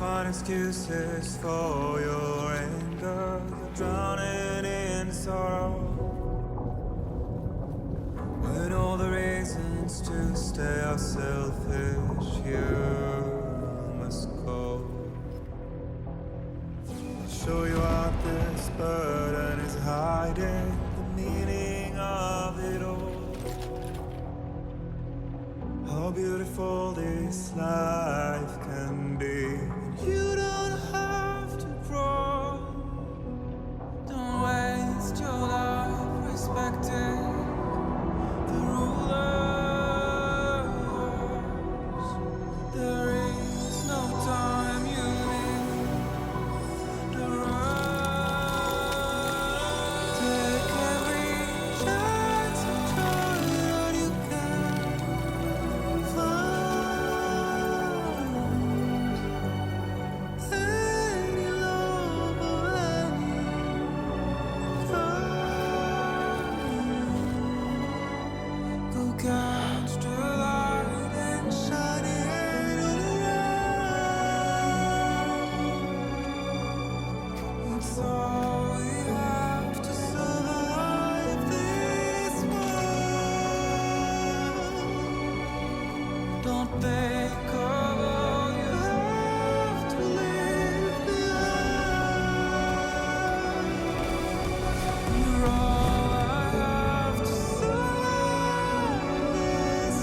find excuses for your anger, drowning in sorrow. When all the reasons to stay are selfish, you must go. I'll show you out this burden is hiding the meaning of it all. How beautiful this life can be. You don't have to grow. Don't waste your life respecting the rulers. There is no time you need to run. Take every chance and try that you can find. Any love or any time. Go catch the light and shine it all around. It's all we have to survive this world. Don't think of all you have to leave behind. You're all I have to survive this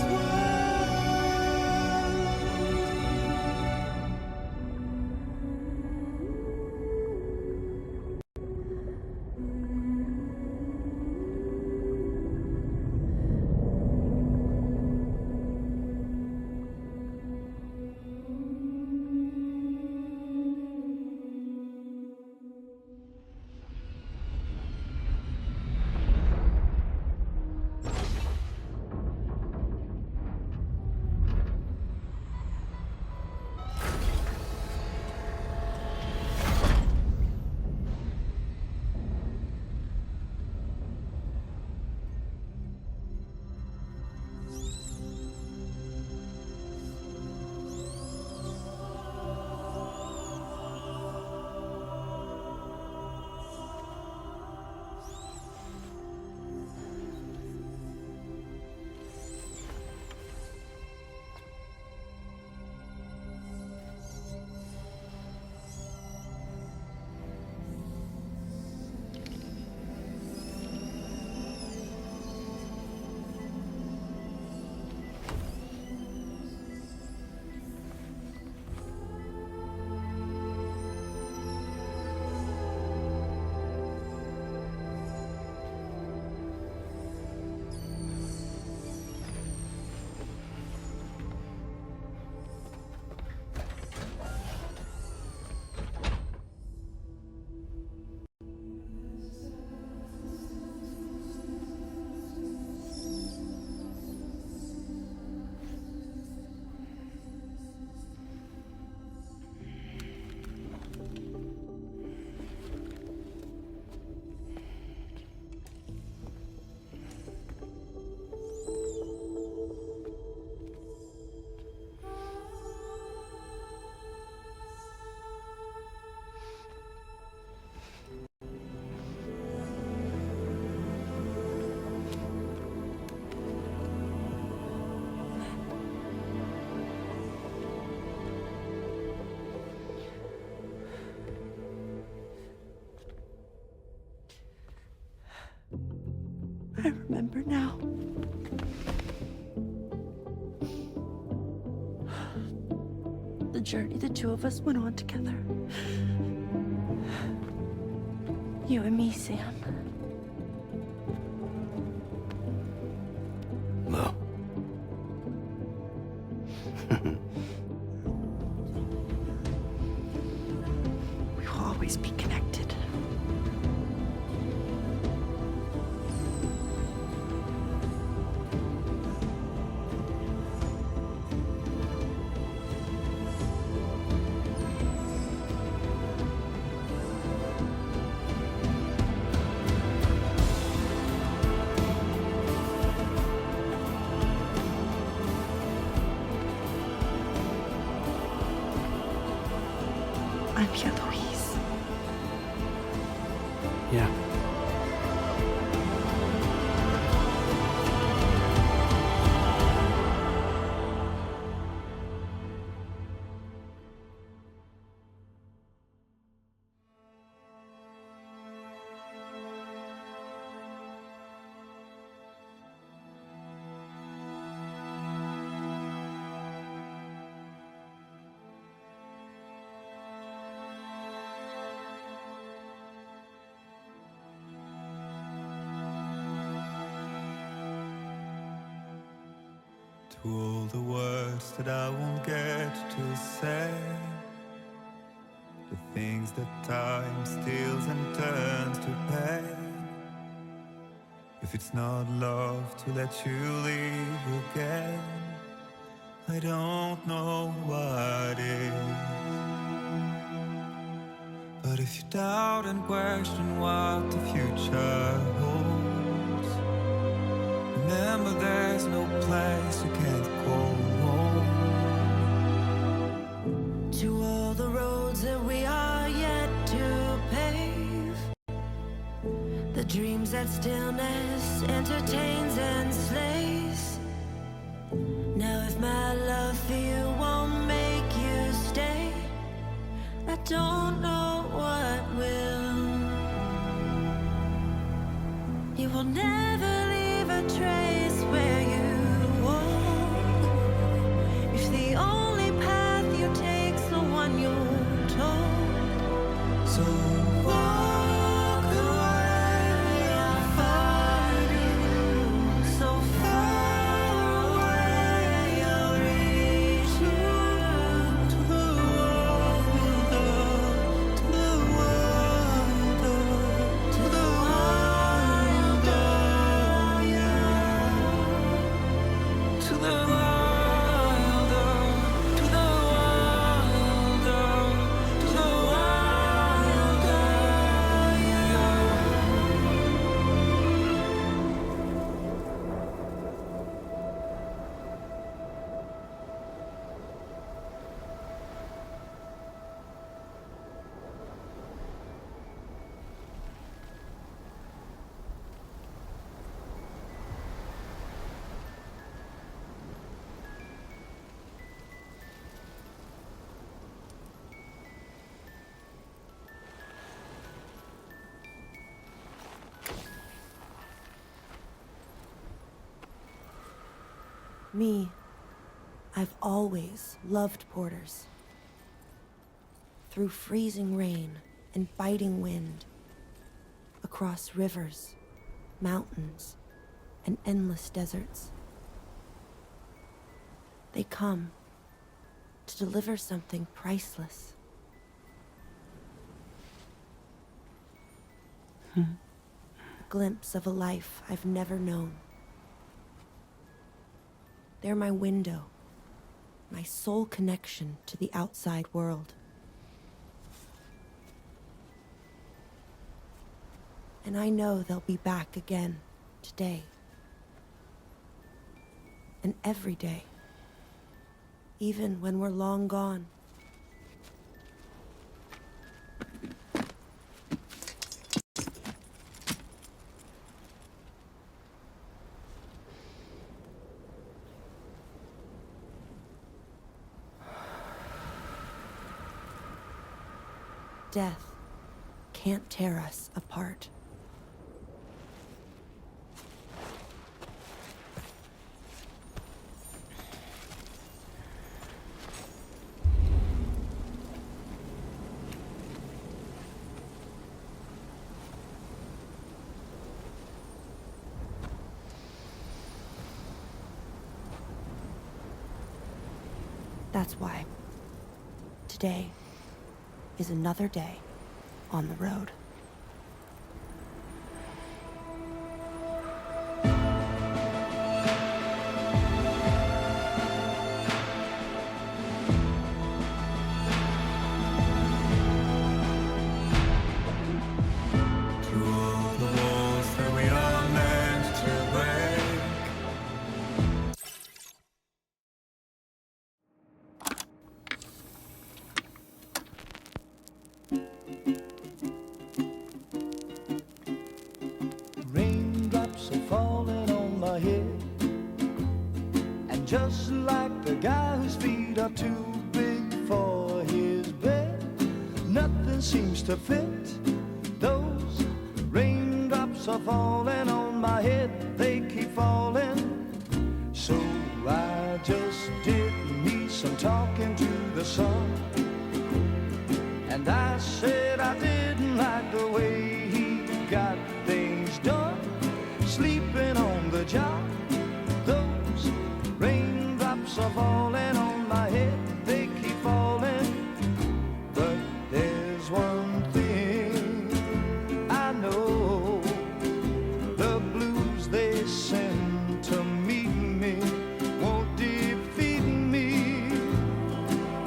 I remember now. The journey the two of us went on together. You and me, Sam. No. We will always be connected. Yeah. To all the words that I won't get to say, the things that time steals and turns to pain. If it's not love to let you leave again, I don't know what is. But if you doubt and question what the future holds, remember there's no place you can't call home. To all the roads that we are yet to pave, the dreams that stillness entertains and slays. Now if my love for you won't make you stay, I don't know what will. You will never leave a trace where you walk. If the only path you take's the one you're told, so walk away, I'll find you. So far away, I'll reach you. To the wild, to the wild, to the wild, yeah. To the wild, to the wild, to the wild, yeah. Me, I've always loved porters. Through freezing rain and biting wind, across rivers, mountains, and endless deserts. They come to deliver something priceless. A glimpse of a life I've never known. They're my window, my sole connection to the outside world. And I know they'll be back again today. And every day, even when we're long gone. Death can't tear us apart. That's why today is another day on the road. To all the walls that we are meant to break. my head. And just like the guy whose feet are too big for his bed, nothing seems to fit. Those raindrops are falling on my head, they keep falling. So I just did me some talking to the sun. And I said I didn't like the way he got things done, sleeping on the job. Those raindrops are falling on my head, they keep falling. But there's one thing I know, the blues they send to meet me won't defeat me.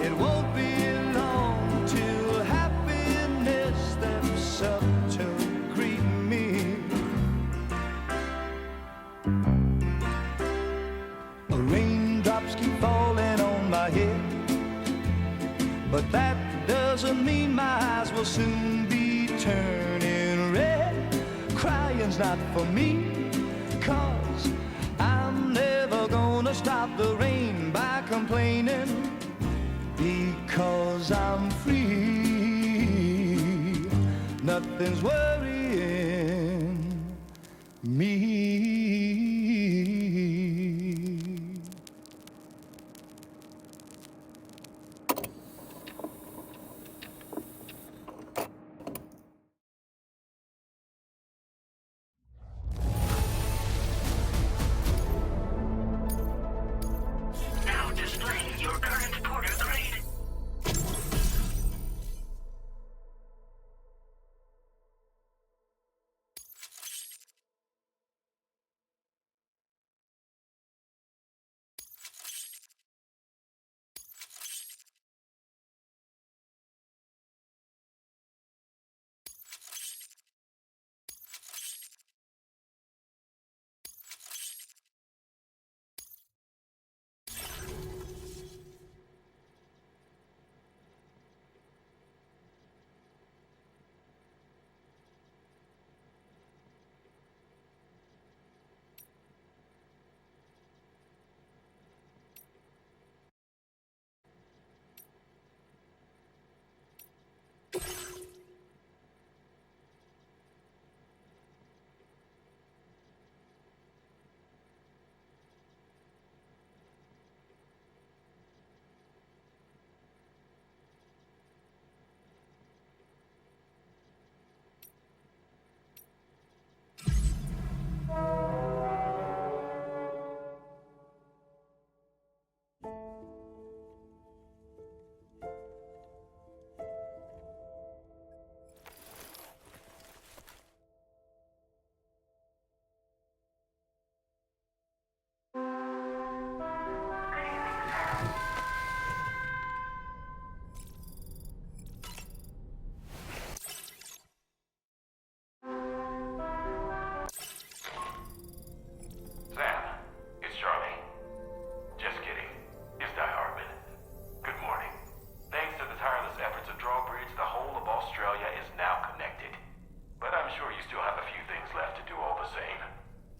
It won't be long till happiness steps up to greet me. Raindrops keep falling on my head, but that doesn't mean my eyes will soon be turning red. Crying's not for me, 'cause I'm never gonna stop the rain by complaining, because I'm free. Nothing's worrying me. Now displaying your current porter grade. Sam, it's Charlie. Just kidding. It's Die Hardman. Good morning. Thanks to the tireless efforts of Drawbridge, the whole of Australia is now connected. But I'm sure you still have a few things left to do all the same.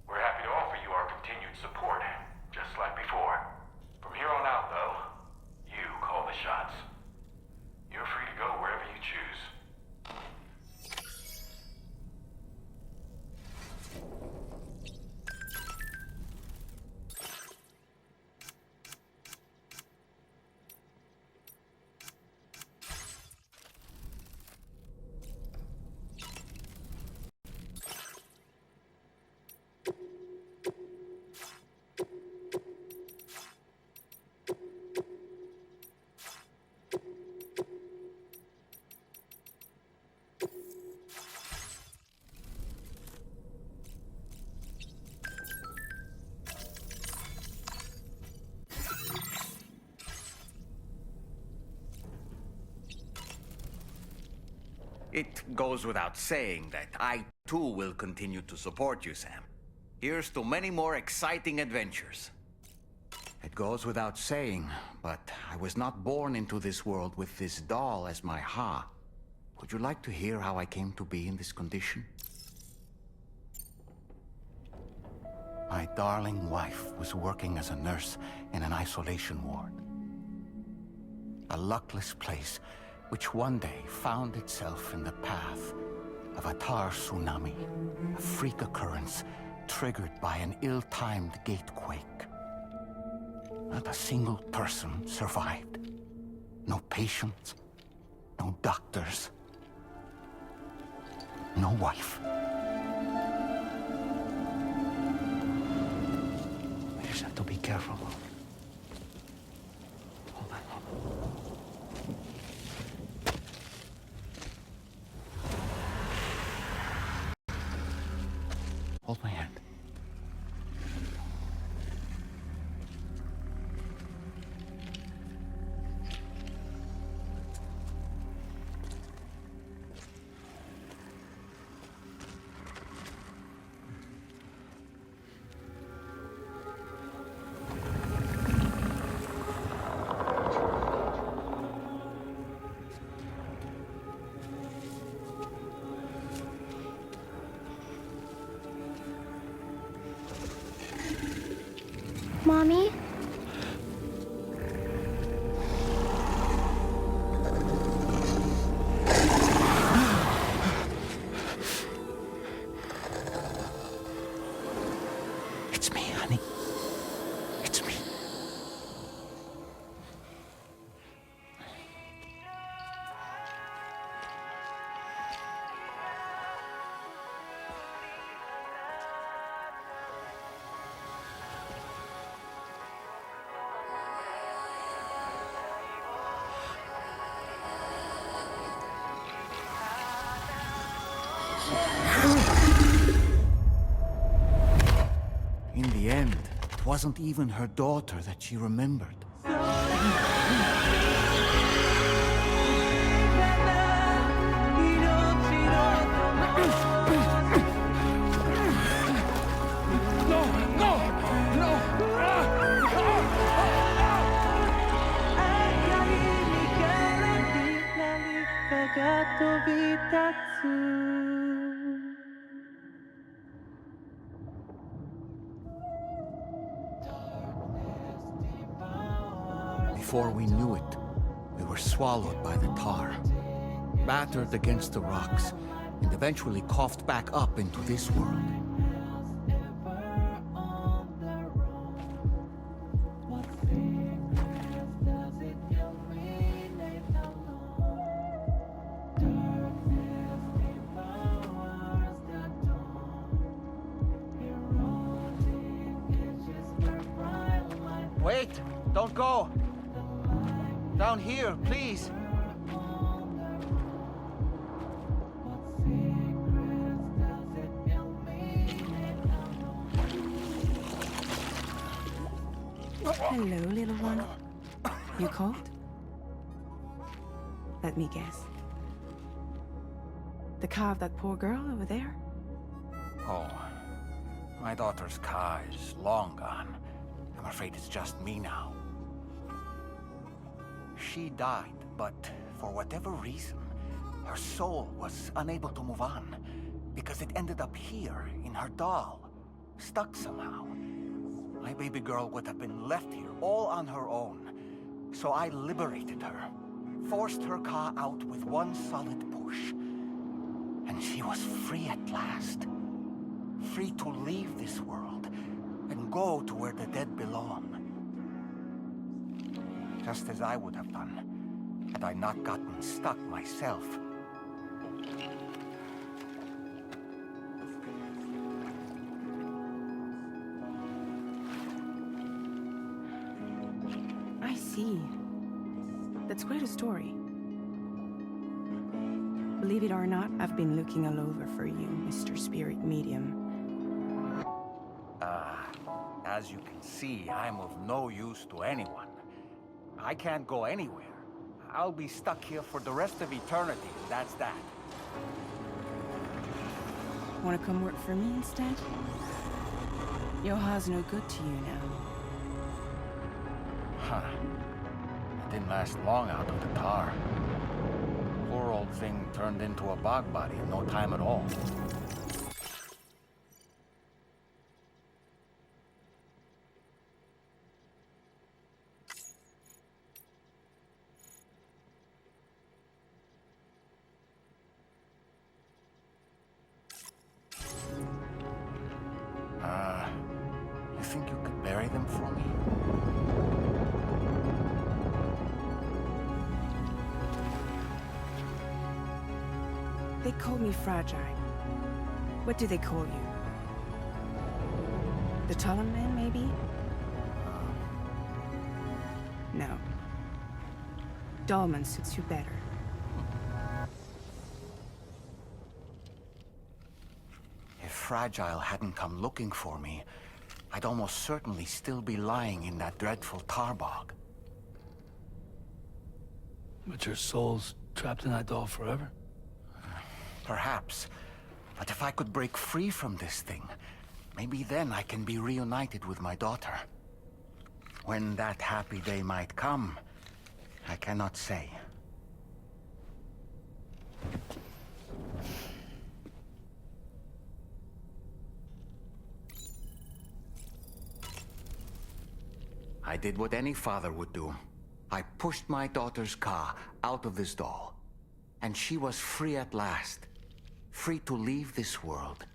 We're happy to offer you our continued support, just like before. From here on out, though, you call the shots. You're free to go wherever you choose. It goes without saying that I, too, will continue to support you, Sam. Here's to many more exciting adventures. It goes without saying, but I was not born into this world with this doll as my Ha. Would you like to hear how I came to be in this condition? My darling wife was working as a nurse in an isolation ward. A luckless place which one day found itself in the path of a tar tsunami, a freak occurrence triggered by an ill-timed gatequake. Not a single person survived. No patients, no doctors, no wife. We just have to be careful. Hold on. Hold my hand. Mommy? It's me, honey. It's me. In the end, it wasn't even her daughter that she remembered. Before we knew it, we were swallowed by the tar, battered against the rocks, and eventually coughed back up into this world. Wait! Don't go! Down here, please! Hello, little one. You cold? Let me guess. The car of that poor girl over there? Oh, my daughter's car is long gone. I'm afraid it's just me now. She died, but for whatever reason, her soul was unable to move on because it ended up here in her doll, stuck somehow. My baby girl would have been left here all on her own, so I liberated her, forced her car out with one solid push, and she was free at last. Free to leave this world and go to where the dead belong. Just as I would have done, had I not gotten stuck myself. I see. That's quite a story. Believe it or not, I've been looking all over for you, Mr. Spirit Medium. As you can see, I'm of no use to anyone. I can't go anywhere. I'll be stuck here for the rest of eternity, that's that. Want to come work for me instead? Yoha's no good to you now. Huh. It didn't last long out of the tar. Poor old thing turned into a bog body in no time at all. bury them for me? They call me fragile. What do they call you? The Talon Man, maybe? No. Dolman suits you better. If Fragile hadn't come looking for me, I'd almost certainly still be lying in that dreadful tar bog. But your soul's trapped in that doll forever? Perhaps. But if I could break free from this thing, maybe then I can be reunited with my daughter. When that happy day might come, I cannot say. I did what any father would do. I pushed my daughter's car out of this doll, and she was free at last. Free to leave this world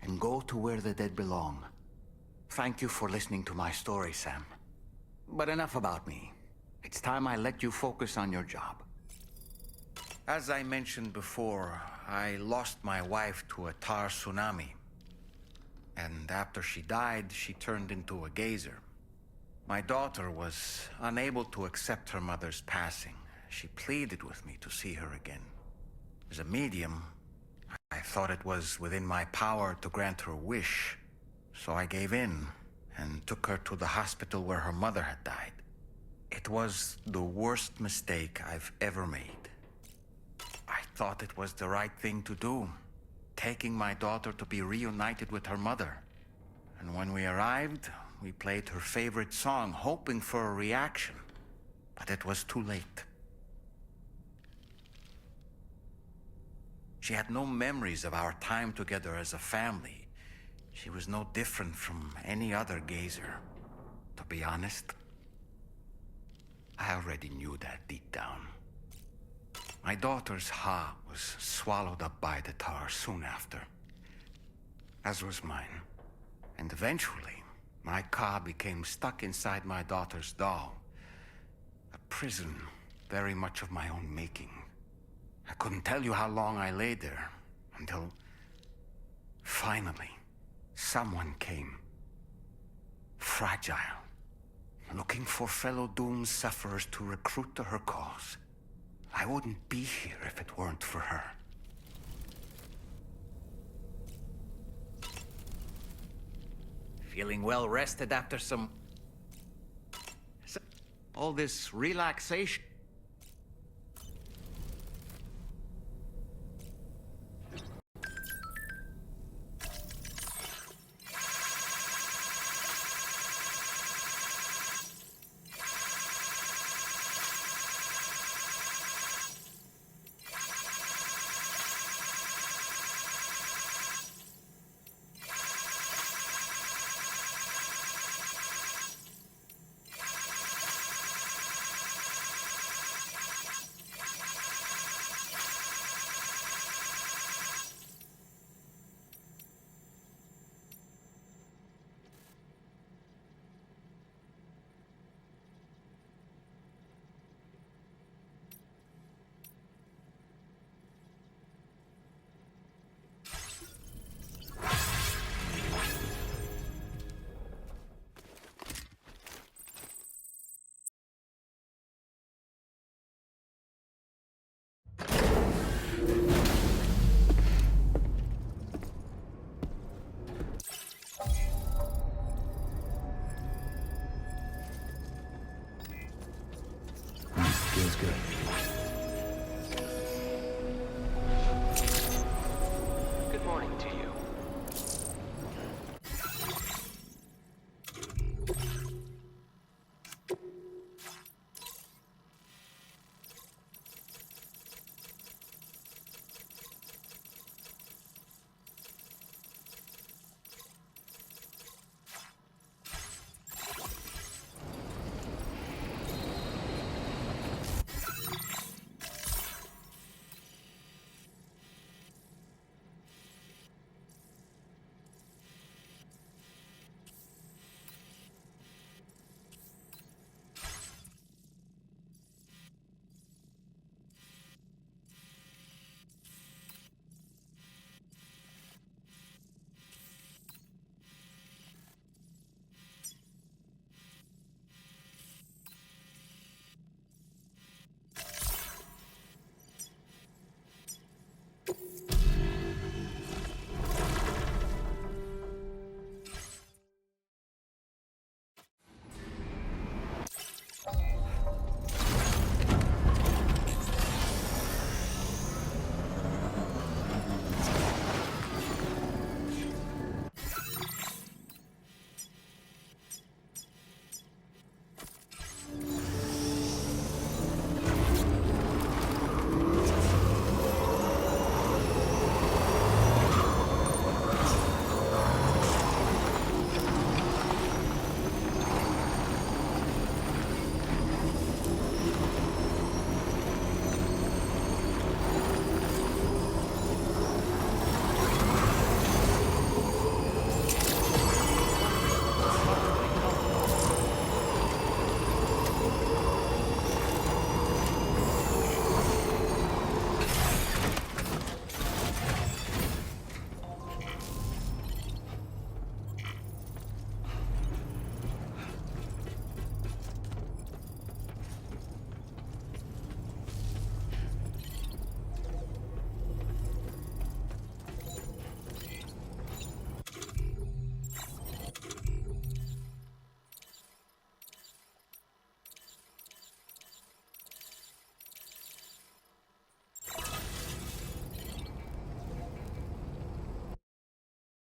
and go to where the dead belong. Thank you for listening to my story, Sam. But enough about me. It's time I let you focus on your job. As I mentioned before, I lost my wife to a tar tsunami. And after she died, she turned into a geyser. My daughter was unable to accept her mother's passing. She pleaded with me to see her again. As a medium, I thought it was within my power to grant her wish. So I gave in and took her to the hospital where her mother had died. It was the worst mistake I've ever made. I thought it was the right thing to do, taking my daughter to be reunited with her mother. And when we arrived, we played her favorite song, hoping for a reaction. But it was too late. She had no memories of our time together as a family. She was no different from any other gazer. To be honest, I already knew that deep down. My daughter's heart was swallowed up by the tar soon after, as was mine. And eventually, my car became stuck inside my daughter's doll. A prison very much of my own making. I couldn't tell you how long I lay there, until finally, someone came. Fragile. Looking for fellow doomed sufferers to recruit to her cause. I wouldn't be here if it weren't for her. Feeling well rested after all this relaxation?